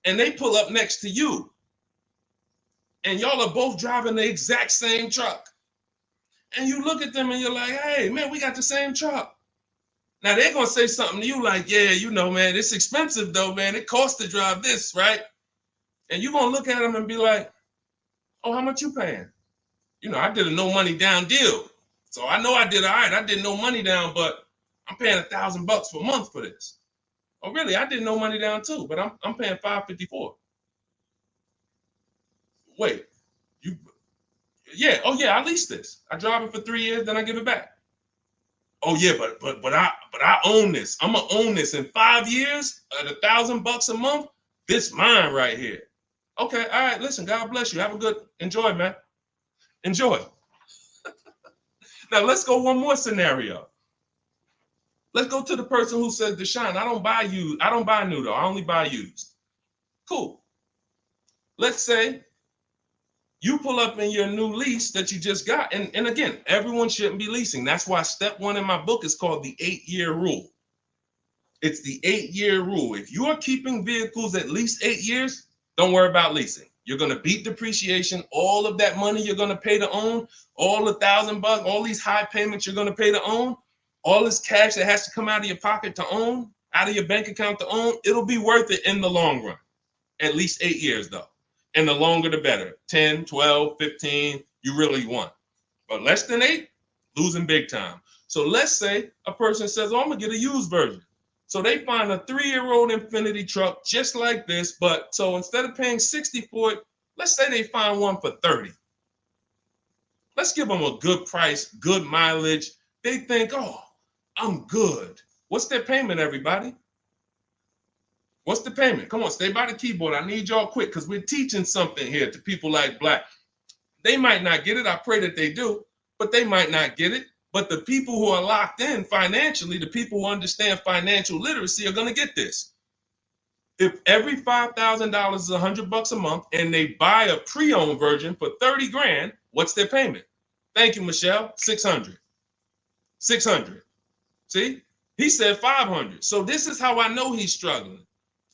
And they pull up next to you. And y'all are both driving the exact same truck. And you look at them and you're like, hey, man, we got the same truck. Now they're going to say something to you like, yeah, you know, man, it's expensive though, man. It costs to drive this, right? And you're going to look at them and be like, oh, how much you paying? You know, I did a no money down deal. So I know I did all right. I did no money down, but I'm paying $1,000 per month for this. Oh, really? I did no money down too, but I'm paying $554. Wait, you? Yeah. Oh, yeah. I leased this. I drive it for 3 years, then I give it back. Oh, yeah, but I own this. I'm gonna own this in 5 years at $1,000 a month. This mine right here. Okay. All right. Listen. God bless you. Have a good enjoy, man. Enjoy. Now let's go one more scenario. Let's go to the person who says, Deshone, I don't buy used. I don't buy new though. I only buy used. Cool. Let's say you pull up in your new lease that you just got. And again, everyone shouldn't be leasing. That's why step 1 in my book is called the 8-year rule. It's the 8-year rule. If you are keeping vehicles at least 8 years, don't worry about leasing. You're going to beat depreciation. All of that money you're going to pay to own, all the $1,000, all these high payments you're going to pay to own, all this cash that has to come out of your pocket to own, out of your bank account to own, it'll be worth it in the long run. At least 8 years though. And the longer the better. 10, 12, 15, you really want. But less than 8, losing big time. So let's say a person says, oh, I'm going to get a used version. So they find a 3-year-old Infiniti truck just like this, but so instead of paying $60 for it, let's say they find one for $30. Let's give them a good price, good mileage. They think, oh, I'm good. What's their payment, everybody? What's the payment? Come on, stay by the keyboard. I need y'all quick because we're teaching something here to people like Black. They might not get it. I pray that they do, but they might not get it. But the people who are locked in financially, the people who understand financial literacy are going to get this. If every $5,000 is $100 a month and they buy a pre-owned version for 30 grand, what's their payment? Thank you, Michelle. 600. 600. See, he said 500. So this is how I know he's struggling.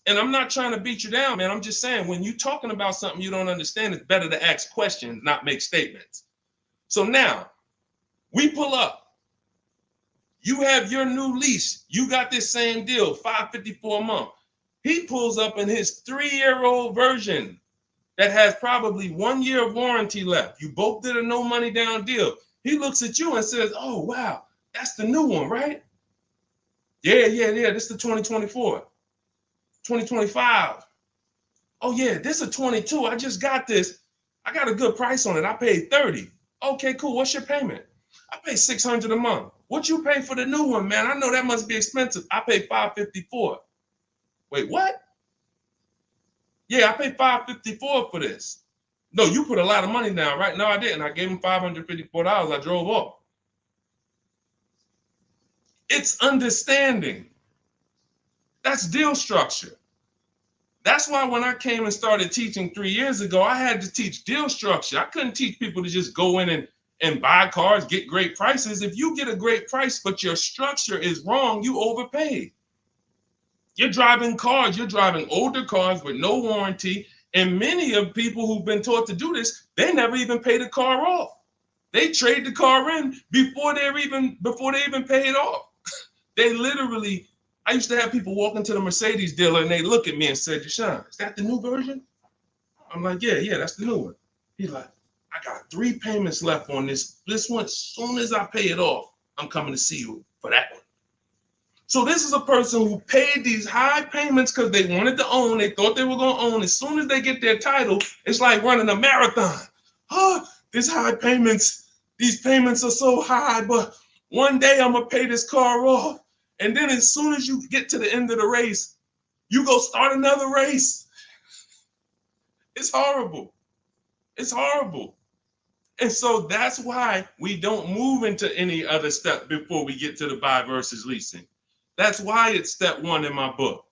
And I'm not trying to beat you down, man. I'm just saying when you're talking about something you don't understand, it's better to ask questions, not make statements. So now, we pull up. You have your new lease. You got this same deal, $554 a month. He pulls up in his 3-year-old version that has probably 1 year of warranty left. You both did a no money down deal. He looks at you and says, oh, wow, that's the new one, right? Yeah. This is the 2024, 2025. Oh, yeah, this is a 22. I just got this. I got a good price on it. I paid 30. Okay, cool. What's your payment? I pay 600 a month. What you pay for the new one, man? I know that must be expensive. I pay 554. Wait, what? Yeah, I paid 554 for this. No, you put a lot of money down, right? No, I didn't. I gave him $554. I drove off. It's understanding. That's deal structure. That's why when I came and started teaching 3 years ago, I had to teach deal structure. I couldn't teach people to just go in and buy cars, get great prices. If you get a great price, but your structure is wrong, you overpaid. You're driving cars, you're driving older cars with no warranty. And many of people who've been taught to do this, they never even pay the car off. They trade the car in before they even pay it off. They literally, I used to have people walk into the Mercedes dealer and they look at me and say, Deshone, is that the new version? I'm like, yeah, that's the new one. He's like, I got 3 payments left on this one. As soon as I pay it off, I'm coming to see you for that one. So this is a person who paid these high payments because they wanted to own. They thought they were going to own. As soon as they get their title, it's like running a marathon. Oh, these high payments, these payments are so high, but one day I'm going to pay this car off. And then as soon as you get to the end of the race, you go start another race. It's horrible. It's horrible. And so that's why we don't move into any other step before we get to the buy versus leasing. That's why it's step 1 in my book.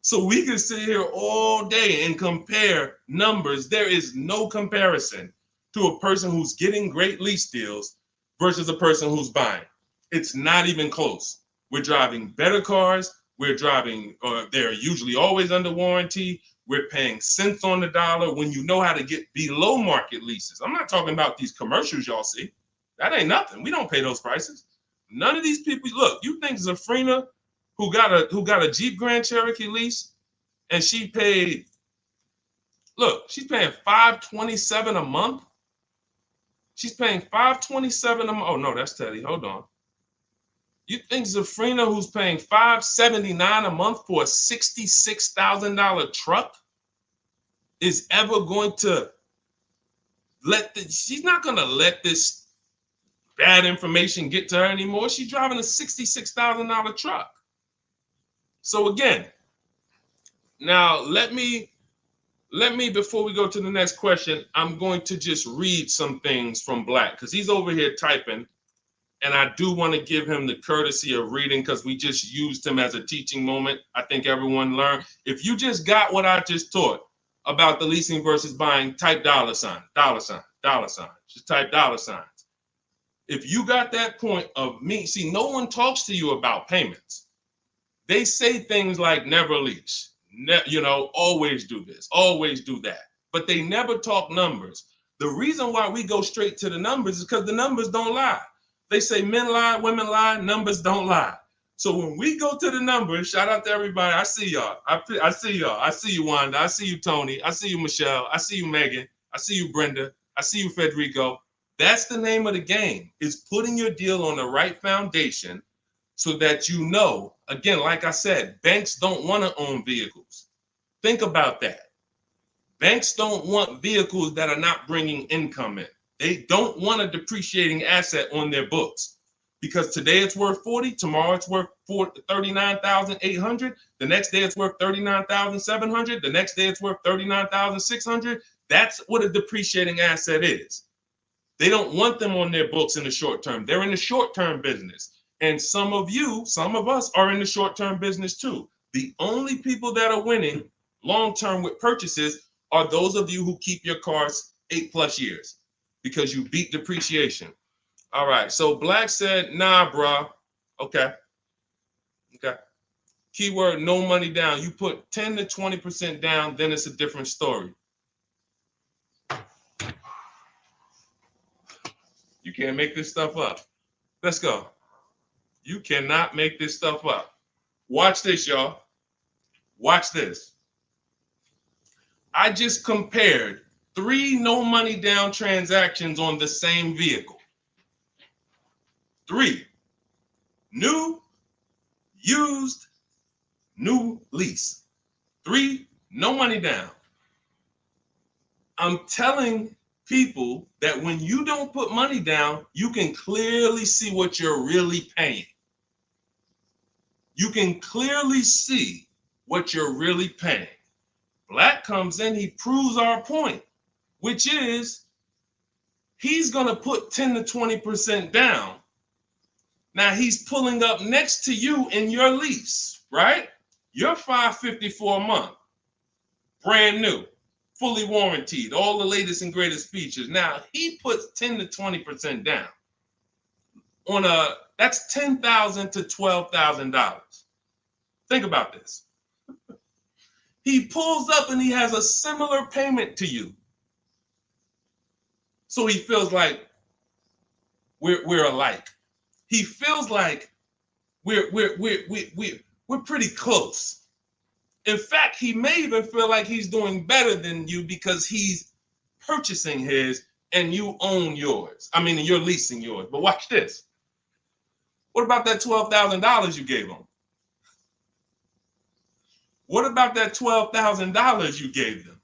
So we can sit here all day and compare numbers. There is no comparison to a person who's getting great lease deals versus a person who's buying. It's not even close. We're driving better cars. We're driving, they're usually always under warranty. We're paying cents on the dollar when you know how to get below market leases. I'm not talking about these commercials y'all see. That ain't nothing. We don't pay those prices. None of these people, look, you think Zafrina, who got a Jeep Grand Cherokee lease, and she paid Look, she's paying $527 a month. She's paying $527 a month. Oh no, that's Teddy. Hold on. You think Zafrina, who's paying $579 a month for a $66,000 truck, is ever going to she's not going to let this bad information get to her anymore. She's driving a $66,000 truck. So again, now let me, before we go to the next question, I'm going to just read some things from Black because he's over here typing. And I do want to give him the courtesy of reading because we just used him as a teaching moment. I think everyone learned. If you just got what I just taught about the leasing versus buying, type $, $, $. Just type $. If you got that point of me, see, no one talks to you about payments. They say things like never lease, always do this, always do that. But they never talk numbers. The reason why we go straight to the numbers is because the numbers don't lie. They say men lie, women lie, numbers don't lie. So when we go to the numbers, shout out to everybody. I see y'all. I see y'all. I see you, Wanda. I see you, Tony. I see you, Michelle. I see you, Megan. I see you, Brenda. I see you, Federico. That's the name of the game, is putting your deal on the right foundation so that you know, again, like I said, banks don't want to own vehicles. Think about that. Banks don't want vehicles that are not bringing income in. They don't want a depreciating asset on their books because today it's worth 40, tomorrow it's worth 39,800, the next day it's worth 39,700, the next day it's worth 39,600. That's what a depreciating asset is. They don't want them on their books in the short term. They're in the short-term business. And some of us are in the short-term business too. The only people that are winning long-term with purchases are those of you who keep your cars 8+ years. Because you beat depreciation. All right, so Black said, nah, bruh. Okay. Keyword, no money down. You put 10 to 20% down, then it's a different story. You can't make this stuff up. Let's go. You cannot make this stuff up. Watch this, y'all. Watch this. I just compared 3 no money down transactions on the same vehicle. 3. New, used, new lease. 3, no money down. I'm telling people that when you don't put money down, you can clearly see what you're really paying. You can clearly see what you're really paying. Black comes in, he proves our point, which is he's going to put 10 to 20% down. Now he's pulling up next to you in your lease, right? You're $554 a month, brand new, fully warranted, all the latest and greatest features. Now he puts 10 to 20% down on that's $10,000 to $12,000. Think about this. He pulls up and he has a similar payment to you. So he feels like we're alike. He feels like we're pretty close. In fact, he may even feel like he's doing better than you because he's purchasing his and you own yours. I mean, you're leasing yours. But watch this. What about that $12,000 you gave him? What about that $12,000 you gave them?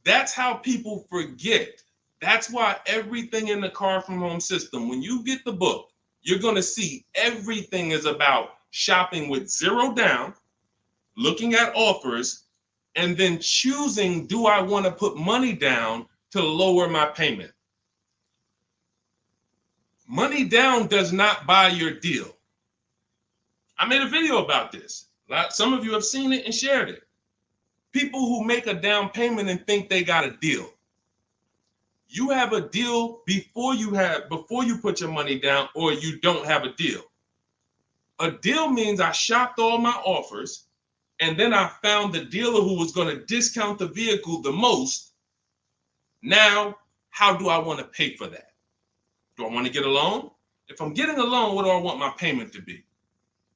That's how people forget. That's why everything in the Car From Home system, when you get the book, you're going to see everything is about shopping with 0 down, looking at offers, and then choosing, do I want to put money down to lower my payment? Money down does not buy your deal. I made a video about this. Some of you have seen it and shared it. People who make a down payment and think they got a deal. You have a deal before you put your money down, or you don't have a deal. A deal means I shopped all my offers, and then I found the dealer who was going to discount the vehicle the most. Now, how do I want to pay for that? Do I want to get a loan? If I'm getting a loan, what do I want my payment to be?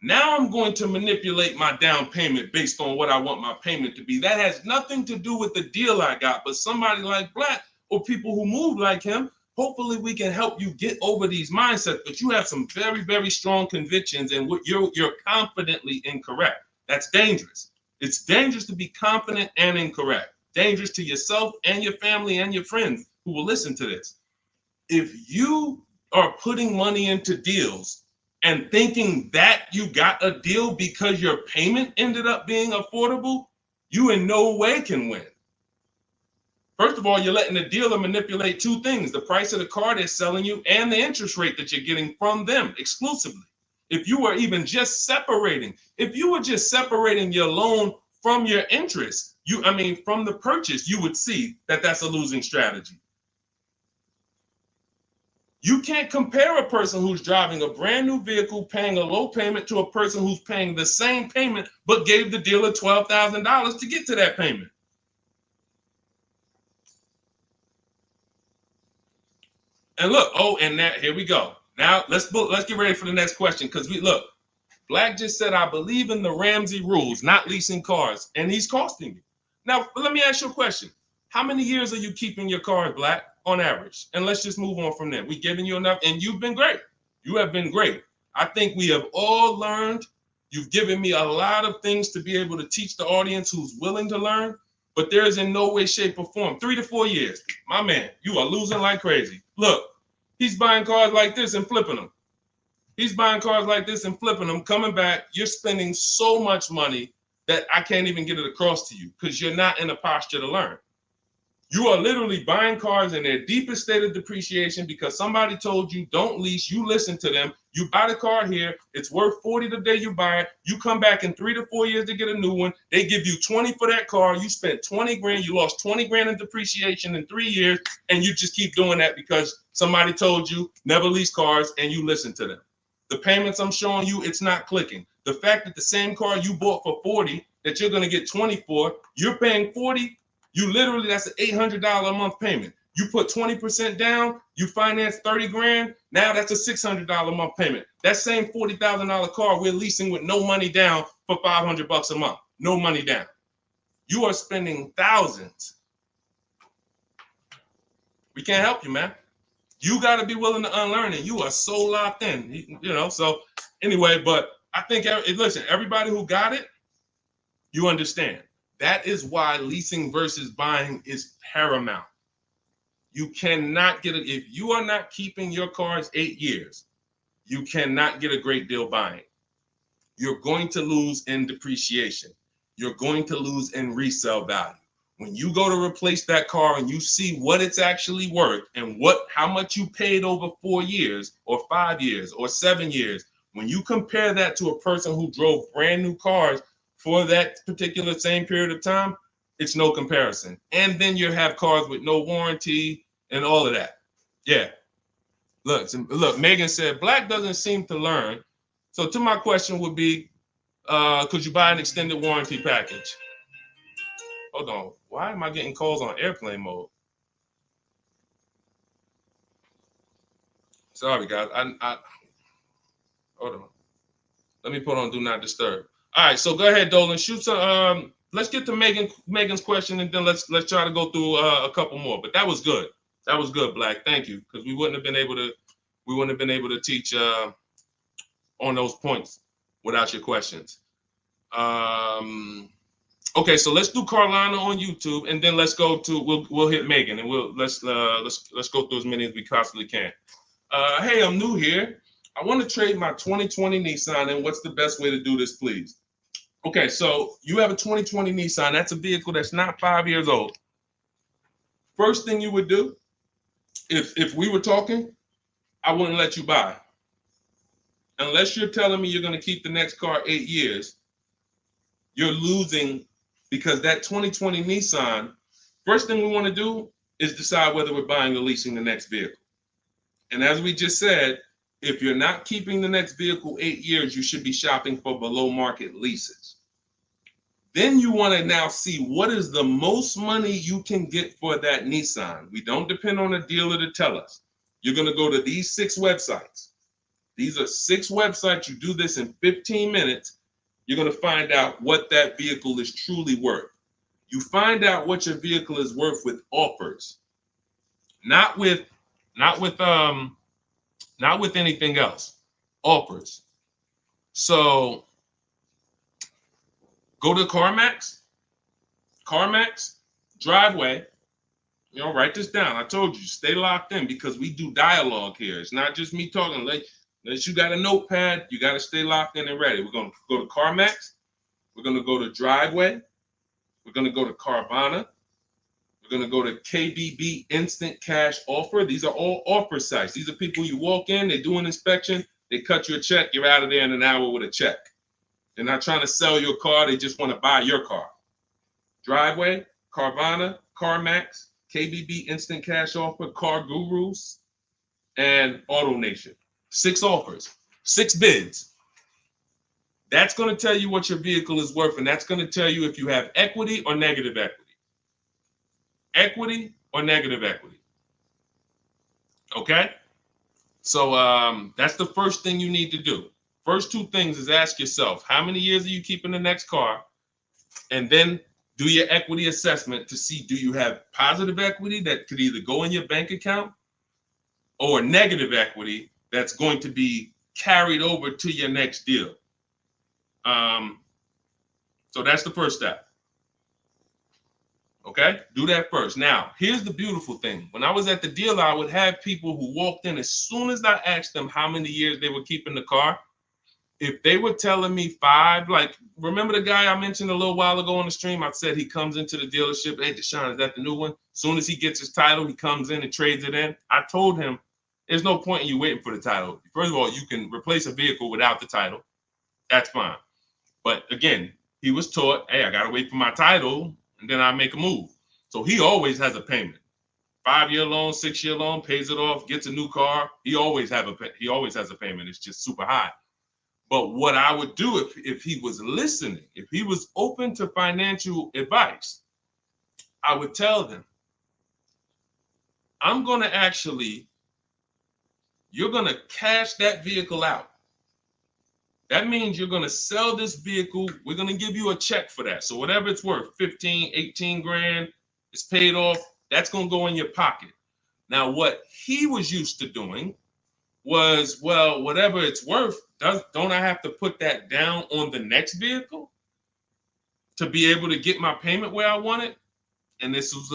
Now I'm going to manipulate my down payment based on what I want my payment to be. That has nothing to do with the deal I got, but somebody like Black or people who move like him, hopefully we can help you get over these mindsets. But you have some very, very strong convictions, and you're confidently incorrect. That's dangerous. It's dangerous to be confident and incorrect. Dangerous to yourself and your family and your friends who will listen to this. If you are putting money into deals and thinking that you got a deal because your payment ended up being affordable, you in no way can win. First of all, you're letting the dealer manipulate two things: the price of the car they're selling you and the interest rate that you're getting from them exclusively. If you were just separating your loan from your interest, from the purchase, you would see that that's a losing strategy. You can't compare a person who's driving a brand new vehicle, paying a low payment, to a person who's paying the same payment, but gave the dealer $12,000 to get to that payment. And look, here we go. Now let's get ready for the next question, because Black just said, I believe in the Ramsey rules, not leasing cars, and he's costing you. Now, let me ask you a question. How many years are you keeping your cars, Black, on average? And let's just move on from there. We've given you enough, and you've been great. You have been great. I think we have all learned. You've given me a lot of things to be able to teach the audience who's willing to learn, but there is in no way, shape, or form. 3 to 4 years. My man, you are losing like crazy. Look, he's buying cars like this and flipping them. He's buying cars like this and flipping them, coming back. You're spending so much money that I can't even get it across to you because you're not in a posture to learn. You are literally buying cars in their deepest state of depreciation because somebody told you don't lease. You listen to them. You buy the car here. It's worth $40 the day you buy it. You come back in 3 to 4 years to get a new one. They give you $20 for that car. You spent $20 grand. You lost $20 grand in depreciation in 3 years. And you just keep doing that because somebody told you never lease cars and you listen to them. The payments I'm showing you, it's not clicking. The fact that the same car you bought for $40 that you're going to get $20 for, you're paying $40. That's an $800 a month payment. You put 20% down, you finance 30 grand. Now that's a $600 a month payment. That same $40,000 car we're leasing with no money down for $500 a month. No money down. You are spending thousands. We can't help you, man. You got to be willing to unlearn it. You are so locked in, So anyway, but I think, listen, everybody who got it, you understand. That is why leasing versus buying is paramount. You cannot get it. If you are not keeping your cars 8 years, you cannot get a great deal buying. You're going to lose in depreciation. You're going to lose in resale value. When you go to replace that car and you see what it's actually worth and how much you paid over 4 years or 5 years or 7 years, when you compare that to a person who drove brand new cars for that particular same period of time, it's no comparison. And then you have cars with no warranty and all of that. Yeah. Look, Megan said, Black doesn't seem to learn. So to my question would be, could you buy an extended warranty package? Hold on. Why am I getting calls on airplane mode? Sorry, guys. I hold on. Let me put on Do Not Disturb. All right, so go ahead, Dolan. Shoot some. Let's get to Megan's question, and then let's try to go through a couple more. But that was good. That was good, Black. Thank you, because we wouldn't have been able to teach on those points without your questions. Okay, so let's do Carolina on YouTube, and then let's go to we'll hit Megan, and let's go through as many as we possibly can. Hey, I'm new here. I want to trade my 2020 Nissan, and what's the best way to do this, please? Okay, so you have a 2020 Nissan. That's a vehicle that's not 5 years old. First thing you would do, if we were talking, I wouldn't let you buy. Unless you're telling me you're going to keep the next car 8 years, you're losing, because that 2020 Nissan, first thing we want to do is decide whether we're buying or leasing the next vehicle. And as we just said, if you're not keeping the next vehicle 8 years, you should be shopping for below market leases. Then you want to now see what is the most money you can get for that Nissan. We don't depend on a dealer to tell us. You're going to go to these 6 websites. These are 6 websites. You do this in 15 minutes. You're going to find out what that vehicle is truly worth. You find out what your vehicle is worth with offers, not with anything else. Offers. So go to CarMax, Driveway. Write this down. I told you, stay locked in because we do dialogue here. It's not just me talking. Unless you got a notepad, you got to stay locked in and ready. We're going to go to CarMax. We're going to go to Driveway. We're going to go to Carvana. We're going to go to KBB Instant Cash Offer. These are all offer sites. These are people you walk in, they do an inspection, they cut you a check, you're out of there in an hour with a check. They're not trying to sell your car, they just want to buy your car. Driveway, Carvana, CarMax, KBB Instant Cash Offer, Car Gurus, and Auto Nation. 6 offers, 6 bids. That's going to tell you what your vehicle is worth, and that's going to tell you if you have equity or negative equity. Equity or negative equity. Okay? So that's the first thing you need to do. First 2 things is ask yourself, how many years are you keeping the next car? And then do your equity assessment to see, do you have positive equity that could either go in your bank account or negative equity that's going to be carried over to your next deal. So that's the first step. Okay, do that first. Now, here's the beautiful thing. When I was at the dealer, I would have people who walked in as soon as I asked them how many years they were keeping the car. If they were telling me 5, like, remember the guy I mentioned a little while ago on the stream? I said he comes into the dealership. Hey, Deshone, is that the new one? As soon as he gets his title, he comes in and trades it in. I told him, there's no point in you waiting for the title. First of all, you can replace a vehicle without the title. That's fine. But again, he was taught, hey, I got to wait for my title, and then I make a move. So he always has a payment. 5-year loan, 6-year loan, pays it off, gets a new car. He always has a payment. It's just super high. But what I would do if he was listening, if he was open to financial advice, I would tell them, you're going to cash that vehicle out. That means you're going to sell this vehicle. We're going to give you a check for that. So whatever it's worth, 15, 18 grand, it's paid off. That's going to go in your pocket. Now, what he was used to doing was, well, whatever it's worth, don't I have to put that down on the next vehicle to be able to get my payment where I want it? And this was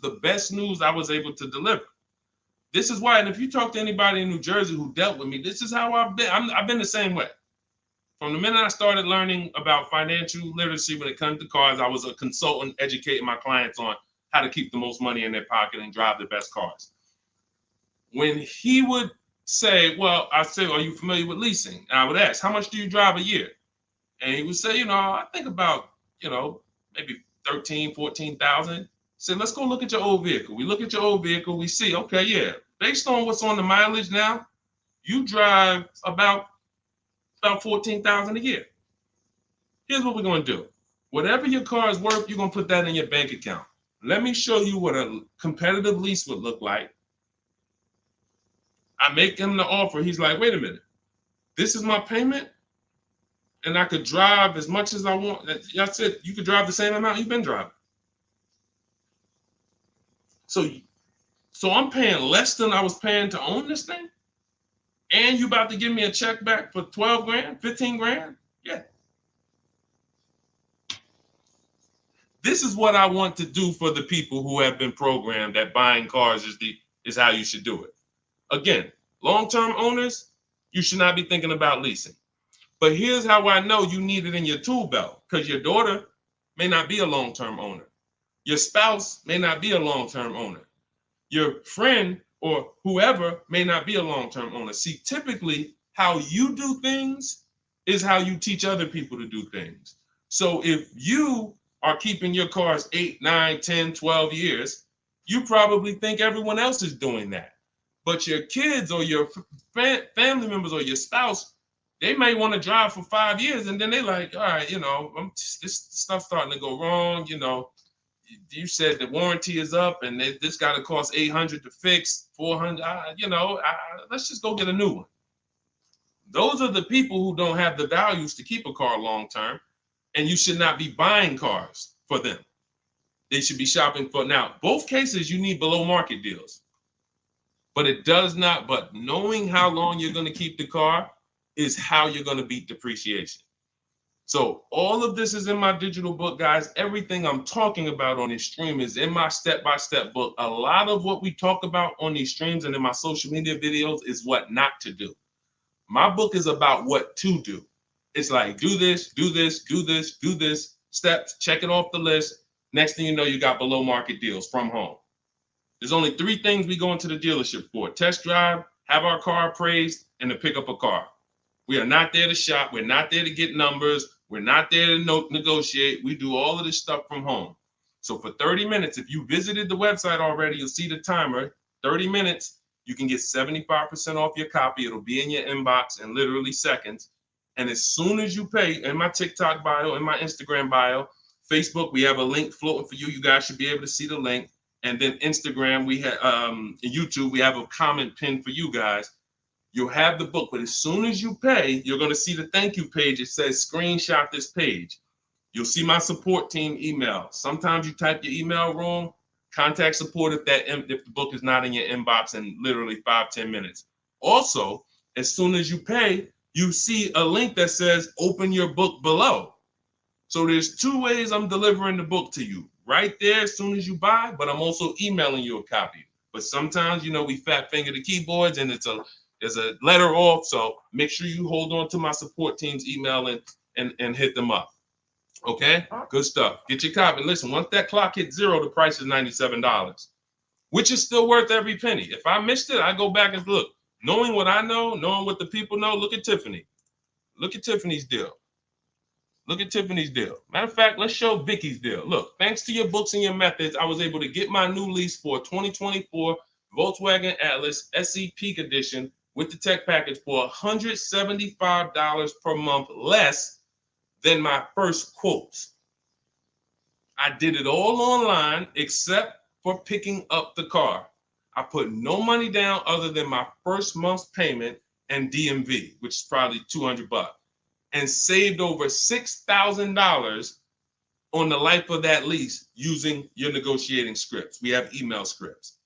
the best news I was able to deliver. This is why, and if you talk to anybody in New Jersey who dealt with me, this is how I've been. I've been the same way. From the minute I started learning about financial literacy when it comes to cars, I was a consultant educating my clients on how to keep the most money in their pocket and drive the best cars. When he would say, well, I say, are you familiar with leasing? And I would ask, how much do you drive a year? And he would say, I think about, maybe 13, 14,000. I said, let's go look at your old vehicle. We look at your old vehicle. We see, okay, yeah, based on what's on the mileage now, you drive about 14,000 a year. Here's what we're going to do. Whatever your car is worth, you're going to put that in your bank account. Let me show you what a competitive lease would look like. I make him the offer. He's like, wait a minute. This is my payment, and I could drive as much as I want. That's it. You could drive the same amount you've been driving. So I'm paying less than I was paying to own this thing? And you about to give me a check back for 12 grand, 15 grand? Yeah. This is what I want to do for the people who have been programmed that buying cars is how you should do it. Again, long-term owners, you should not be thinking about leasing. But here's how I know you need it in your tool belt, because your daughter may not be a long-term owner. Your spouse may not be a long-term owner. Your friend or whoever may not be a long-term owner. See, typically how you do things is how you teach other people to do things. So if you are keeping your cars 8, 9, 10, 12 years, you probably think everyone else is doing that. But your kids or your family members or your spouse, they may want to drive for 5 years, and then they're like, all right, this stuff's starting to go wrong. You said the warranty is up, and this got to cost $800 to fix, $400. Let's just go get a new one. Those are the people who don't have the values to keep a car long term, and you should not be buying cars for them. They should be shopping for. Now, both cases, you need below market deals, but it does not. But knowing how long you're going to keep the car is how you're going to beat depreciation. So all of this is in my digital book, guys. Everything I'm talking about on this stream is in my step-by-step book. A lot of what we talk about on these streams and in my social media videos is what not to do. My book is about what to do. It's like, do this, do this, do this, do this, steps, check it off the list. Next thing you know, you got below market deals from home. There's only 3 things we go into the dealership for: test drive, have our car appraised, and to pick up a car. We are not there to shop. We're not there to get numbers. We're not there to negotiate. We do all of this stuff from home. So for 30 minutes, if you visited the website already, you'll see the timer, 30 minutes, you can get 75% off your copy. It'll be in your inbox in literally seconds. And as soon as you pay, in my TikTok bio, in my Instagram bio, Facebook, we have a link floating for you. You guys should be able to see the link. And then Instagram, we have YouTube, we have a comment pinned for you guys. You'll have the book, but as soon as you pay, you're going to see the thank you page. It says screenshot this page. You'll see my support team email. Sometimes you type your email wrong. Contact support if the book is not in your inbox in literally 5-10 minutes. Also, as soon as you pay, you see a link that says open your book below. So there's 2 ways I'm delivering the book to you. Right there as soon as you buy, but I'm also emailing you a copy. But sometimes, we fat finger the keyboards and there's a letter off. So make sure you hold on to my support team's email and hit them up. Okay, good stuff. Get your copy. Listen, once that clock hits 0, the price is $97, which is still worth every penny. If I missed it, I go back and look. Knowing what I know, knowing what the people know, look at Tiffany. Look at Tiffany's deal. Look at Tiffany's deal. Matter of fact, let's show Vicky's deal. Look, thanks to your books and your methods, I was able to get my new lease for a 2024 Volkswagen Atlas SE Peak Edition with the tech package for $175 per month less than my first quotes. I did it all online except for picking up the car. I put no money down other than my first month's payment and DMV, which is probably $200, and saved over $6,000 on the life of that lease using your negotiating scripts. We have email scripts.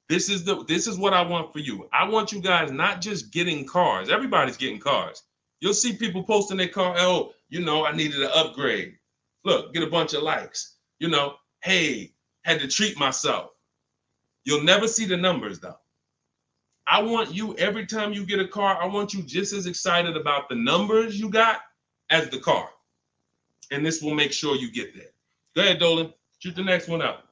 This is what I want for you. I want you guys not just getting cars. Everybody's getting cars. You'll see people posting their car. Oh, I needed an upgrade. Look, get a bunch of likes. Hey, had to treat myself. You'll never see the numbers though. I want you, every time you get a car, I want you just as excited about the numbers you got as the car. And this will make sure you get there. Go ahead, Dolan. Shoot the next one up.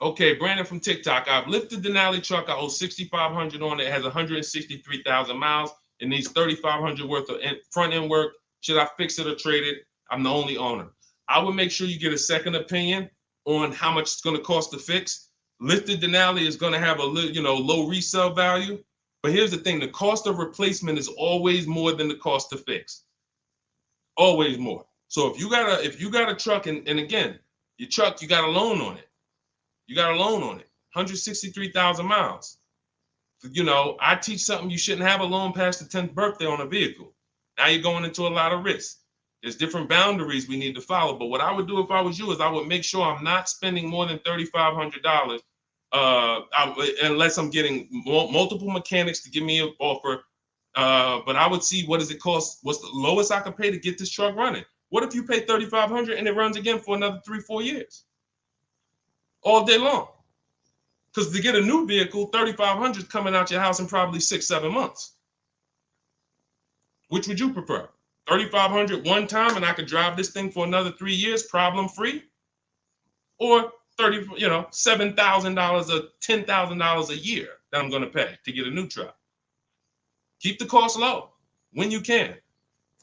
Okay, Brandon from TikTok. I've lifted the Denali truck. I owe $6,500 on it. It has 163,000 miles. It needs $3,500 worth of front end work. Should I fix it or trade it? I'm the only owner. I would make sure you get a second opinion on how much it's going to cost to fix. Lifted Denali is going to have a low resale value. But here's the thing. The cost of replacement is always more than the cost to fix. Always more. So if you got a truck, and again, your truck, you got a loan on it. You got a loan on it, 163,000 miles. I teach something you shouldn't have a loan past the 10th birthday on a vehicle. Now you're going into a lot of risk. There's different boundaries we need to follow. But what I would do if I was you is I would make sure I'm not spending more than $3,500 unless I'm getting multiple mechanics to give me an offer. But I would see, what does it cost? What's the lowest I can pay to get this truck running? What if you pay $3,500 and it runs again for another 3-4 years? All day long. Because to get a new vehicle, $3,500 is coming out your house in probably 6-7 months. Which would you prefer? $3,500 one time and I could drive this thing for another 3 years, problem free? Or $7,000 or $10,000 a year that I'm going to pay to get a new truck. Keep the cost low when you can.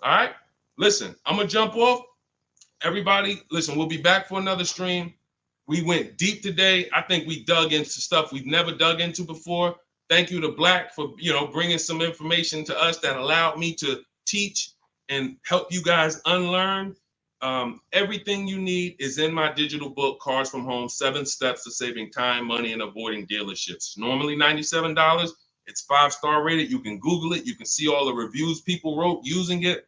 All right. Listen, I'm going to jump off. Everybody, listen, we'll be back for another stream. We went deep today. I think we dug into stuff we've never dug into before. Thank you to Black for, bringing some information to us that allowed me to teach and help you guys unlearn. Everything you need is in my digital book, Cars from Home, 7 Steps to Saving Time, Money, and Avoiding Dealerships. Normally $97. It's 5-star rated. You can Google it. You can see all the reviews people wrote using it.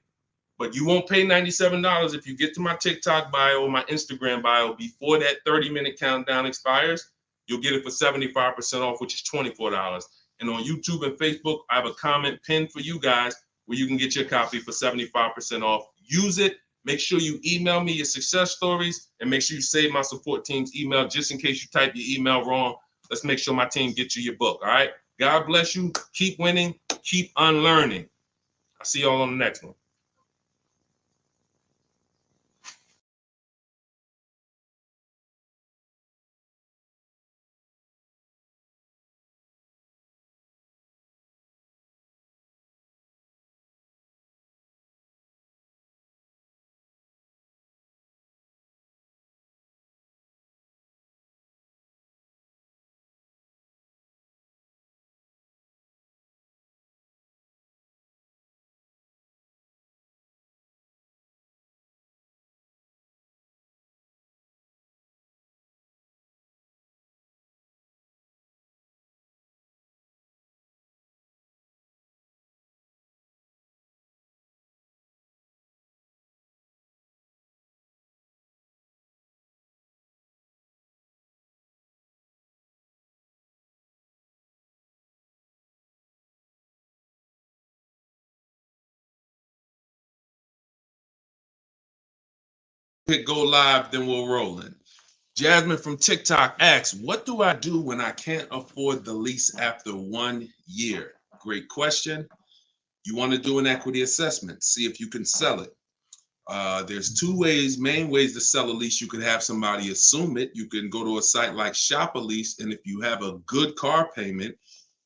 But you won't pay $97 if you get to my TikTok bio or my Instagram bio before that 30-minute countdown expires. You'll get it for 75% off, which is $24. And on YouTube and Facebook, I have a comment pinned for you guys where you can get your copy for 75% off. Use it. Make sure you email me your success stories, and make sure you save my support team's email just in case you type your email wrong. Let's make sure my team gets you your book. All right. God bless you. Keep winning. Keep unlearning. I'll see y'all on the next one. Hit go live, then we'll roll in. Jasmine from TikTok asks, what do I do when I can't afford the lease after 1 year? Great question. You want to do an equity assessment, see if you can sell it. There's two main ways to sell a lease. You could have somebody assume it. You can go to a site like Shop a Lease, and if you have a good car payment,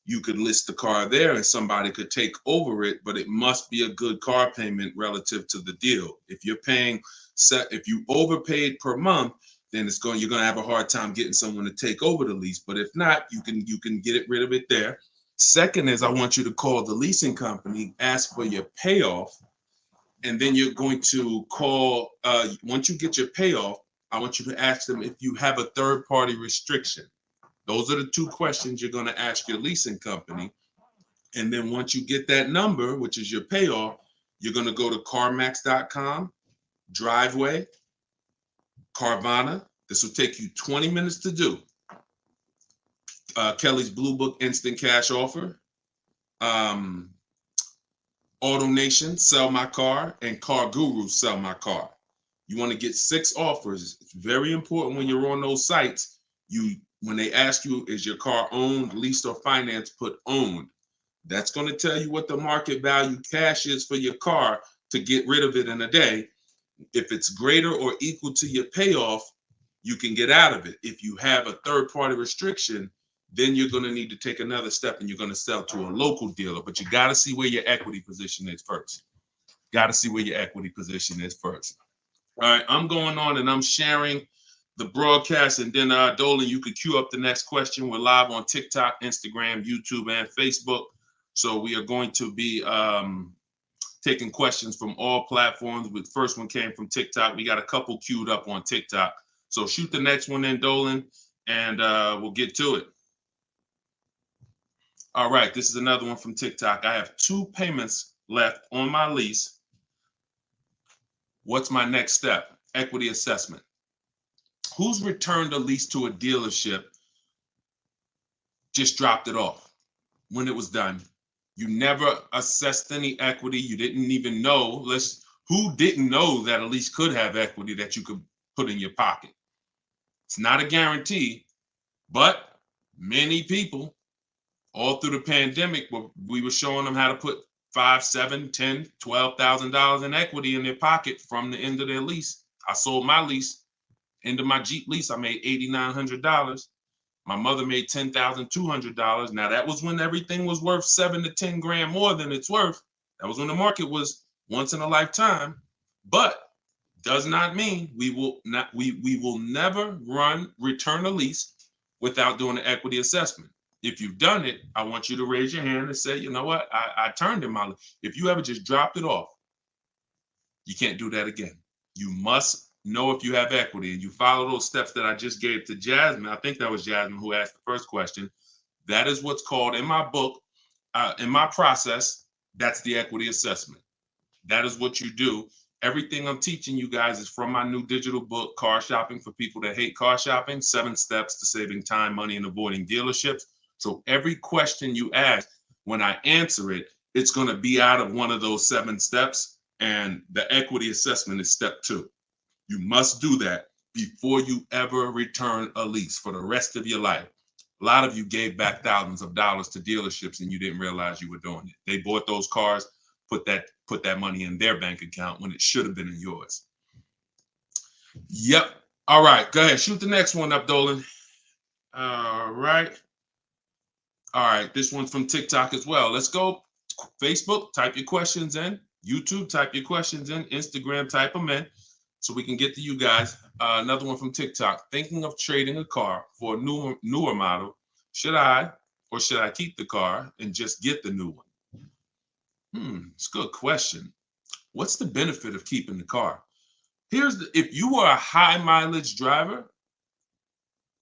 you could list the car there and somebody could take over it, but it must be a good car payment relative to the deal. If you're paying if you overpaid per month, then you're going to have a hard time getting someone to take over the lease. But if not, you can get rid of it there. Second is, I want you to call the leasing company, ask for your payoff, and then you're going to call, once you get your payoff, I want you to ask them if you have a third party restriction. Those are the two questions you're going to ask your leasing company. And then once you get that number, which is your payoff, you're going to go to CarMax.com, Driveway, Carvana. This will take you 20 minutes to do. Kelly's Blue Book Instant Cash Offer, Auto Nation, Sell My Car, and Car Guru, Sell My Car. You want to get 6 offers. It's very important when you're on those sites. When they ask you, is your car owned, leased, or financed, put owned. That's going to tell you what the market value cash is for your car to get rid of it in a day. If it's greater or equal to your payoff, you can get out of it. If you have a third-party restriction, then you're going to need to take another step and you're going to sell to a local dealer. But you got to see where your equity position is first. Got to see where your equity position is first. All right, I'm going on and I'm sharing the broadcast, and then Dolan, you can queue up the next question. We're live on TikTok, Instagram, YouTube, and Facebook. So we are going to be taking questions from all platforms. The first one came from TikTok. We got a couple queued up on TikTok. So shoot the next one in, Dolan, and we'll get to it. All right, this is another one from TikTok. I have 2 payments left on my lease. What's my next step? Equity assessment. Who's returned a lease to a dealership, just dropped it off when it was done? You never assessed any equity. You didn't even know. Who didn't know that a lease could have equity that you could put in your pocket? It's not a guarantee, but many people all through the pandemic, we were showing them how to put $5,000, $10,000, $12,000 in equity in their pocket from the end of their lease. I sold my lease. End of my Jeep lease, I made $8,900. My mother made $10,200. Now that was when everything was worth 7 to 10 grand more than it's worth. That was when the market was once in a lifetime. But does not mean we will never return a lease without doing an equity assessment. If you've done it, I want you to raise your hand and say, you know what, I turned in my lease. If you ever just dropped it off, you can't do that again. You must know if you have equity, and you follow those steps that I just gave to Jasmine. I think that was Jasmine who asked the first question. That is what's called in my book, In my process, that's the equity assessment. That is what you do. Everything I'm teaching you guys is from my new digital book, Car Shopping for People That Hate Car Shopping, 7 Steps to Saving Time, Money, and Avoiding Dealerships. So every question you ask, when I answer it, it's going to be out of one of those 7 steps. And the equity assessment is step 2. You must do that before you ever return a lease for the rest of your life. A lot of you gave back thousands of dollars to dealerships and you didn't realize you were doing it. They bought those cars, put that money in their bank account when it should have been in yours. Yep. All right. Go ahead. Shoot the next one up, Dolan. All right. All right. This one's from TikTok as well. Let's go. Facebook, type your questions in. YouTube, type your questions in. Instagram, type them in so we can get to you guys. Another one from TikTok. Thinking of trading a car for a newer model. Should I keep the car and just get the new one? It's a good question. What's the benefit of keeping the car? If you were a high mileage driver,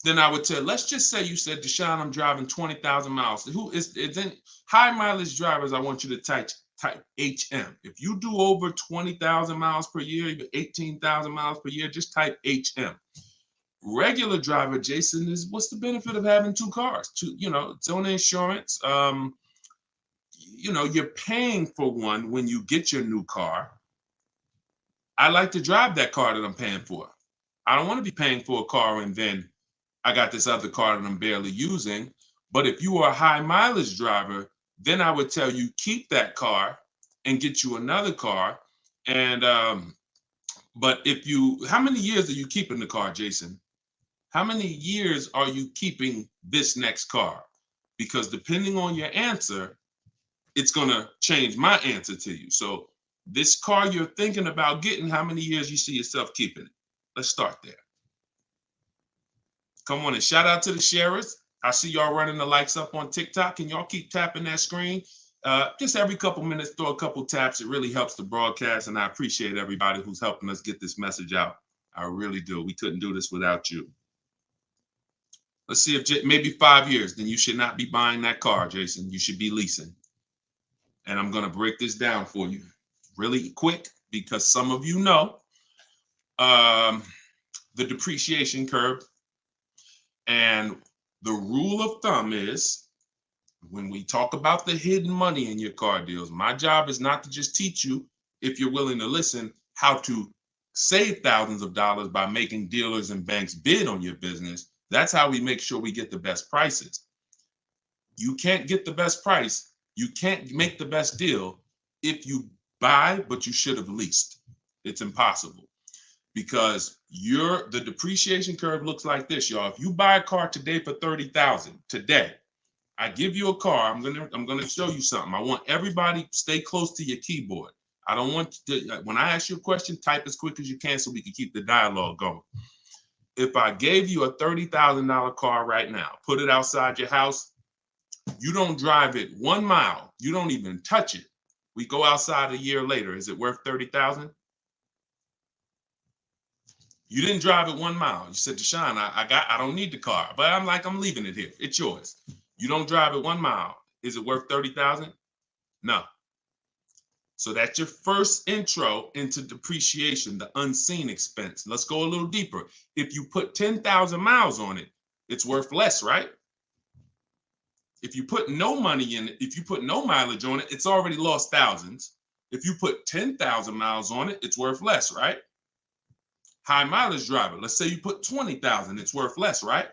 then I would tell, let's just say you said, Deshone, I'm driving 20,000 miles. It's in high mileage drivers, I want you to type HM. If you do over 20,000 miles per year, even 18,000 miles per year, just type HM. Regular driver, Jason, what's the benefit of having 2 cars? It's on insurance. You're paying for one when you get your new car. I like to drive that car that I'm paying for. I don't want to be paying for a car and then I got this other car that I'm barely using. But if you are a high mileage driver, then I would tell you keep that car and get you another car. And but how many years are you keeping the car, Jason? How many years are you keeping this next car? Because depending on your answer, it's going to change my answer to you. So this car you're thinking about getting, how many years you see yourself keeping it? Let's start there. Come on and shout out to the sharers. I see y'all running the likes up on TikTok and y'all keep tapping that screen. Just every couple minutes, throw a couple taps. It really helps the broadcast. And I appreciate everybody who's helping us get this message out. I really do. We couldn't do this without you. Let's see if maybe 5 years, then you should not be buying that car, Jason. You should be leasing. And I'm going to break this down for you really quick because some of you know the depreciation curve. And the rule of thumb is when we talk about the hidden money in your car deals, my job is not to just teach you, if you're willing to listen, how to save thousands of dollars by making dealers and banks bid on your business. That's how we make sure we get the best prices. You can't get the best price. You can't make the best deal if you buy, but you should have leased. It's impossible. Because the depreciation curve looks like this, y'all. If you buy a car today for $30,000 today, I give you a car. I'm gonna show you something. I want everybody stay close to your keyboard. I don't want to, when I ask you a question, type as quick as you can so we can keep the dialogue going. If I gave you a $30,000 car right now, put it outside your house, you don't drive it 1 mile, you don't even touch it. We go outside a year later. Is it worth $30,000? You didn't drive it 1 mile. You said, Deshone, I don't need the car, but I'm leaving it here. It's yours. You don't drive it 1 mile. Is it worth $30,000? No. So that's your first intro into depreciation, the unseen expense. Let's go a little deeper. If you put 10,000 miles on it, it's worth less, right? If you put no money in it, if you put no mileage on it, it's already lost thousands. If you put 10,000 miles on it, it's worth less, right? High mileage driver, let's say you put 20,000, it's worth less, right?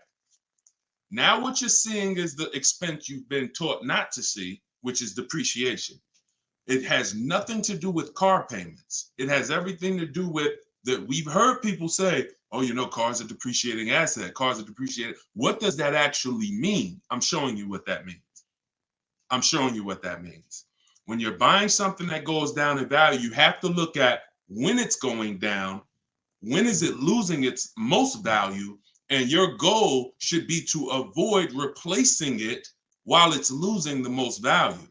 Now what you're seeing is the expense you've been taught not to see, which is depreciation. It has nothing to do with car payments. It has everything to do with that. We've heard people say, oh, cars are depreciating asset, cars are depreciating. What does that actually mean? I'm showing you what that means. I'm showing you what that means. When you're buying something that goes down in value, you have to look at when it's going down, when is it losing its most value, and your goal should be to avoid replacing it while it's losing the most value.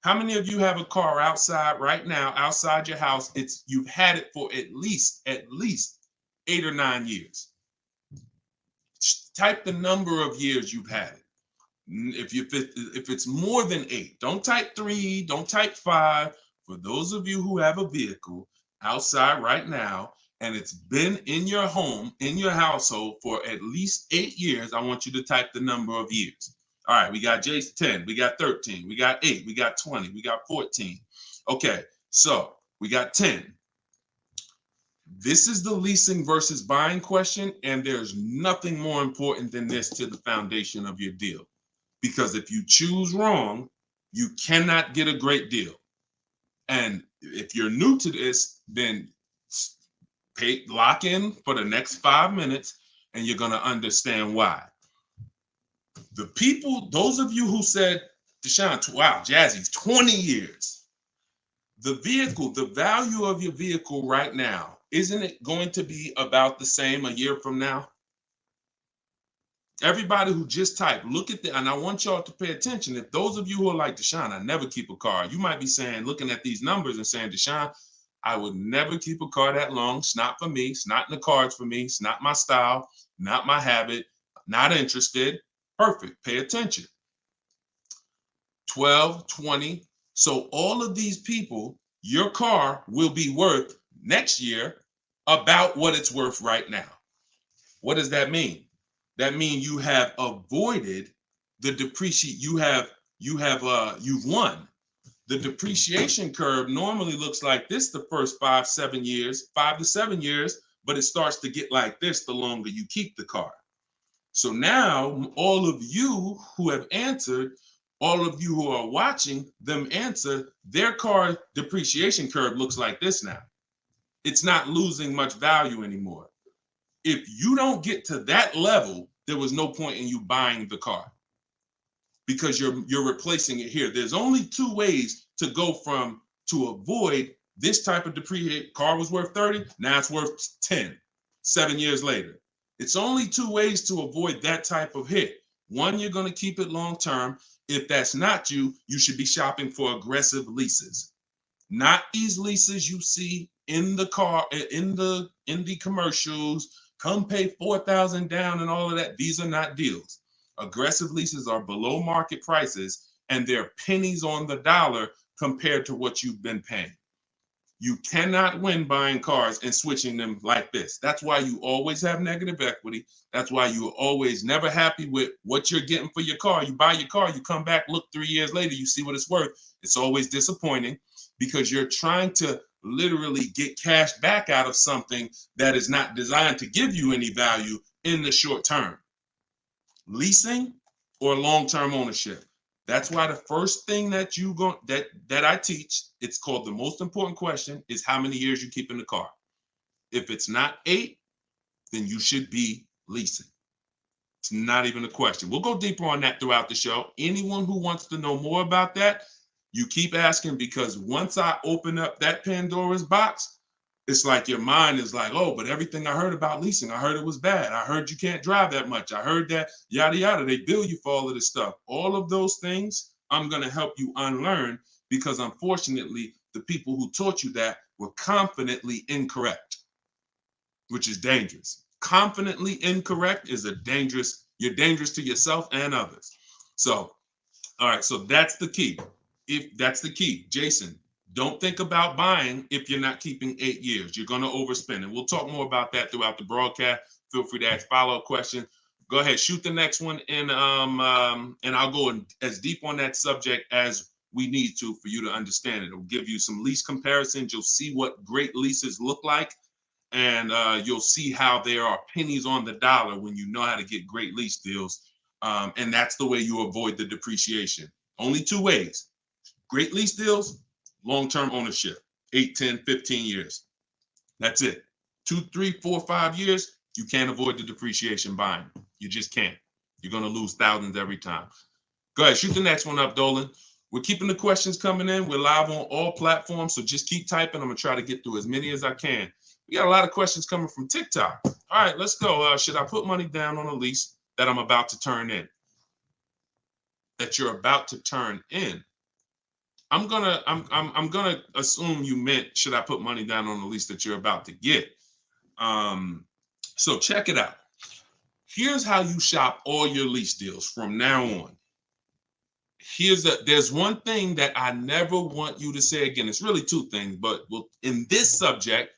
How many of you have a car outside right now, outside your house? You've had it for at least 8 or 9 years. Type the number of years you've had it. If it's more than 8, don't type 3, don't type 5. For those of you who have a vehicle outside right now and it's been in your home, in your household for at least 8 years, I want you to type the number of years. All right, we got Jason 10, we got 13, we got 8, we got 20, we got 14. Okay, so we got 10. This is the leasing versus buying question, and there's nothing more important than this to the foundation of your deal. Because if you choose wrong, you cannot get a great deal. And if you're new to this, then lock in for the next 5 minutes, and you're going to understand why. The people, those of you who said, Deshone, wow, Jazzy's 20 years. The vehicle, the value of your vehicle right now, isn't it going to be about the same a year from now? Everybody who just typed, look at and I want y'all to pay attention. If those of you who are like, Deshone, I never keep a car, you might be saying, looking at these numbers and saying, Deshone, I would never keep a car that long. It's not for me. It's not in the cards for me. It's not my style, not my habit, not interested. Perfect. Pay attention. 12, 20. So all of these people, your car will be worth next year about what it's worth right now. What does that mean? That means you have avoided the depreciation. You've won. The depreciation curve normally looks like this the first 5 to 7 years, but it starts to get like this the longer you keep the car. So now all of you who have answered, all of you who are watching them answer, their car depreciation curve looks like this now. It's not losing much value anymore. If you don't get to that level, there was no point in you buying the car because you're replacing it here. There's only 2 ways to go to avoid this type of depreciation. Car was worth 30, now it's worth 10, 7 years later. It's only 2 ways to avoid that type of hit. One, you're going to keep it long term. If that's not you, you should be shopping for aggressive leases. Not these leases you see in the car, in the commercials, come pay $4,000 down and all of that. These are not deals. Aggressive leases are below market prices and they're pennies on the dollar compared to what you've been paying. You cannot win buying cars and switching them like this. That's why you always have negative equity. That's why you're always never happy with what you're getting for your car. You buy your car, you come back, look 3 years later, you see what it's worth. It's always disappointing because you're trying to literally get cash back out of something that is not designed to give you any value in the short term. Leasing or long-term ownership. That's why the first thing that I teach, it's called the most important question, is how many years you keep in the car. If it's not 8, then you should be leasing. It's not even a question. We'll go deeper on that throughout the show. Anyone who wants to know more about that, you keep asking, because once I open up that Pandora's box, it's like your mind is like, oh, but everything I heard about leasing, I heard it was bad. I heard you can't drive that much. I heard that yada, yada. They bill you for all of this stuff. All of those things, I'm going to help you unlearn because unfortunately, the people who taught you that were confidently incorrect, which is dangerous. Confidently incorrect is you're dangerous to yourself and others. So, all right, so that's the key. That's the key, Jason. Don't think about buying if you're not keeping 8 years. You're going to overspend. And we'll talk more about that throughout the broadcast. Feel free to ask follow-up questions. Go ahead, shoot the next one, and I'll go as deep on that subject as we need to for you to understand it. It'll give you some lease comparisons. You'll see what great leases look like, and you'll see how there are pennies on the dollar when you know how to get great lease deals. And that's the way you avoid the depreciation. Only 2 ways. Great lease deals, long-term ownership, 8, 10, 15 years. That's it. 2, 3, 4, 5 years, you can't avoid the depreciation buying. You just can't. You're going to lose thousands every time. Go ahead, shoot the next one up, Dolan. We're keeping the questions coming in. We're live on all platforms, so just keep typing. I'm going to try to get through as many as I can. We got a lot of questions coming from TikTok. All right, let's go. Should I put money down on a lease that I'm about to turn in? That you're about to turn in. I'm gonna assume you meant, should I put money down on the lease that you're about to get? So check it out. Here's how you shop all your lease deals from now on. there's one thing that I never want you to say again. It's really two things, but in this subject,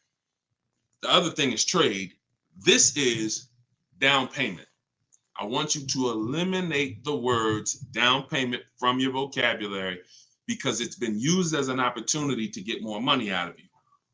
the other thing is trade. This is down payment. I want you to eliminate the words down payment from your vocabulary because it's been used as an opportunity to get more money out of you.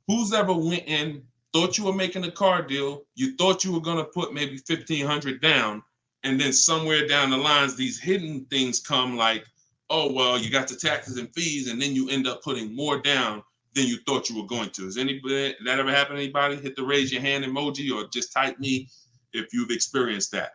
Who's ever went in, thought you were making a car deal, you thought you were going to put maybe $1,500 down, and then somewhere down the lines, these hidden things come like, oh, well, you got the taxes and fees, and then you end up putting more down than you thought you were going to. Has anybody that ever happened to anybody? Hit the raise your hand emoji or just type me if you've experienced that.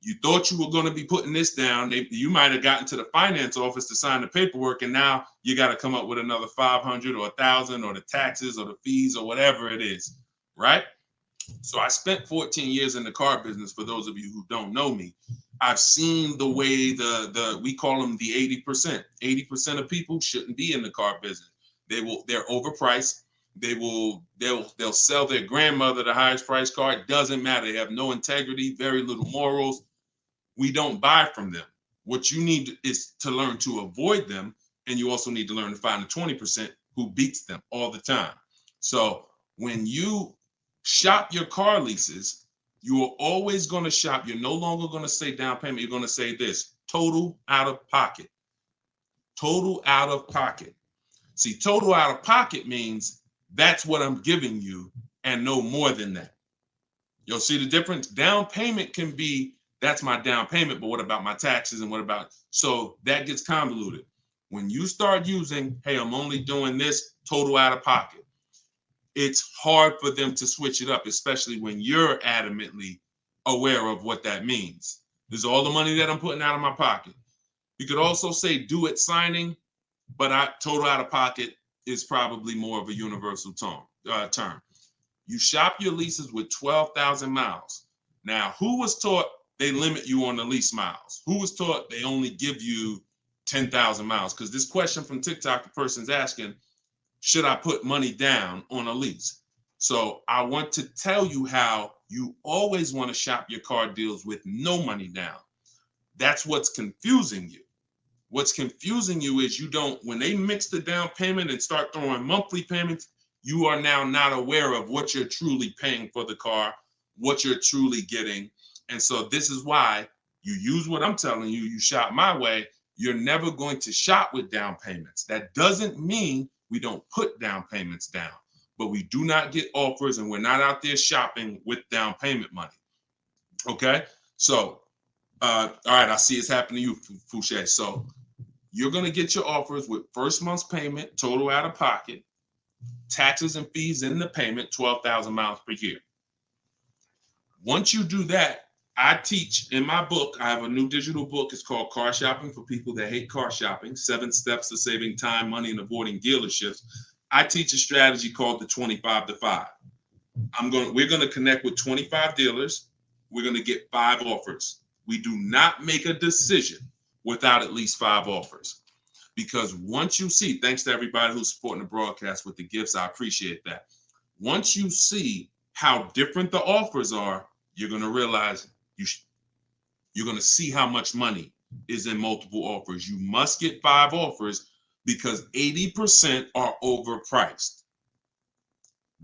You thought you were going to be putting this down. You might have gotten to the finance office to sign the paperwork, and now you got to come up with another 500 or 1,000 or the taxes or the fees or whatever it is, right? So I spent 14 years in the car business. For those of you who don't know me, I've seen the way we call them the 80%. 80% of people shouldn't be in the car business. They're overpriced. They'll sell their grandmother the highest price car. It doesn't matter. They have no integrity, very little morals. We don't buy from them. What you need is to learn to avoid them, and you also need to learn to find the 20% who beats them all the time. So when you shop your car leases, you are always going to shop. You're no longer going to say down payment. You're going to say this: total out of pocket. Total out of pocket. See, total out of pocket means that's what I'm giving you and no more than that. You'll see the difference. Down payment can be, that's my down payment, but what about my taxes and what about, so that gets convoluted. When you start using, hey, I'm only doing this total out of pocket, it's hard for them to switch it up, especially when you're adamantly aware of what that means. This is all the money that I'm putting out of my pocket. You could also say do it signing, but total out of pocket is probably more of a universal term. You shop your leases with 12,000 miles. Now, who was taught they limit you on the lease miles? Who was taught they only give you 10,000 miles? Because this question from TikTok, the person's asking, should I put money down on a lease? So I want to tell you how you always want to shop your car deals with no money down. That's what's confusing you. What's confusing you is when they mix the down payment and start throwing monthly payments, you are now not aware of what you're truly paying for the car, what you're truly getting. And so this is why you use what I'm telling you, you shop my way. You're never going to shop with down payments. That doesn't mean we don't put down payments down, but we do not get offers and we're not out there shopping with down payment money. Okay? So, all right, I see it's happening to you, Fouché. So you're going to get your offers with first month's payment, total out of pocket, taxes and fees in the payment, 12,000 miles per year. Once you do that, I teach in my book, I have a new digital book. It's called Car Shopping for People That Hate Car Shopping, 7 Steps to Saving Time, Money, and Avoiding Dealerships. I teach a strategy called the 25 to 5. We're going to connect with 25 dealers. We're going to get 5 offers. We do not make a decision without at least 5 offers. Because once you see, thanks to everybody who's supporting the broadcast with the gifts, I appreciate that. Once you see how different the offers are, you're going to realize you're going to see how much money is in multiple offers. You must get 5 offers because 80% are overpriced.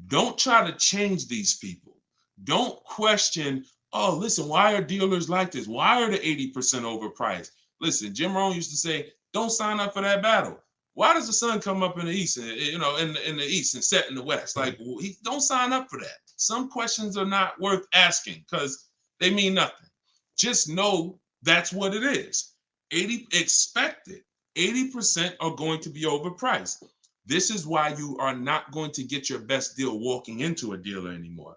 Don't try to change these people. Don't question, oh, listen, why are dealers like this? Why are the 80% overpriced? Listen, Jim Rohn used to say, don't sign up for that battle. Why does the sun come up in the east and, in the east and set in the west? Like, don't sign up for that. Some questions are not worth asking because they mean nothing. Just know that's what it is. Expected. 80% are going to be overpriced. This is why you are not going to get your best deal walking into a dealer anymore.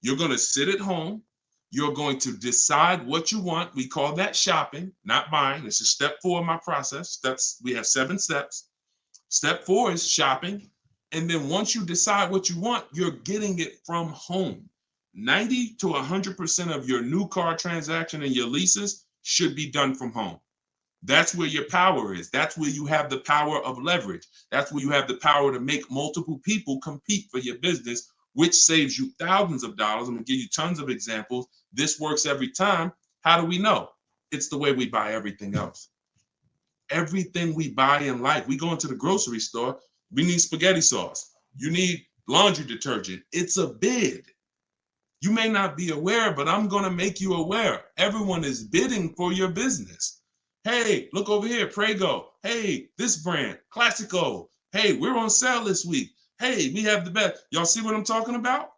You're going to sit at home. You're going to decide what you want. We call that shopping, not buying. This is step 4 of my process. We have 7 steps. Step 4 is shopping. And then once you decide what you want, you're getting it from home. 90 to 100% of your new car transaction and your leases should be done from home. That's where your power is. That's where you have the power of leverage. That's where you have the power to make multiple people compete for your business, which saves you thousands of dollars. I'm going to give you tons of examples. This works every time. How do we know? It's the way we buy everything else. Everything we buy in life, we go into the grocery store, we need spaghetti sauce. You need laundry detergent. It's a bid. You may not be aware, but I'm going to make you aware. Everyone is bidding for your business. Hey, look over here, Prego. Hey, this brand, Classico. Hey, we're on sale this week. Hey, we have the best. Y'all see what I'm talking about?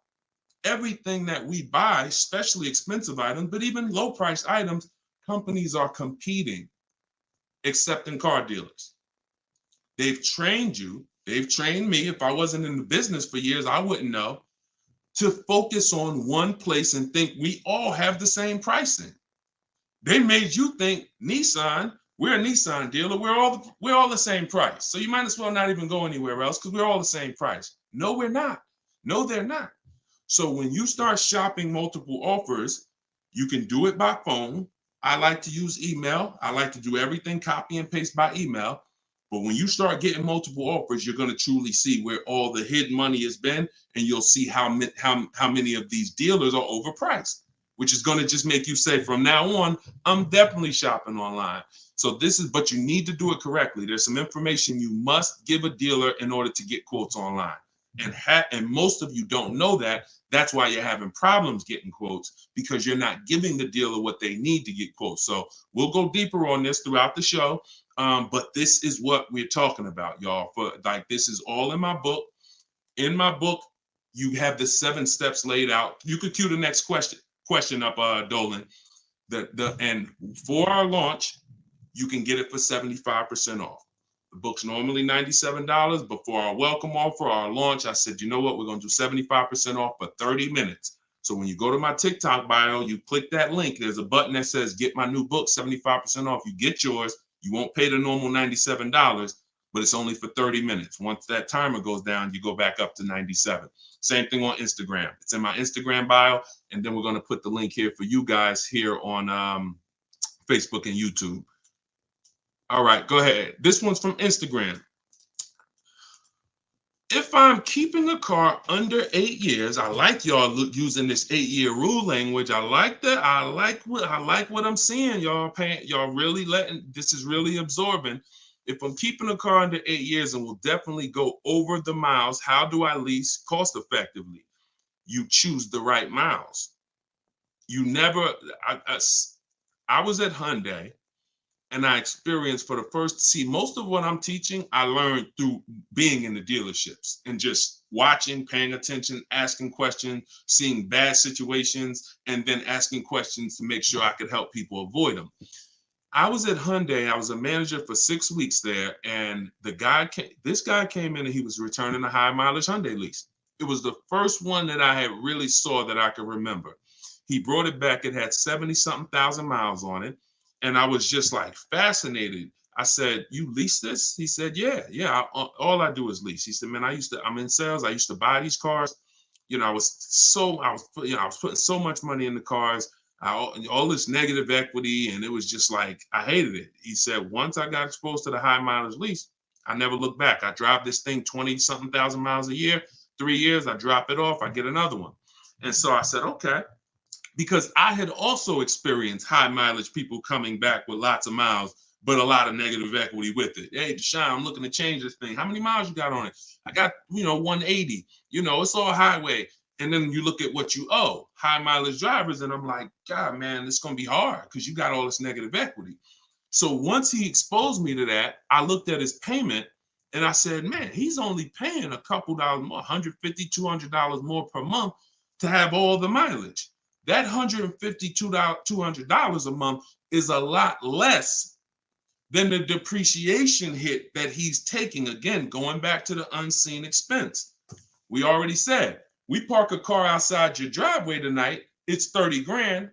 Everything that we buy, especially expensive items, but even low price items, companies are competing, except in car dealers. They've trained you. They've trained me. If I wasn't in the business for years, I wouldn't know, to focus on one place and think we all have the same pricing. They made you think Nissan, we're a Nissan dealer, we're all the same price. So you might as well not even go anywhere else because we're all the same price. No, we're not. No, they're not. So when you start shopping multiple offers, you can do it by phone. I like to use email. I like to do everything copy and paste by email. But when you start getting multiple offers, you're going to truly see where all the hidden money has been, and you'll see how many of these dealers are overpriced, which is going to just make you say, from now on, I'm definitely shopping online. So but you need to do it correctly. There's some information you must give a dealer in order to get quotes online. And most of you don't know that. That's why you're having problems getting quotes, because you're not giving the dealer what they need to get quotes. So we'll go deeper on this throughout the show. But this is what we're talking about, y'all. This is all in my book. In my book, you have the 7 steps laid out. You could cue the next question up, Dolan. And for our launch, you can get it for 75% off. The book's normally $97, but for our welcome offer, our launch, I said, you know what? We're going to do 75% off for 30 minutes. So when you go to my TikTok bio, you click that link. There's a button that says, get my new book, 75% off. You get yours. You won't pay the normal $97, but it's only for 30 minutes. Once that timer goes down, you go back up to 97. Same thing on Instagram. It's in my Instagram bio. And then we're going to put the link here for you guys here on Facebook and YouTube. All right, go ahead. This one's from Instagram. If I'm keeping a car under 8 years, I like y'all using this 8-year rule language. I like that. I like what I'm seeing, y'all. Y'all really this is really absorbing. If I'm keeping a car under 8 years and will definitely go over the miles, how do I lease cost effectively? You choose the right miles. You never. I was at Hyundai. And I experienced most of what I'm teaching, I learned through being in the dealerships and just watching, paying attention, asking questions, seeing bad situations, and then asking questions to make sure I could help people avoid them. I was at Hyundai. I was a manager for 6 weeks there. And this guy came in and he was returning a high mileage Hyundai lease. It was the first one that I had really saw that I could remember. He brought it back. It had 70-something thousand miles on it. And I was just like fascinated. I said, you lease this? He said, yeah. All I do is lease. He said, man, I'm in sales. I used to buy these cars. You know, I was putting so much money in the cars, all this negative equity. And it was just like, I hated it. He said, once I got exposed to the high mileage lease, I never looked back. I drive this thing 20-something thousand miles a year, 3 years, I drop it off, I get another one. And so I said, okay. Because I had also experienced high mileage people coming back with lots of miles, but a lot of negative equity with it. Hey, Deshone, I'm looking to change this thing. How many miles you got on it? I got, 180. It's all highway. And then you look at what you owe, high mileage drivers. And I'm like, God, man, it's going to be hard because you got all this negative equity. So once he exposed me to that, I looked at his payment and I said, man, he's only paying a couple dollars more, $150, $200 more per month to have all the mileage. That $150, $200 a month is a lot less than the depreciation hit that he's taking. Again, going back to the unseen expense. We already said, we park a car outside your driveway tonight, it's 30 grand.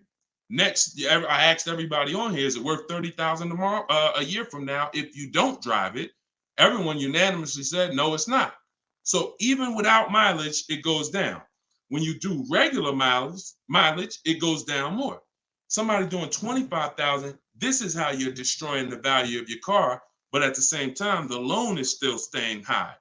Next, I asked everybody on here, is it worth 30,000 tomorrow, a year from now? If you don't drive it, everyone unanimously said, no, it's not. So even without mileage, it goes down. When you do regular mileage, it goes down more. Somebody doing 25,000, this is how you're destroying the value of your car. But at the same time, the loan is still staying high.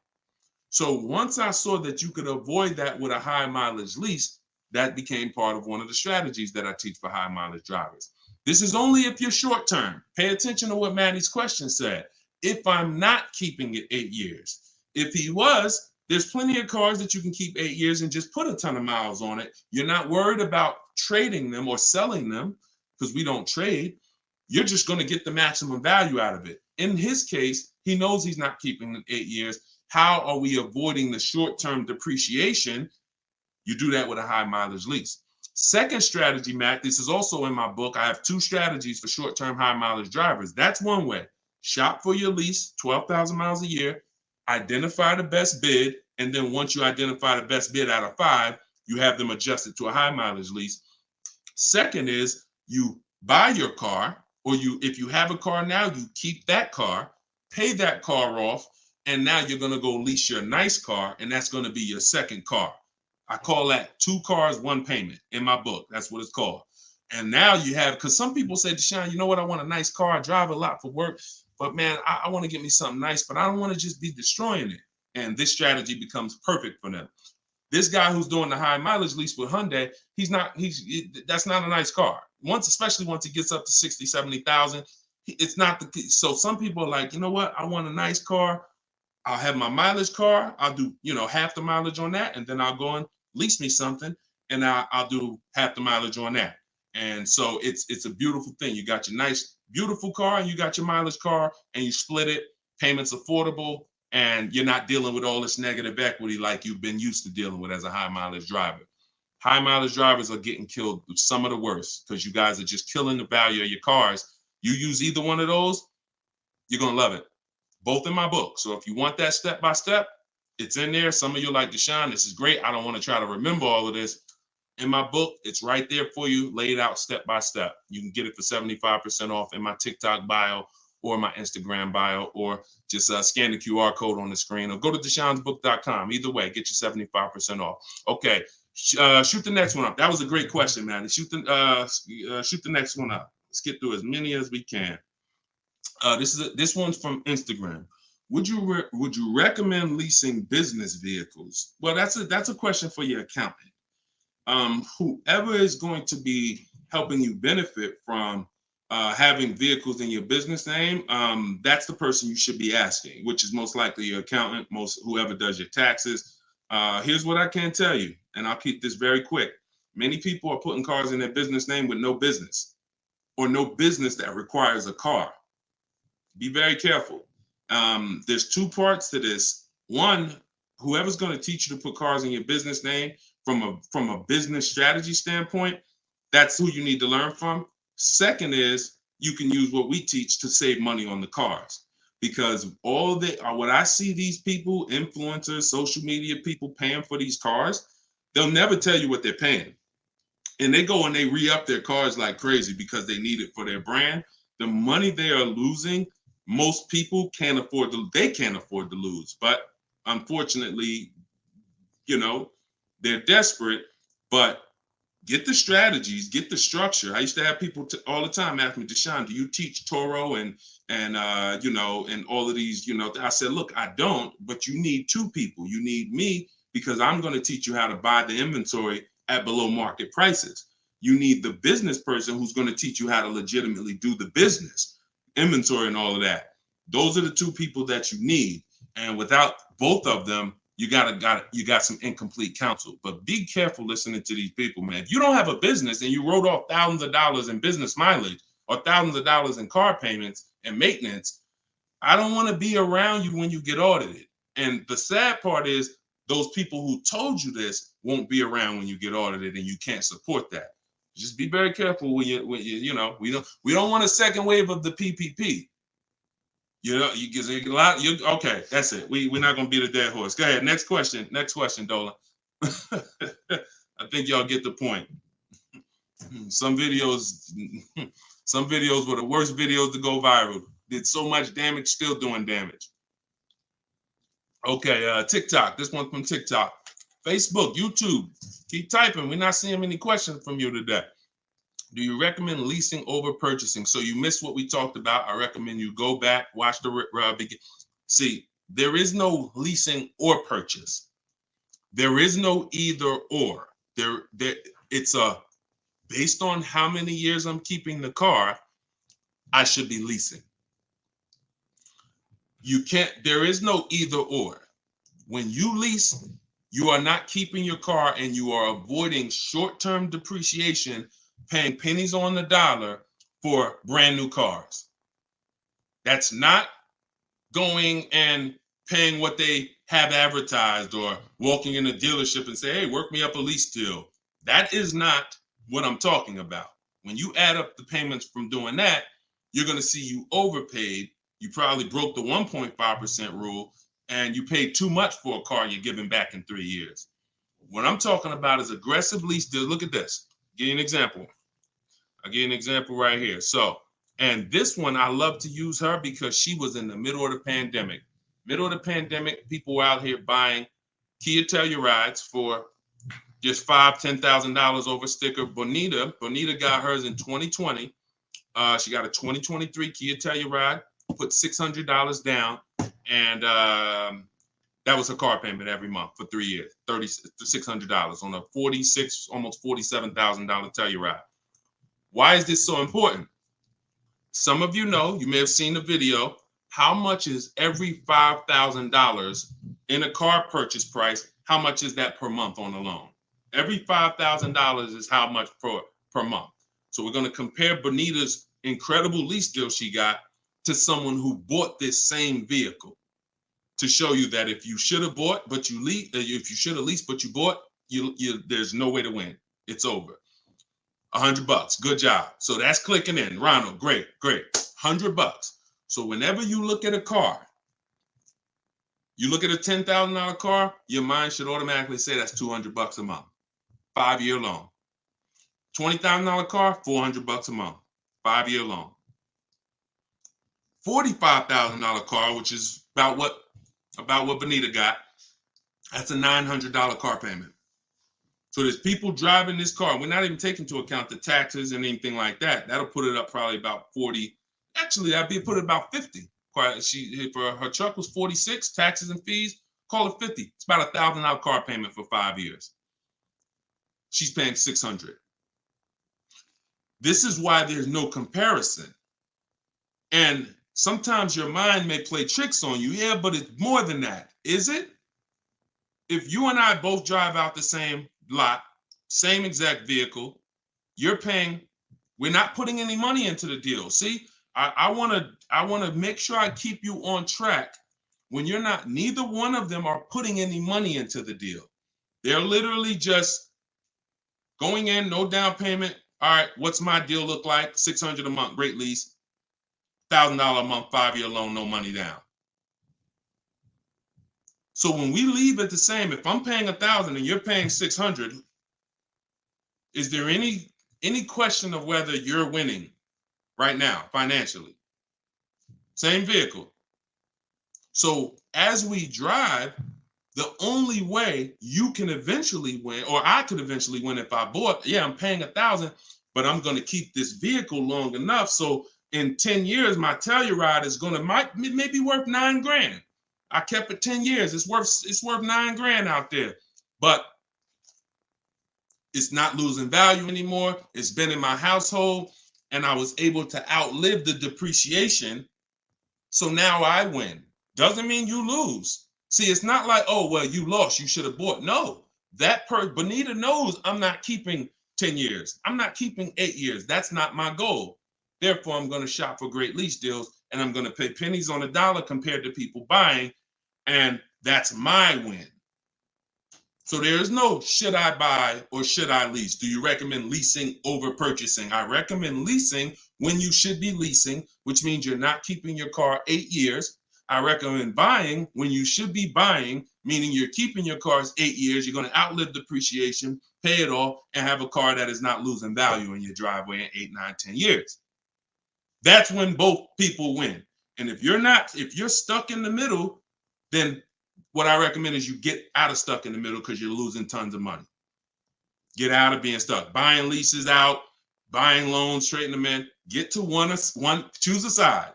So once I saw that you could avoid that with a high mileage lease, that became part of one of the strategies that I teach for high mileage drivers. This is only if you're short term. Pay attention to what Maddie's question said. If I'm not keeping it 8 years. If he was, there's plenty of cars that you can keep 8 years and just put a ton of miles on it. You're not worried about trading them or selling them because we don't trade. You're just going to get the maximum value out of it. In his case, he knows he's not keeping it 8 years. How are we avoiding the short-term depreciation? You do that with a high mileage lease. Second strategy, Matt, this is also in my book. I have 2 strategies for short-term high mileage drivers. That's one way. Shop for your lease, 12,000 miles a year, identify the best bid, and then once you identify the best bid out of 5, you have them adjusted to a high mileage lease. Second is you buy your car, or if you have a car now, you keep that car, pay that car off, and now you're going to go lease your nice car, and that's going to be your second car. I call that 2 cars, 1 payment in my book. That's what it's called. And now you have, because some people say, Deshone, you know what? I want a nice car. I drive a lot for work, but man, I want to get me something nice, but I don't want to just be destroying it. And this strategy becomes perfect for them. This guy who's doing the high mileage lease with Hyundai, that's not a nice car. Especially once it gets up to 60, 70,000, it's not so some people are like, you know what? I want a nice car. I'll have my mileage car. I'll do, half the mileage on that. And then I'll go and lease me something and I'll do half the mileage on that. And so it's a beautiful thing. You got your nice, beautiful car and you got your mileage car and you split it, payments affordable, and you're not dealing with all this negative equity like you've been used to dealing with as a high mileage driver. High mileage drivers are getting killed with some of the worst because you guys are just killing the value of your cars. You use either one of those, you're going to love it. Both in my book. So if you want that step by step, it's in there. Some of you are like, Deshone, this is great. I don't want to try to remember all of this. In my book, it's right there for you, laid out step by step. You can get it for 75% off in my TikTok bio or my Instagram bio, or just scan the QR code on the screen, or go to DeshonesBook.com. Either way, get you 75% off. Okay, shoot the next one up. That was a great question, man. Shoot the next one up. Let's get through as many as we can. This one's from Instagram. Would you recommend leasing business vehicles? Well, that's a question for your accountant. Whoever is going to be helping you benefit from having vehicles in your business name, that's the person you should be asking, which is most likely your accountant, whoever does your taxes. Here's what I can tell you, and I'll keep this very quick. Many people are putting cars in their business name with no business, or no business that requires a car. Be very careful. There's 2 parts to this. One, whoever's going to teach you to put cars in your business name from a business strategy standpoint, that's who you need to learn from. Second is you can use what we teach to save money on the cars, because what I see these people, influencers, social media people paying for these cars, they'll never tell you what they're paying. And they go and they re-up their cars like crazy because they need it for their brand. The money they are losing, most people can't afford to lose. But unfortunately, they're desperate. But get the strategies, get the structure. I used to have people all the time ask me, Deshone, do you teach Toro and all of these, I said, look, I don't, but you need 2 people. You need me, because I'm going to teach you how to buy the inventory at below market prices. You need the business person who's going to teach you how to legitimately do the business, inventory and all of that. Those are the 2 people that you need. And without both of them, you got some incomplete counsel. But be careful listening to these people, man. If you don't have a business and you wrote off thousands of dollars in business mileage or thousands of dollars in car payments and maintenance, I don't want to be around you when you get audited. And the sad part is those people who told you this won't be around when you get audited, and you can't support that. Just be very careful we don't want a second wave of the PPP. You get a lot. Okay, that's it. We're not gonna beat a dead horse. Go ahead. Next question, Dolan. I think y'all get the point. Some videos were the worst videos to go viral. Did so much damage, still doing damage. Okay, TikTok. This one's from TikTok. Facebook, YouTube. Keep typing. We're not seeing many questions from you today. Do you recommend leasing over purchasing? So you missed what we talked about. I recommend you go back, watch the begin. See, there is no leasing or purchase. There is no either or. It's a based on how many years I'm keeping the car, I should be leasing. You can't, there is no either or. When you lease, you are not keeping your car and you are avoiding short-term depreciation, paying pennies on the dollar for brand new cars. That's not going and paying what they have advertised or walking in a dealership and say, hey, work me up a lease deal. That is not what I'm talking about. When you add up the payments from doing that, you're going to see you overpaid. You probably broke the 1.5% rule and you paid too much for a car you're giving back in 3 years. What I'm talking about is aggressive lease deal. Look at this. Give you an example. I'll give you an example right here. So, and this one, I love to use her because she was in the middle of the pandemic. Middle of the pandemic, people were out here buying Kia Tellurides for just $5,000, $10,000 over sticker. Bonita got hers in 2020. She got a 2023 Kia Telluride, put $600 down, and that was her car payment every month for 3 years, $600 on a almost $47,000 Telluride. Why is this so important? Some of you know, you may have seen the video, how much is every $5,000 in a car purchase price? How much is that per month on a loan? Every $5,000 is how much per month. So we're going to compare Bonita's incredible lease deal she got to someone who bought this same vehicle to show you that if you should have bought, but you lease, if you should have leased, but you bought, there's no way to win. It's over. $100. Good job. So that's clicking in. Ronald, great. $100. So whenever you look at a car, you look at a $10,000 car, your mind should automatically say that's $200 a month. 5-year loan. $20,000 car, $400 a month. 5-year loan. $45,000 car, which is about what Bonita got, that's a $900 car payment. So there's people driving this car. We're not even taking into account the taxes and anything like that. That'll put it up probably about 40. Actually, that'd be put it about 50. For her truck was 46, taxes and fees, call it 50. It's about $1,000 car payment for 5 years. She's paying $600. This is why there's no comparison. And sometimes your mind may play tricks on you. Yeah, but it's more than that. Is it? If you and I both drive out the same lot, same exact vehicle, you're paying, we're not putting any money into the deal. See, I want to make sure I keep you on track when you're not, neither one of them are putting any money into the deal. They're literally just going in, no down payment. All right, what's my deal look like? $600 a month, great lease. $1,000 a month, 5-year loan, no money down. So when we leave it the same, if I'm paying $1,000 and you're paying $600, is there any question of whether you're winning right now financially? Same vehicle. So as we drive, the only way you can eventually win, or I could eventually win if I bought, yeah, I'm paying $1,000, but I'm going to keep this vehicle long enough. So in 10 years, my Telluride is going to maybe worth $9,000. I kept it 10 years. It's worth $9,000 out there, but it's not losing value anymore. It's been in my household and I was able to outlive the depreciation. So now I win. Doesn't mean you lose. See, it's not like, oh, well, you lost, you should have bought. No, Bonita knows I'm not keeping 10 years. I'm not keeping 8 years. That's not my goal. Therefore, I'm going to shop for great lease deals and I'm going to pay pennies on the dollar compared to people buying. And that's my win. So there is no should I buy or should I lease? Do you recommend leasing over purchasing? I recommend leasing when you should be leasing, which means you're not keeping your car 8 years. I recommend buying when you should be buying, meaning you're keeping your cars 8 years. You're going to outlive depreciation, pay it off, and have a car that is not losing value in your driveway in 8, 9, 10 years. That's when both people win. And if you're stuck in the middle, then what I recommend is you get out of stuck in the middle because you're losing tons of money. Get out of being stuck. Buying leases out, buying loans, straighten them in. Get to one, choose a side.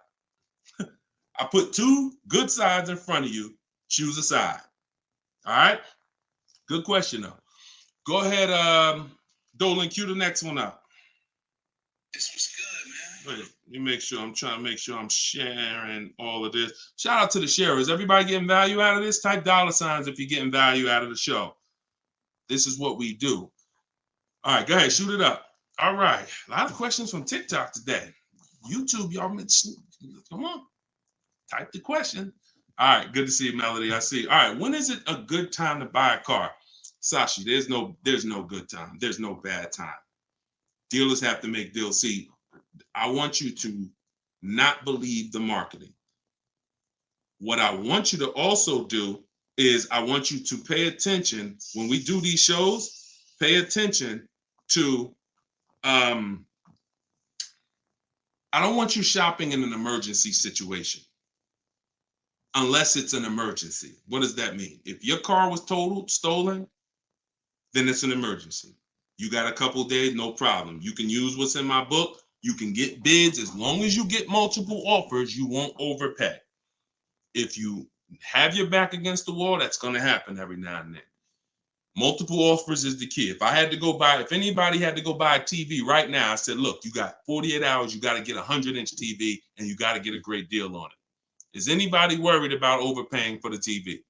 I put 2 good sides in front of you. Choose a side. All right? Good question, though. Go ahead, Dolan, cue the next one up. This was good, man. Wait, let me make sure. I'm trying to make sure I'm sharing all of this. Shout out to the sharers. Everybody getting value out of this? Type $signs if you're getting value out of the show. This is what we do. All right, go ahead, shoot it up. All right, a lot of questions from TikTok today. YouTube, y'all, come on, type the question. All right, good to see you, Melody. I see. All right, when is it a good time to buy a car? Sashi, there's no good time. There's no bad time. Dealers have to make deals. See, I want you to not believe the marketing. What I want you to also do is I want you to pay attention when we do these shows. Pay attention to I don't want you shopping in an emergency situation unless it's an emergency. What does that mean? If your car was totaled, stolen, then it's an emergency. You got a couple days, no problem. You can use what's in my book. You can get bids. As long as you get multiple offers, you won't overpay. If you have your back against the wall, that's going to happen every now and then. Multiple offers is the key. If anybody had to go buy a TV right now, I said, look, you got 48 hours, you got to get a 100-inch TV, and you got to get a great deal on it. Is anybody worried about overpaying for the TV?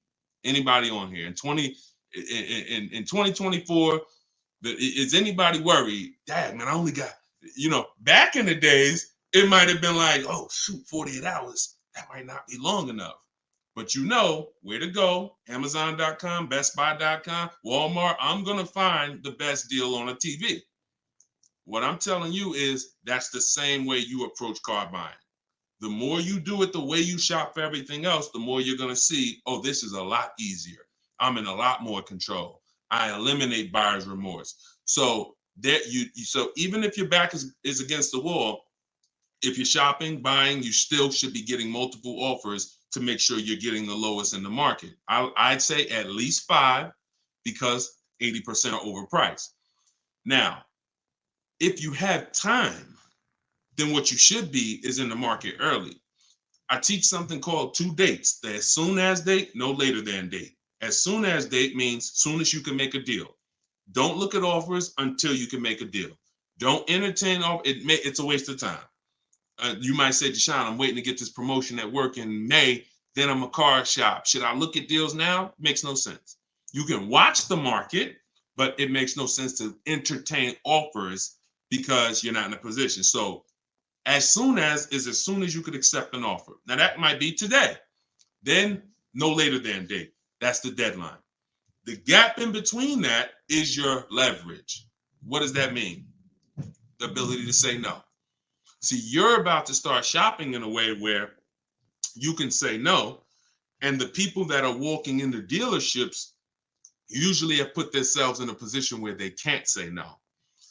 Anybody on here? In 2024, is anybody worried? Dad, man, I only got, back in the days, it might have been like, oh, shoot, 48 hours. That might not be long enough. But you know where to go. Amazon.com, BestBuy.com, Walmart. I'm going to find the best deal on a TV. What I'm telling you is that's the same way you approach car buying. The more you do it the way you shop for everything else, the more you're going to see, oh, this is a lot easier. I'm in a lot more control. I eliminate buyer's remorse. So so even if your back is against the wall, if you're shopping, buying, you still should be getting multiple offers to make sure you're getting the lowest in the market. I'd say at least 5 because 80% are overpriced. Now, if you have time, then what you should be is in the market early. I teach something called 2 dates. The as soon as date, no later than date. As soon as date means soon as you can make a deal. Don't look at offers until you can make a deal. Don't entertain it's a waste of time. You might say, Deshone, I'm waiting to get this promotion at work in May. Then I'm a car shop. Should I look at deals now? Makes no sense. You can watch the market, but it makes no sense to entertain offers because you're not in a position. So as soon as you could accept an offer. Now that might be today. Then no later than date. That's the deadline. The gap in between that is your leverage. What does that mean? The ability to say no. See, you're about to start shopping in a way where you can say no, and the people that are walking into dealerships usually have put themselves in a position where they can't say no.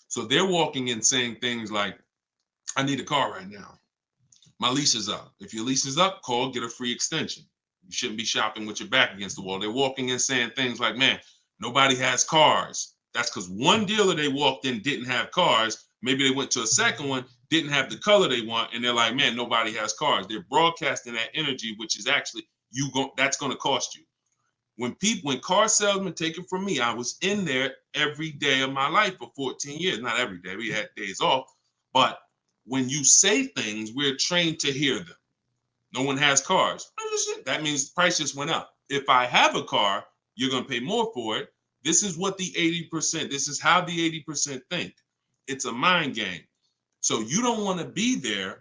So they're walking in saying things like, I need a car right now. My lease is up. If your lease is up, call, get a free extension. You shouldn't be shopping with your back against the wall. They're walking in saying things like, man, nobody has cars. That's because one dealer they walked in didn't have cars. Maybe they went to a second one, didn't have the color they want, and they're like, man, nobody has cars. They're broadcasting that energy, which is actually that's going to cost you. When car salesmen take it from me, I was in there every day of my life for 14 years. Not every day, we had days off, but when you say things, we're trained to hear them. No one has cars. That means the price just went up. If I have a car, you're going to pay more for it. This is what the 80%, this is how the 80% think. It's a mind game. So you don't want to be there.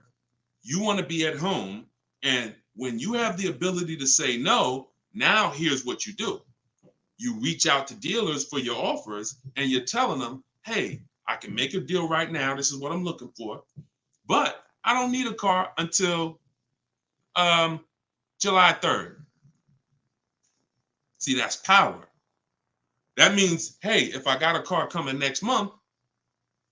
You want to be at home. And when you have the ability to say no, now here's what you do. You reach out to dealers for your offers and you're telling them, hey, I can make a deal right now. This is what I'm looking for. But I don't need a car until July 3rd. See, that's power. That means, hey, if I got a car coming next month,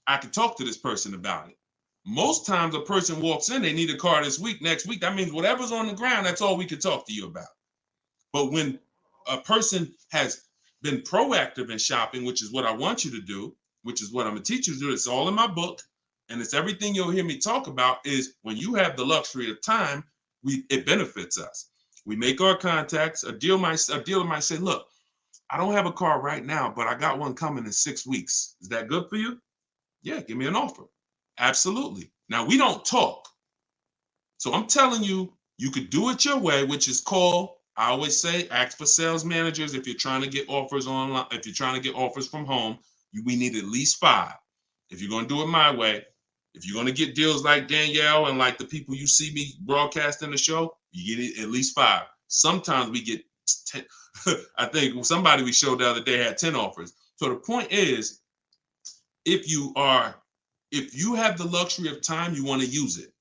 I can talk to this person about it. Most times a person walks in, they need a car this week, next week. That means whatever's on the ground, that's all we can talk to you about. But when a person has been proactive in shopping, which is what I want you to do, which is what I'm going to teach you to do, it's all in my book, and it's everything you'll hear me talk about, is when you have the luxury of time, it benefits us. We make our contacts. A dealer might say, look, I don't have a car right now, but I got one coming in 6 weeks. Is that good for you? Yeah, give me an offer. Absolutely. Now, we don't talk. So I'm telling you, you could do it your way, which is call. I always say, ask for sales managers if you're trying to get offers online. If you're trying to get offers from home, we need at least 5. If you're going to do it my way, if you're going to get deals like Danielle and like the people you see me broadcasting the show, you get it at least 5. Sometimes we get 10. I think somebody we showed the other day had 10 offers. So the point is, if you have the luxury of time, you want to use it.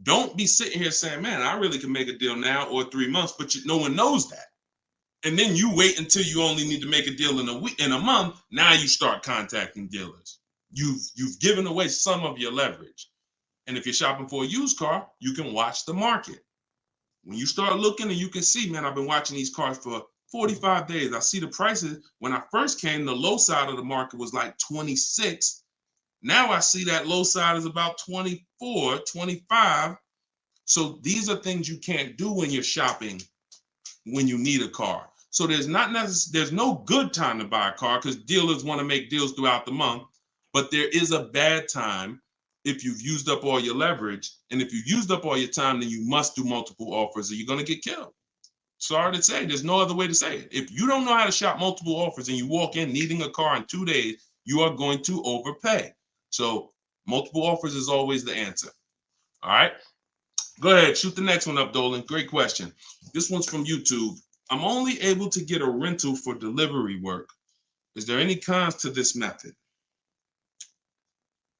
Don't be sitting here saying, man, I really can make a deal now or 3 months, but no one knows that. And then you wait until you only need to make a deal in a month. Now you start contacting dealers. You've given away some of your leverage. And if you're shopping for a used car, you can watch the market. When you start looking and you can see, man, I've been watching these cars for 45 days. I see the prices. When I first came, the low side of the market was like 26. Now I see that low side is about 24, 25. So these are things you can't do when you're shopping when you need a car. So there's no good time to buy a car because dealers want to make deals throughout the month. But there is a bad time if you've used up all your leverage. And if you've used up all your time, then you must do multiple offers or you're going to get killed. Sorry to say, there's no other way to say it. If you don't know how to shop multiple offers and you walk in needing a car in 2 days, you are going to overpay. So multiple offers is always the answer. All right. Go ahead, shoot the next one up, Dolan. Great question. This one's from YouTube. I'm only able to get a rental for delivery work. Is there any cons to this method?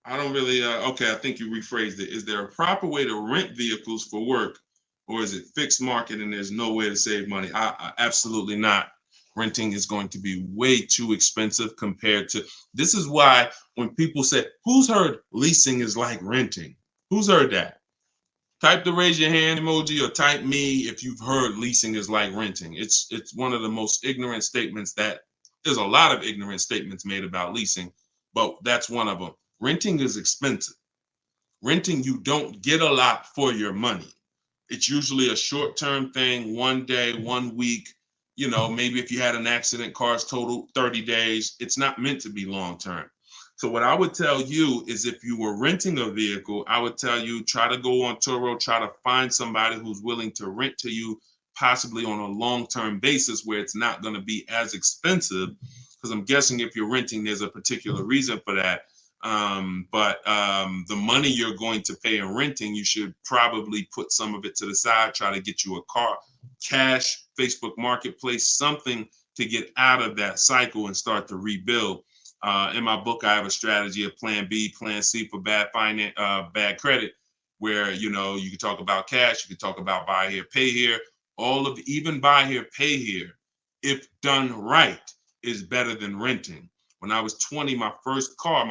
I don't really, okay, I think you rephrased it. Is there a proper way to rent vehicles for work, or is it fixed market and there's no way to save money? Absolutely not. Renting is going to be way too expensive compared to, this is why when people say, who's heard leasing is like renting? Who's heard that? Type the raise your hand emoji or type me if you've heard leasing is like renting. It's one of the most ignorant statements that there's a lot of ignorant statements made about leasing, but that's one of them. Renting is expensive. Renting, you don't get a lot for your money. It's usually a short-term thing, 1 day, 1 week. You know, maybe if you had an accident, cars total 30 days. It's not meant to be long-term. So what I would tell you is if you were renting a vehicle, I would tell you try to go on Turo, try to find somebody who's willing to rent to you, possibly on a long-term basis where it's not going to be as expensive. Because I'm guessing if you're renting, there's a particular reason for that. But the money you're going to pay in renting, you should probably put some of it to the side, try to get you a car, cash, Facebook Marketplace, something to get out of that cycle and start to rebuild. In my book, I have a strategy of plan B, plan C for bad credit, where, you know, you can talk about cash, you can talk about buy here, pay here, even buy here, pay here, if done right, is better than renting. When I was 20, my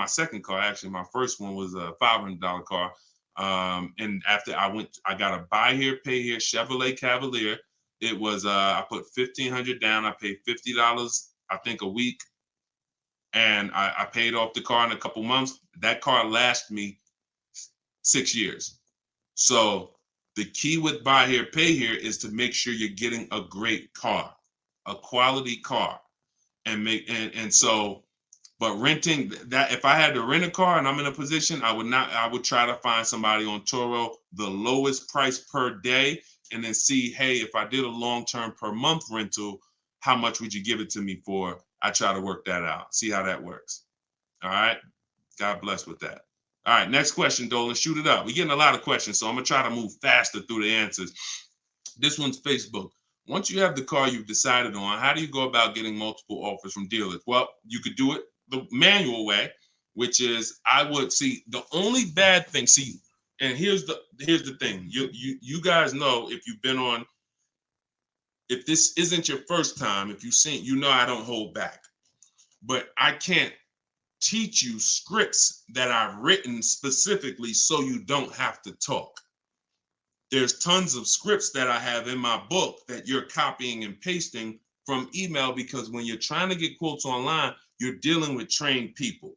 second car, actually, my first one was a $500 car. And after I got a buy here, pay here Chevrolet Cavalier. It was, I put $1,500 down. I paid $50, I think, a week. And I paid off the car in a couple months. That car lasted me 6 years. So the key with buy here, pay here is to make sure you're getting a great car, a quality car, but renting, that if I had to rent a car and I'm in a position, I would try to find somebody on Turo, the lowest price per day, and then see, hey, if I did a long-term per month rental, how much would you give it to me for? I try to work that out, see how that works. All right. God bless with that. All right. Next question, Dolan. Shoot it up. We're getting a lot of questions, so I'm going to try to move faster through the answers. This one's Facebook. Once you have the car you've decided on, how do you go about getting multiple offers from dealers? Well, you could do it the manual way, which is I would see the only bad thing. See, and here's the thing. You guys know if you've been on, if this isn't your first time, if you've seen, you know I don't hold back. But I can't teach you scripts that I've written specifically so you don't have to talk. There's tons of scripts that I have in my book that you're copying and pasting from email, because when you're trying to get quotes online, you're dealing with trained people.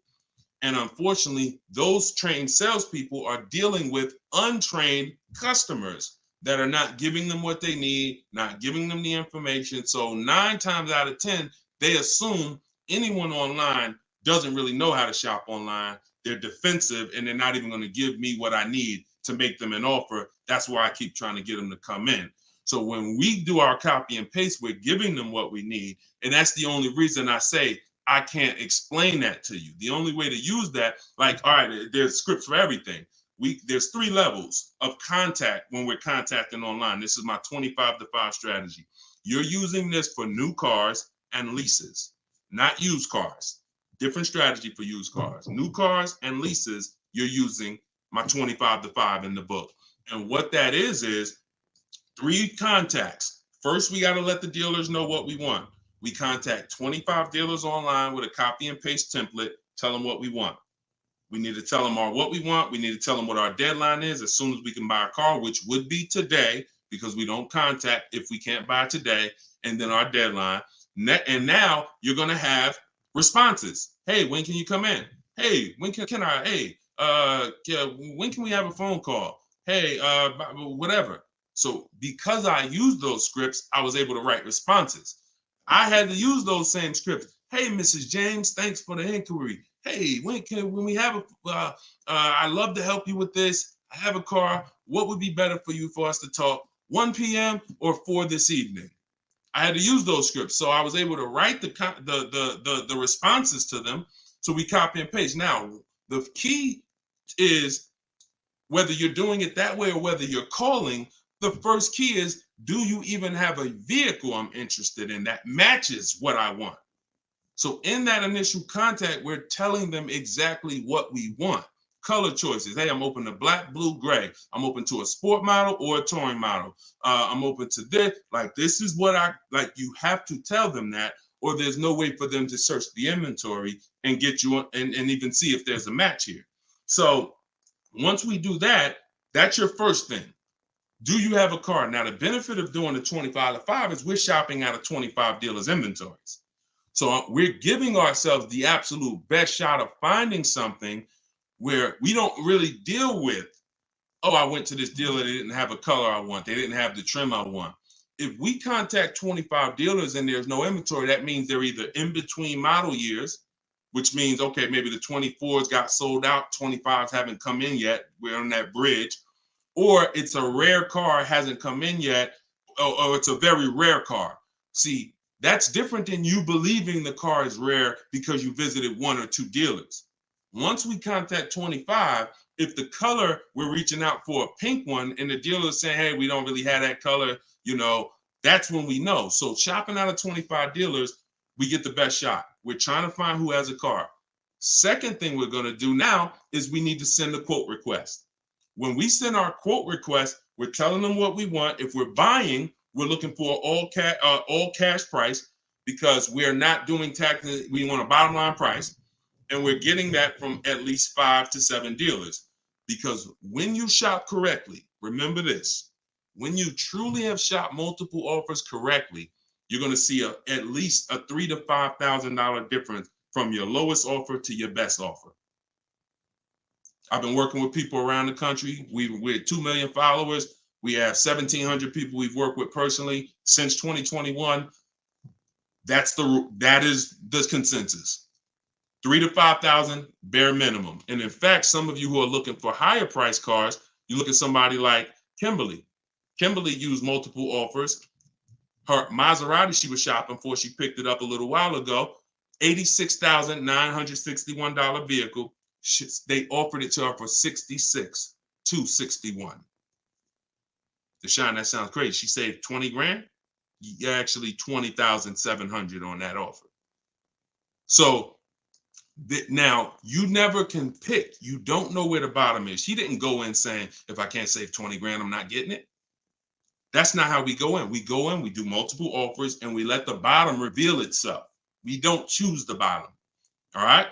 And unfortunately, those trained salespeople are dealing with untrained customers that are not giving them what they need, not giving them the information. So 9 times out of 10, they assume anyone online doesn't really know how to shop online. they're defensive and they're not even going to give me what I need to make them an offer. That's why I keep trying to get them to come in. So when we do our copy and paste, we're giving them what we need. And that's the only reason I say I can't explain that to you. The only way to use that, like, all right, there's scripts for everything. There's 3 levels of contact when we're contacting online. This is my 25 to 5 strategy. You're using this for new cars and leases, not used cars. Different strategy for used cars. New cars and leases, you're using my 25 to 5 in the book. And what that is 3 contacts. First, we got to let the dealers know what we want. We contact 25 dealers online with a copy and paste template, tell them what we want. We need to tell them what we want. We need to tell them what our deadline is as soon as we can buy a car, which would be today, because we don't contact if we can't buy today, and then our deadline. And now you're going to have responses. Hey, when can you come in? Hey, when can I? Hey, when can we have a phone call? Hey, whatever. So because I used those scripts, I was able to write responses. I had to use those same scripts. Hey, Mrs. James, thanks for the inquiry. Hey, when we have I'd love to help you with this. I have a car. What would be better for you for us to talk? 1 p.m. or 4 this evening? I had to use those scripts. So I was able to write the responses to them. So we copy and paste. Now, the key is whether you're doing it that way or whether you're calling, the first key is, do you even have a vehicle I'm interested in that matches what I want? So in that initial contact, we're telling them exactly what we want. Color choices. Hey, I'm open to black, blue, gray. I'm open to a sport model or a touring model. I'm open to this. Like, this is what I like. You have to tell them that, or there's no way for them to search the inventory and get you and even see if there's a match here. So once we do that, that's your first thing. Do you have a car? Now, the benefit of doing the 25 to 5 is we're shopping out of 25 dealers' inventories. So we're giving ourselves the absolute best shot of finding something where we don't really deal with, oh, I went to this dealer, they didn't have a color I want, they didn't have the trim I want. If we contact 25 dealers and there's no inventory, that means they're either in between model years, which means, okay, maybe the 24s got sold out, 25s haven't come in yet, we're on that bridge, or it's a rare car, hasn't come in yet, or it's a very rare car. See, that's different than you believing the car is rare because you visited 1 or 2 dealers. Once we contact 25, if the color, we're reaching out for a pink one and the dealer is saying, hey, we don't really have that color, that's when we know. So shopping out of 25 dealers, we get the best shot. We're trying to find who has a car. Second thing we're going to do now is we need to send a quote request. When we send our quote request, we're telling them what we want. If we're buying, we're looking for all cash price because we're not doing taxes. We want a bottom line price. And we're getting that from at least 5 to 7 dealers. Because when you shop correctly, remember this, when you truly have shopped multiple offers correctly, you're going to see at least a $3,000 to $5,000 difference from your lowest offer to your best offer. I've been working with people around the country. We're 2 million followers. We have 1,700 people we've worked with personally since 2021. That is the consensus. 3,000 to 5,000 bare minimum. And in fact, some of you who are looking for higher price cars, you look at somebody like Kimberly. Kimberly used multiple offers. Her Maserati she was shopping for, she picked it up a little while ago, $86,961 vehicle. They offered it to her for $66,261. Deshone, that sounds crazy. She saved 20 grand. Actually, 20,700 on that offer. So now you never can pick. You don't know where the bottom is. She didn't go in saying, if I can't save 20 grand, I'm not getting it. That's not how we go in. We go in, we do multiple offers, and we let the bottom reveal itself. We don't choose the bottom. All right.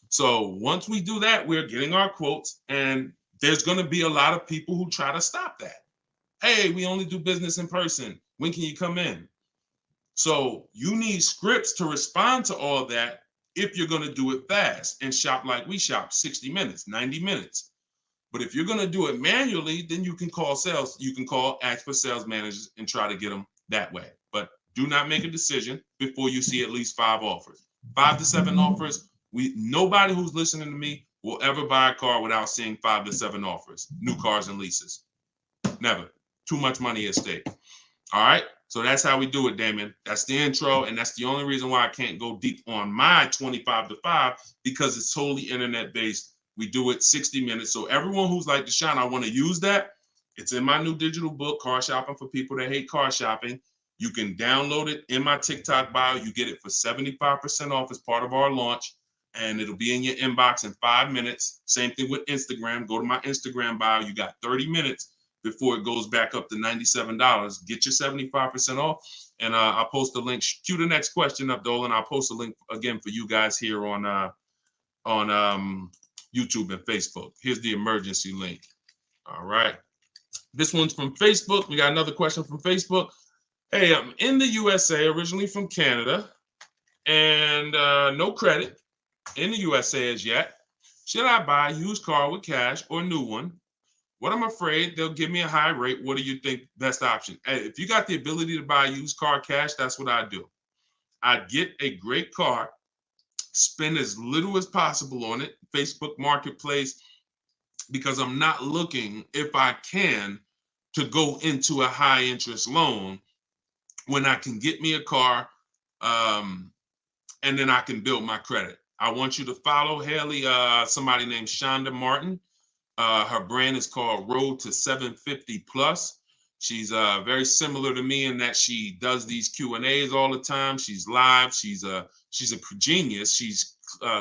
So once we do that, we're getting our quotes, and there's going to be a lot of people who try to stop that. Hey, we only do business in person. When can you come in? So you need scripts to respond to all that if you're going to do it fast and shop like we shop, 60 minutes, 90 minutes. But if you're going to do it manually, then you can call sales. You can ask for sales managers and try to get them that way. But do not make a decision before you see at least 5 offers. 5 to 7 offers. Nobody who's listening to me will ever buy a car without seeing 5 to 7 offers, new cars and leases. Never. Too much money at stake. All right. So that's how we do it, Damon. That's the intro. And that's the only reason why I can't go deep on my 25 to 5, because it's totally internet based. We do it 60 minutes. So everyone who's like, Deshone, I want to use that. It's in my new digital book, Car Shopping for People That Hate Car Shopping. You can download it in my TikTok bio. You get it for 75% off as part of our launch. And it'll be in your inbox in 5 minutes. Same thing with Instagram. Go to my Instagram bio. You got 30 minutes before it goes back up to $97. Get your 75% off. And I'll post a link. Cue the next question up, Dolan. I'll post a link again for you guys here on YouTube and Facebook. Here's the emergency link. All right. This one's from Facebook. We got another question from Facebook. Hey, I'm in the USA, originally from Canada, and no credit in the USA as yet. Should I buy a used car with cash or a new one? What I'm afraid they'll give me a high rate. What do you think best option? Hey, if you got the ability to buy a used car cash, that's what I do. I'd get a great car, spend as little as possible on it, Facebook Marketplace, because I'm not looking, if I can, to go into a high interest loan when I can get me a car and then I can build my credit. I want you to follow Haley, somebody named Shonda Martin. Her brand is called Road to 750 Plus. She's very similar to me in that she does these Q&As all the time. She's live. She's a genius. She's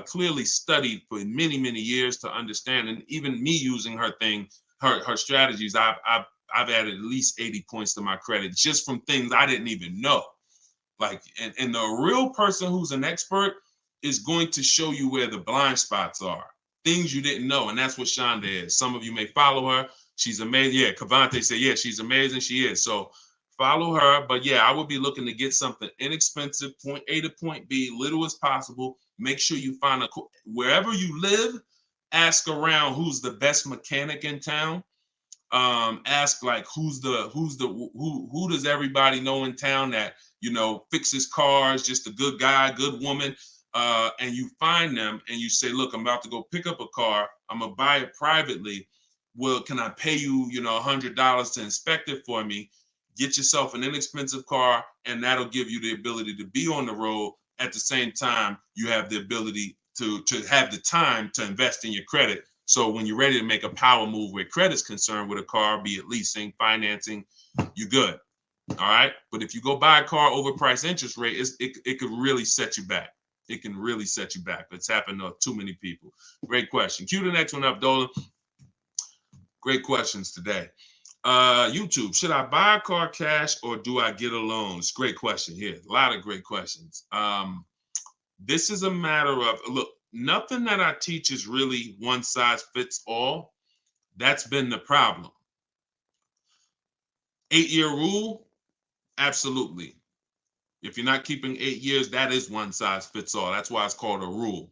clearly studied for many, many years to understand. And even me using her thing, her strategies, I've added at least 80 points to my credit just from things I didn't even know. Like, and the real person who's an expert is going to show you where the blind spots are, things you didn't know. And that's what Shonda is. Some of you may follow her. She's amazing. Yeah, Cavante said, yeah, she's amazing. She is. So follow her. But yeah, I would be looking to get something inexpensive, point A to point B, little as possible. Make sure you find wherever you live, ask around who's the best mechanic in town. Ask like who does everybody know in town that, you know, fixes cars, just a good guy, good woman. And you find them and you say, look, I'm about to go pick up a car. I'm gonna buy it privately. Well, can I pay you, you know, $100 to inspect it for me? Get yourself an inexpensive car, and that'll give you the ability to be on the road. At the same time, you have the ability to have the time to invest in your credit. So when you're ready to make a power move where credit's concerned with a car, be it leasing, financing, you're good. All right. But if you go buy a car overpriced interest rate, it could really set you back. It can really set you back. It's happened to too many people. Great question. Cue the next one up, Dolan. Great questions today. YouTube, should I buy a car cash or do I get a loan? It's a great question here. A lot of great questions. This is a matter of, look, nothing that I teach is really one size fits all. That's been the problem. 8-year rule, absolutely. If you're not keeping 8 years, that is one size fits all. That's why it's called a rule.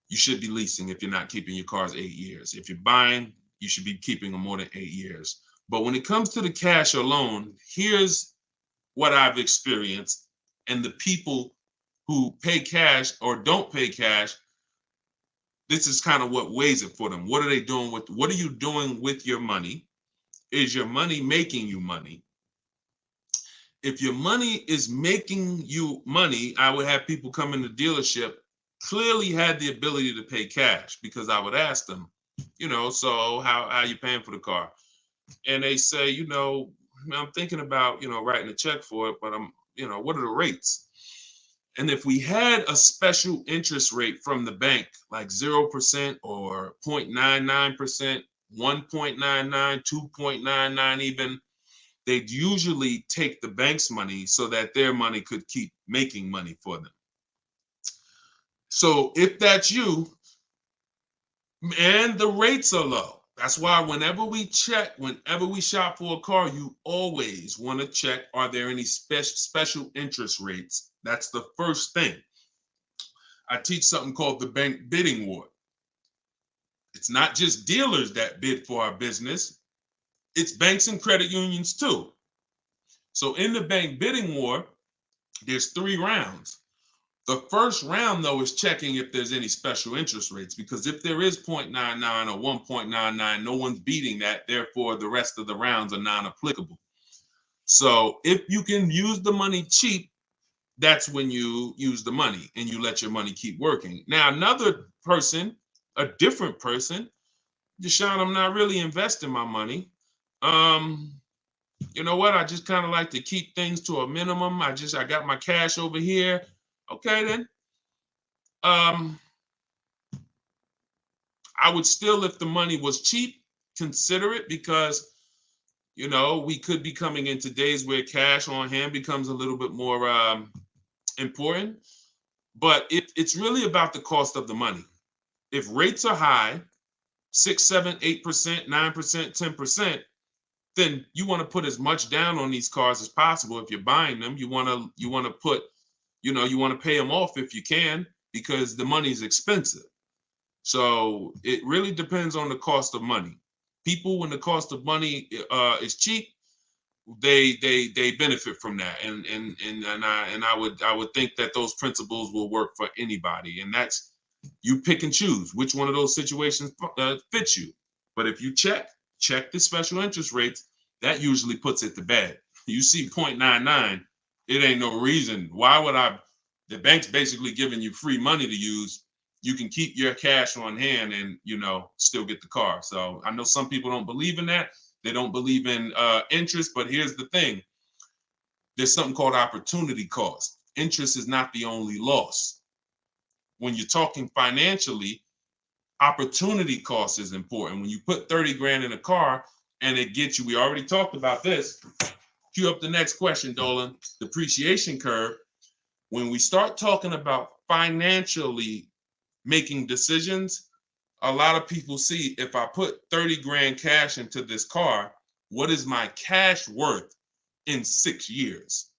You should be leasing if you're not keeping your cars 8 years. If you're buying, you should be keeping them more than 8 years. But when it comes to the cash or loan, here's what I've experienced. And the people who pay cash or don't pay cash, this is kind of what weighs it for them. What are they doing with, what are you doing with your money? Is your money making you money? If your money is making you money, I would have people come in the dealership, clearly had the ability to pay cash, because I would ask them, you know, so how are you paying for the car? And they say, you know, I'm thinking about, you know, writing a check for it, but I'm, you know, what are the rates? And if we had a special interest rate from the bank, like 0% or 0.99%, 1.99, 2.99 even, they'd usually take the bank's money so that their money could keep making money for them. So if that's you, and the rates are low, that's why whenever we shop for a car, you always want to check, are there any special interest rates? That's the first thing. I teach something called the bank bidding war. It's not just dealers that bid for our business. It's banks and credit unions too. So in the bank bidding war, there's 3 rounds. The first round, though, is checking if there's any special interest rates, because if there is 0.99 or 1.99, no one's beating that. Therefore, the rest of the rounds are non-applicable. So if you can use the money cheap, that's when you use the money and you let your money keep working. Now, another person, a different person, Deshone, I'm not really investing my money. You know what? I just kind of like to keep things to a minimum. I got my cash over here. Okay, then. I would still, if the money was cheap, consider it, because we could be coming into days where cash on hand becomes a little bit more important. But it's really about the cost of the money. If rates are high, 6, 7, 8%, 9%, 10%, then you want to put as much down on these cars as possible. If you're buying them, you want to put, you want to pay them off if you can, because the money is expensive. So it really depends on the cost of money. People, when the cost of money is cheap, they benefit from that, and I would think that those principles will work for anybody, and that's, you pick and choose which one of those situations fits you. But if you check the special interest rates, that usually puts it to bed. You see 0.99, it ain't no reason. Why would I? The bank's basically giving you free money to use. You can keep your cash on hand and still get the car. So I know some people don't believe in that. They don't believe in interest, but here's the thing. There's something called opportunity cost. Interest is not the only loss. When you're talking financially, opportunity cost is important. When you put 30 grand in a car and it gets you, we already talked about this. Cue up the next question, Dolan. Depreciation curve. When we start talking about financially making decisions, a lot of people see, if I put 30 grand cash into this car, what is my cash worth in 6 years?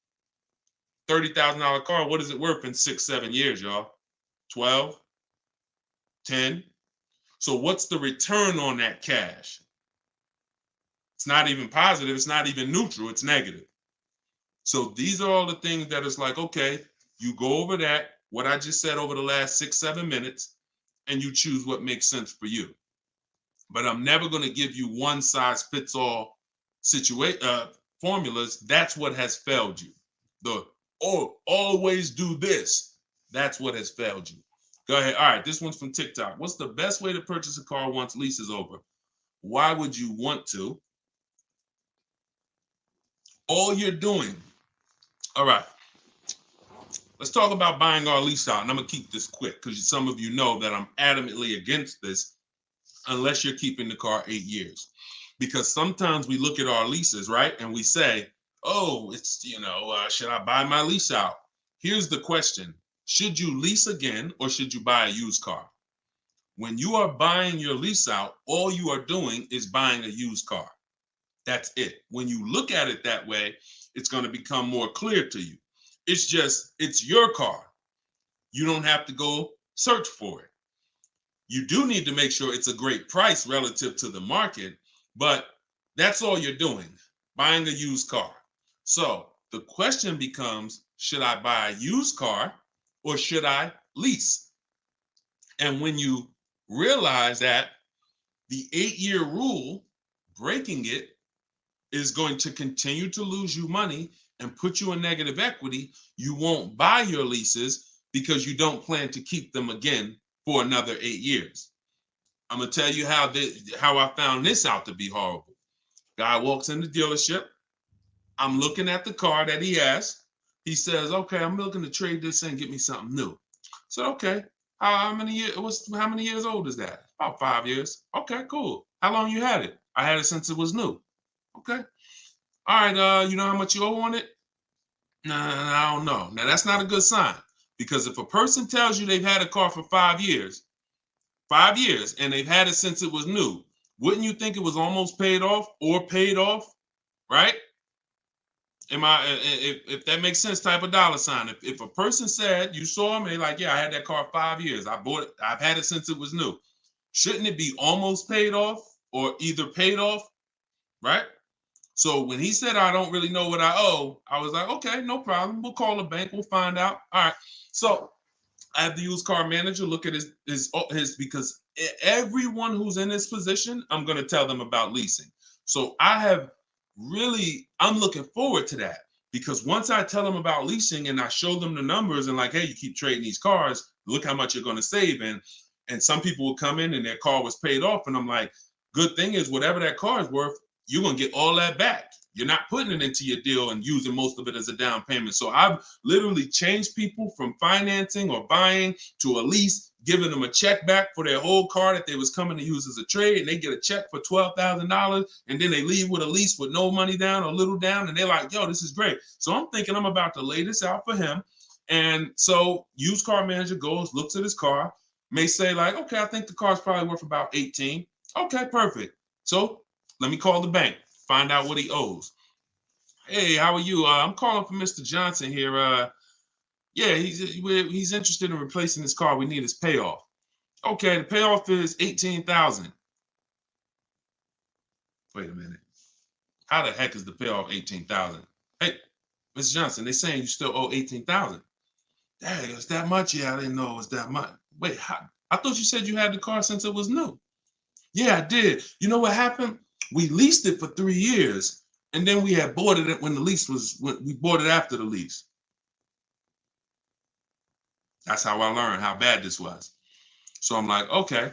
$30,000 car, what is it worth in 6, 7 years, y'all? 12, 10. So what's the return on that cash? It's not even positive. It's not even neutral. It's negative. So these are all the things that is like, okay, you go over that, what I just said over the last 6, 7 minutes, and you choose what makes sense for you. But I'm never going to give you one size fits all formulas. That's what has failed you. Always do this. That's what has failed you. Go ahead. All right, this one's from TikTok. What's the best way to purchase a car once lease is over? Why would you want to? All you're doing. All right. Let's talk about buying our lease out. And I'm going to keep this quick because some of you know that I'm adamantly against this unless you're keeping the car 8 years. Because sometimes we look at our leases, right? And we say, oh, it's, should I buy my lease out? Here's the question. Should you lease again or should you buy a used car? When you are buying your lease out, all you are doing is buying a used car. That's it. When you look at it that way, it's going to become more clear to you. It's your car. You don't have to go search for it. You do need to make sure it's a great price relative to the market, but that's all you're doing, buying a used car. So the question becomes, should I buy a used car or should I lease? And when you realize that the 8-year rule, breaking it, is going to continue to lose you money and put you in negative equity, you won't buy your leases because you don't plan to keep them again for another 8 years. I'm going to tell you how I found this out to be horrible. Guy walks in the dealership. I'm looking at the car that he has. He says, okay, I'm looking to trade this in and get me something new. So, okay, how many years old is that? About 5 years. Okay, cool. How long you had it? I had it since it was new. Okay. All right, you know how much you owe on it? Nah, I don't know. Now, that's not a good sign, because if a person tells you they've had a car for 5 years, and they've had it since it was new, wouldn't you think it was almost paid off or paid off, right? If that makes sense, type of dollar sign. If a person said, you saw me, like, yeah, I had that car 5 years. I bought it. I've had it since it was new. Shouldn't it be almost paid off or either paid off, right? So when he said, I don't really know what I owe, I was like, okay, no problem. We'll call the bank. We'll find out. All right. So I have the used car manager look at his because everyone who's in this position, I'm going to tell them about leasing. So I'm looking forward to that, because once I tell them about leasing and I show them the numbers and like, hey, you keep trading these cars, look how much you're going to save. And some people will come in and their car was paid off. And I'm like, good thing is whatever that car is worth, you're going to get all that back. You're not putting it into your deal and using most of it as a down payment. So I've literally changed people from financing or buying to a lease, giving them a check back for their whole car that they was coming to use as a trade, and they get a check for $12,000, and then they leave with a lease with no money down or little down, and they're like, yo, this is great. So I'm thinking I'm about to lay this out for him. And so used car manager goes, looks at his car, may say like, okay, I think the car's probably worth about 18. Okay, perfect. So let me call the bank, find out what he owes. Hey, how are you? I'm calling for Mr. Johnson here. Yeah, he's interested in replacing his car. We need his payoff. Okay, the payoff is 18,000. Wait a minute. How the heck is the payoff 18,000? Hey, Mr. Johnson, they're saying you still owe 18,000. Dang, it's that much? Yeah, I didn't know it was that much. Wait, I thought you said you had the car since it was new. Yeah, I did. You know what happened? We leased it for 3 years, and then we had bought it when we bought it after the lease. That's how I learned how bad this was. So I'm like, okay,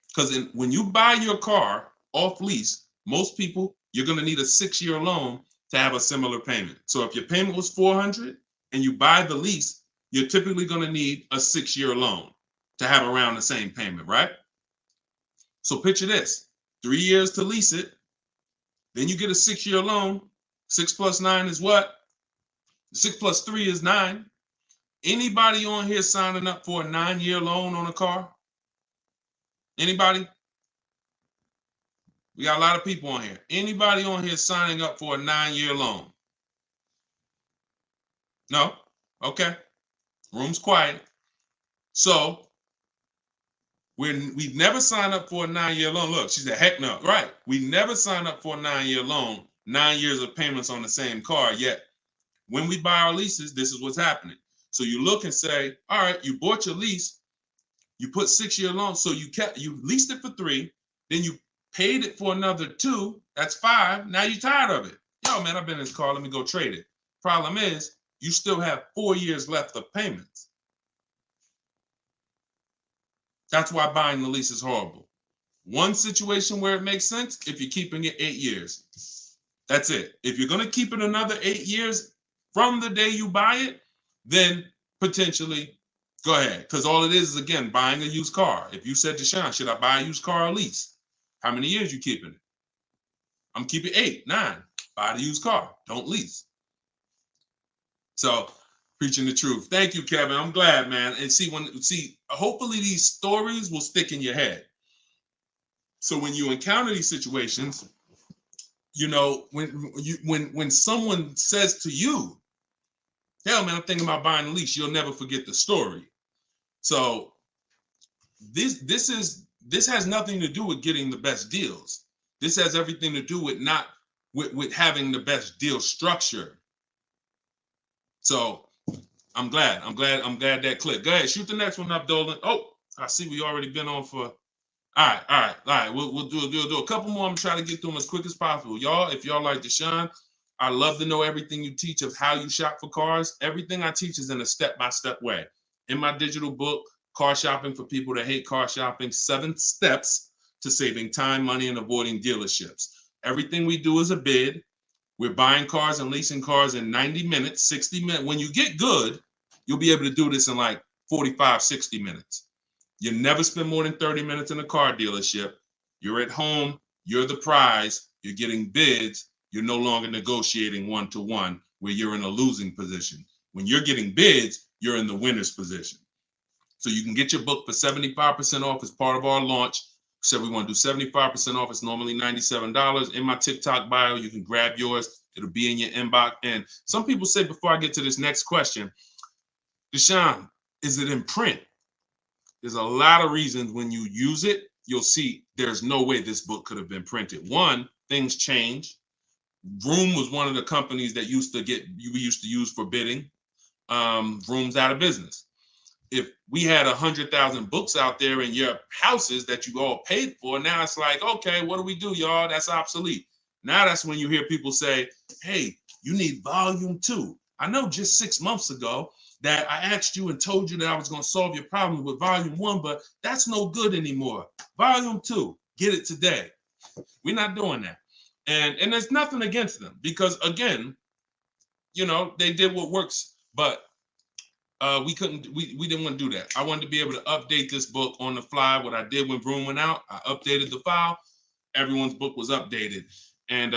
because when you buy your car off lease, most people, you're going to need a 6-year loan to have a similar payment. So if your payment was 400 and you buy the lease, you're typically going to need a 6-year loan to have around the same payment, right? So picture this, 3 years to lease it, then you get a 6-year loan. 6 plus 9 is what? 6 plus 3 is 9. Anybody on here signing up for a 9-year loan on a car? Anybody? We got a lot of people on here. Anybody on here signing up for a 9-year loan? No? Okay. Room's quiet. So we've never signed up for a 9-year loan. Look, she said, heck no. Right. We never signed up for a 9-year loan, 9 years of payments on the same car. Yet when we buy our leases, this is what's happening. So you look and say, all right, you bought your lease, you put 6-year loan, so you leased it for 3, then you paid it for another 2, that's 5. Now you're tired of it. Yo, man, I've been in this car, let me go trade it. Problem is, you still have 4 years left of payments. That's why buying the lease is horrible. One situation where it makes sense, if you're keeping it 8 years. That's it. If you're going to keep it another 8 years from the day you buy it, then potentially go ahead. Because all it is again, buying a used car. If you said to Sean, should I buy a used car or lease? How many years you keeping it? I'm keeping 8, 9. Buy the used car. Don't lease. So preaching the truth. Thank you, Kevin. I'm glad, man. And hopefully these stories will stick in your head. So when you encounter these situations, you know, when someone says to you, hell, man, I'm thinking about buying a lease, you'll never forget the story. So this has nothing to do with getting the best deals. This has everything to do with having the best deal structure. So I'm glad that clicked. Go ahead, shoot the next one up, Dolan. Oh, I see we already been on for. All right. We'll do a couple more. I'm trying to get through them as quick as possible. Y'all, if y'all like Deshone, I love to know everything you teach of how you shop for cars. Everything I teach is in a step-by-step way. In my digital book, Car Shopping for People That Hate Car Shopping, 7 Steps to Saving Time, Money, and Avoiding Dealerships. Everything we do is a bid. We're buying cars and leasing cars in 90 minutes, 60 minutes. When you get good, you'll be able to do this in like 45, 60 minutes. You never spend more than 30 minutes in a car dealership. You're at home. You're the prize. You're getting bids. You're no longer negotiating one-to-one where you're in a losing position. When you're getting bids, you're in the winner's position. So you can get your book for 75% off as part of our launch. So we want to do 75% off. It's normally $97. In my TikTok bio, you can grab yours. It'll be in your inbox. And some people say, before I get to this next question, Deshone, is it in print? There's a lot of reasons when you use it, you'll see there's no way this book could have been printed. One, things change. Vroom was one of the companies that we used to use for bidding. Vroom's out of business. if we had 100,000 books out there in your houses that you all paid for, now it's like, okay, what do we do, y'all? That's obsolete. Now that's when you hear people say, hey, you need volume 2. I know just 6 months ago that I asked you and told you that I was going to solve your problem with volume 1, but that's no good anymore. Volume 2, get it today. We're not doing that. And there's nothing against them because, again, they did what works, but we didn't want to do that. I wanted to be able to update this book on the fly. What I did when Broom went out, I updated the file. Everyone's book was updated. And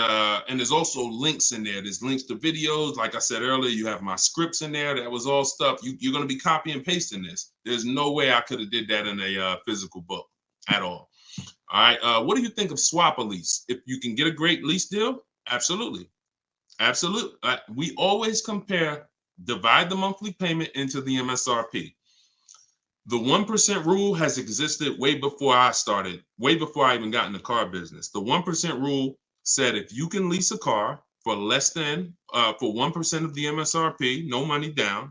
there's also links in there. There's links to videos. Like I said earlier, you have my scripts in there. That was all stuff. You're going to be copy and pasting this. There's no way I could have did that in a physical book at all. All right. What do you think of swap a lease? If you can get a great lease deal, absolutely. Absolutely. We always compare, divide the monthly payment into the MSRP. The 1% rule has existed way before I started, way before I even got in the car business. The 1% rule said if you can lease a car for less than, for 1% of the MSRP, no money down,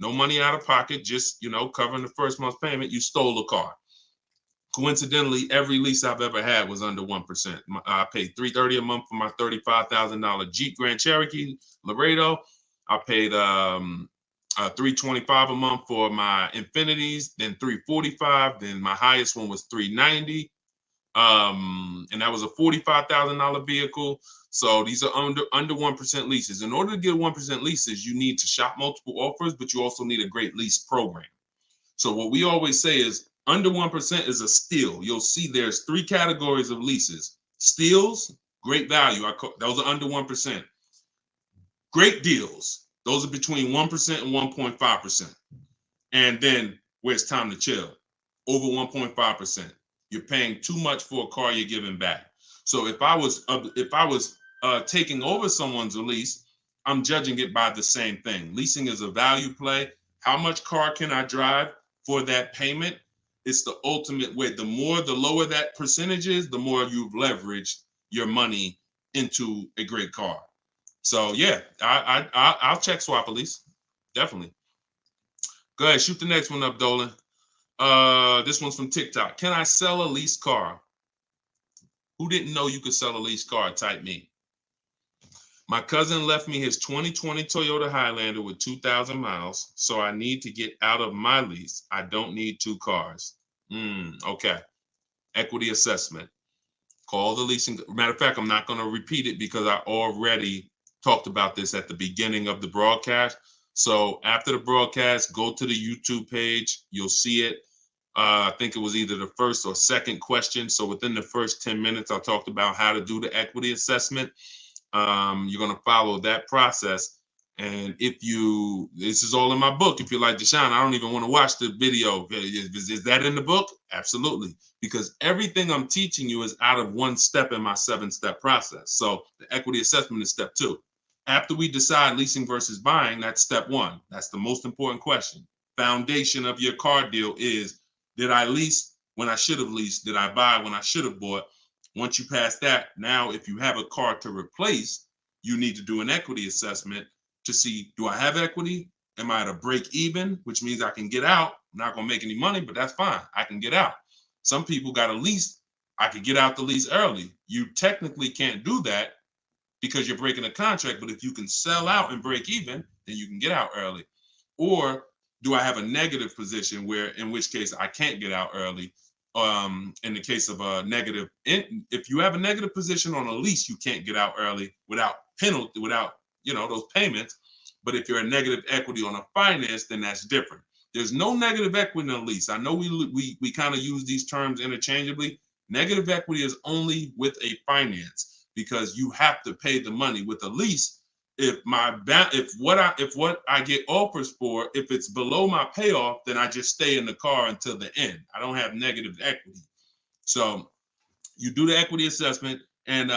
no money out of pocket, just, covering the first month's payment, you stole a car. Coincidentally, every lease I've ever had was under 1%. I paid $330 a month for my $35,000 Jeep Grand Cherokee Laredo. I paid $325 a month for my Infinities, then $345. Then my highest one was $390. And that was a $45,000 vehicle. So these are under 1% leases. In order to get 1% leases, you need to shop multiple offers, but you also need a great lease program. So what we always say is under 1% is a steal. You'll see there's 3 categories of leases. Steals, great value. Those are under 1%. Great deals. Those are between 1% and 1.5%. And then where it's time to chill, over 1.5%. You're paying too much for a car you're giving back. So if I was taking over someone's lease, I'm judging it by the same thing. Leasing is a value play. How much car can I drive for that payment? It's the ultimate way. The lower that percentage is, the more you've leveraged your money into a great car. So yeah, I'll check swap a lease, definitely. Go ahead, shoot the next one up, Dolan. This one's from TikTok. Can I sell a leased car? Who didn't know you could sell a leased car? Type me. My cousin left me his 2020 Toyota Highlander with 2,000 miles, so I need to get out of my lease. I don't need 2 cars. Okay. Equity assessment. Call the leasing. Matter of fact, I'm not going to repeat it because I already talked about this at the beginning of the broadcast. So after the broadcast, go to the YouTube page. You'll see it. I think it was either the first or second question. So within the first 10 minutes, I talked about how to do the equity assessment. You're going to follow that process. And this is all in my book. If you're like, Deshone, I don't even want to watch the video. Is that in the book? Absolutely. Because everything I'm teaching you is out of 1 step in my 7-step process. So the equity assessment is step 2. After we decide leasing versus buying, that's step 1. That's the most important question. Foundation of your car deal is, did I lease when I should have leased? Did I buy when I should have bought? Once you pass that, now if you have a car to replace, you need to do an equity assessment to see, do I have equity? Am I at a break even, which means I can get out? I'm not going to make any money, but that's fine. I can get out. Some people got a lease. I could get out the lease early. You technically can't do that because you're breaking a contract, but if you can sell out and break even, then you can get out early. Or do I have a negative position in which case I can't get out early? In the case of a negative, if you have a negative position on a lease, you can't get out early without penalty, without those payments. But if you're a negative equity on a finance, then that's different. There's no negative equity in a lease. I know we kind of use these terms interchangeably. Negative equity is only with a finance because you have to pay the money. With a lease, if what I get offers for, if it's below my payoff, then I just stay in the car until the end. I don't have negative equity. So you do the equity assessment, and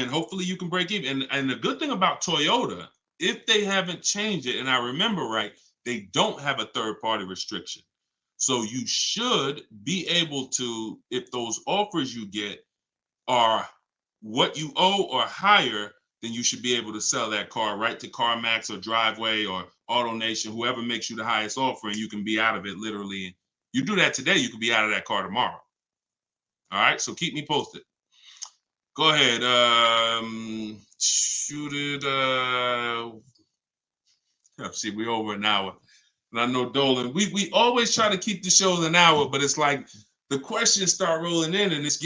hopefully you can break even. And the good thing about Toyota, if they haven't changed it, and I remember right, they don't have a third-party restriction. So you should be able to, if those offers you get are what you owe or higher, then you should be able to sell that car right to CarMax or Driveway or AutoNation, whoever makes you the highest offer, and you can be out of it literally. You do that today, you could be out of that car tomorrow. All right, so keep me posted. Go ahead. Shoot it. See, we're over an hour. And I know Dolan, we always try to keep the shows an hour, but it's like the questions start rolling in and it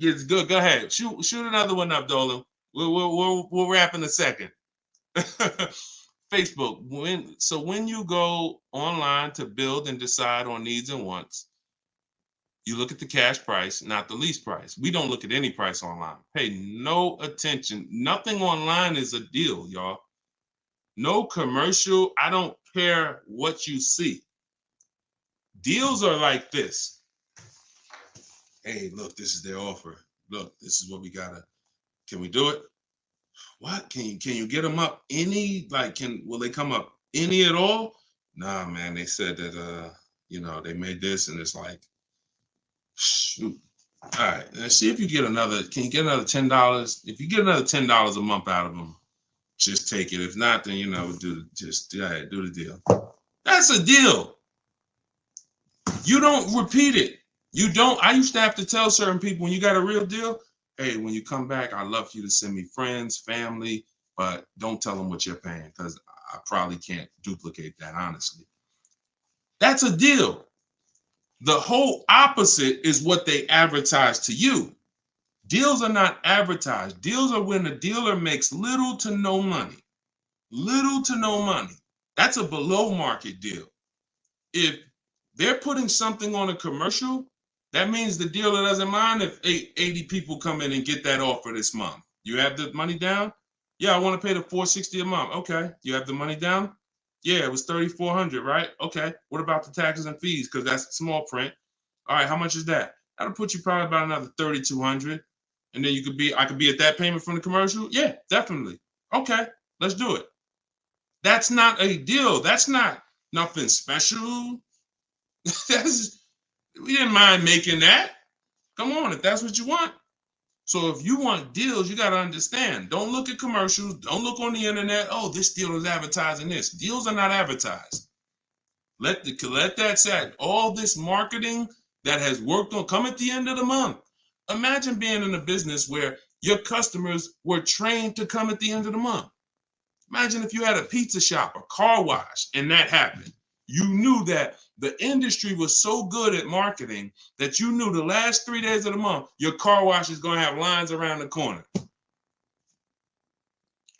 gets good. Go ahead. Shoot another one up, Dolan. We'll wrap in a second. Facebook. When you go online to build and decide on needs and wants, you look at the cash price, not the lease price. We don't look at any price online. Pay no attention. Nothing online is a deal, y'all. No commercial. I don't care what you see. Deals are like this. Hey, look, this is their offer. Look, this is what we gotta. Can we do it? What? Can you get them up any? Like, will they come up any at all? Nah, man. They said that they made this, and it's like, shoot. All right, let's see if you get another. Can you get another $10? If you get another $10 a month out of them, just take it. If not, then do the deal. That's a deal. You don't repeat it. You don't. I used to have to tell certain people, when you got a real deal, hey, when you come back, I'd love for you to send me friends, family, but don't tell them what you're paying, because I probably can't duplicate that, honestly. That's a deal. The whole opposite is what they advertise to you. Deals are not advertised. Deals are when the dealer makes little to no money. Little to no money. That's a below market deal. If they're putting something on a commercial, that means the dealer doesn't mind if 80 people come in and get that offer this month. You have the money down? Yeah, I want to pay the $460 a month. Okay. You have the money down? Yeah, it was $3,400, right? Okay. What about the taxes and fees? Because that's small print. All right, how much is that? That'll put you probably about another $3,200. And then I could be at that payment from the commercial? Yeah, definitely. Okay, let's do it. That's not a deal. That's not nothing special. We didn't mind making that. Come on, if that's what you want. So if you want deals, you got to understand. Don't look at commercials. Don't look on the internet. Oh, this deal is advertising this. Deals are not advertised. Let that set. All this marketing that has worked on come at the end of the month. Imagine being in a business where your customers were trained to come at the end of the month. Imagine if you had a pizza shop, a car wash, and that happened. You knew that the industry was so good at marketing that you knew the last 3 days of the month, your car wash is going to have lines around the corner.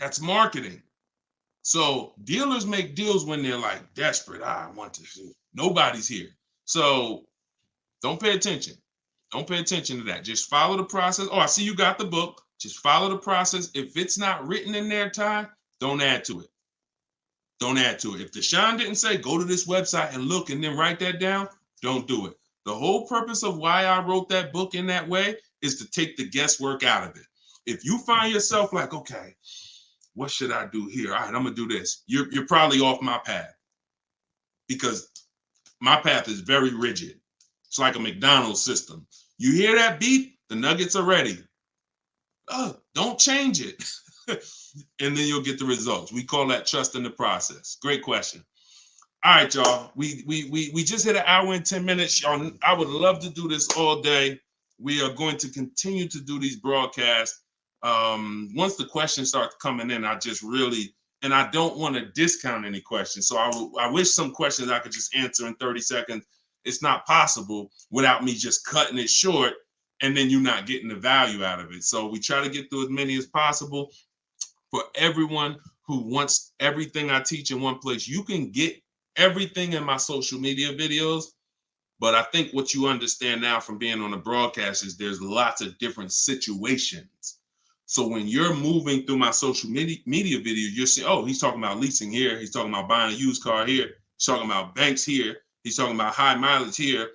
That's marketing. So dealers make deals when they're like desperate. I want to see. Nobody's here. So don't pay attention. Don't pay attention to that. Just follow the process. Oh, I see you got the book. Just follow the process. If it's not written in there, Ty, don't add to it. Don't add to it. If Deshone didn't say, go to this website and look and then write that down, don't do it. The whole purpose of why I wrote that book in that way is to take the guesswork out of it. If you find yourself like, okay, what should I do here? All right, I'm going to do this. You're probably off my path, because my path is very rigid. It's like a McDonald's system. You hear that beep, the nuggets are ready. Oh, don't change it. And then you'll get the results. We call that trusting the process. Great question. All right, y'all. We just hit an hour and 10 minutes. Y'all, I would love to do this all day. We are going to continue to do these broadcasts. Once the questions start coming in, I don't want to discount any questions. So I wish some questions I could just answer in 30 seconds. It's not possible without me just cutting it short and then you not getting the value out of it. So we try to get through as many as possible. For everyone who wants everything I teach in one place, you can get everything in my social media videos. But I think what you understand now from being on the broadcast is there's lots of different situations. So when you're moving through my social media video, you're saying, oh, he's talking about leasing here. He's talking about buying a used car here. He's talking about banks here. He's talking about high mileage here.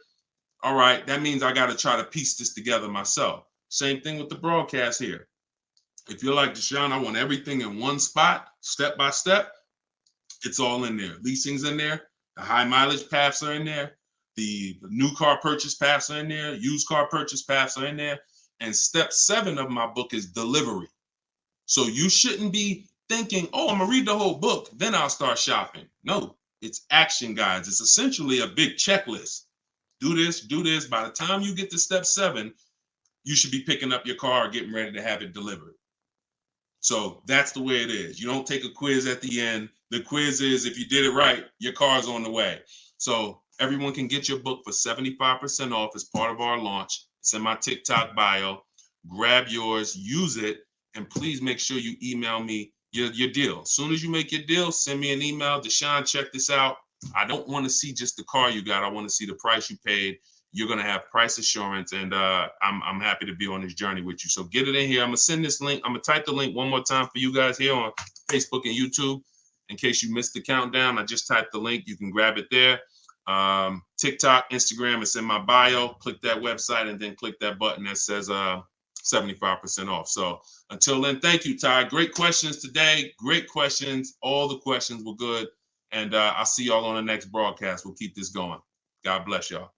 All right, that means I got to try to piece this together myself. Same thing with the broadcast here. If you're like Deshone, I want everything in one spot, step by step. It's all in there. Leasing's in there. The high mileage paths are in there. The new car purchase paths are in there. Used car purchase paths are in there. And step 7 of my book is delivery. So you shouldn't be thinking, oh, I'm gonna read the whole book, then I'll start shopping. No, it's action guides. It's essentially a big checklist. Do this, do this. By the time you get to step 7, you should be picking up your car, getting ready to have it delivered. So that's the way it is. You don't take a quiz at the end. The quiz is if you did it right, your car's on the way. So everyone can get your book for 75% off as part of our launch. It's in my TikTok bio. Grab yours, use it, and please make sure you email me your deal. As soon as you make your deal, send me an email. Deshone, check this out. I don't want to see just the car you got. I want to see the price you paid. You're going to have price assurance, and I'm happy to be on this journey with you. So get it in here. I'm going to send this link. I'm going to type the link one more time for you guys here on Facebook and YouTube. In case you missed the countdown, I just typed the link. You can grab it there. TikTok, Instagram, it's in my bio. Click that website and then click that button that says 75% off. So until then, thank you, Ty. Great questions today. Great questions. All the questions were good. And I'll see y'all on the next broadcast. We'll keep this going. God bless y'all.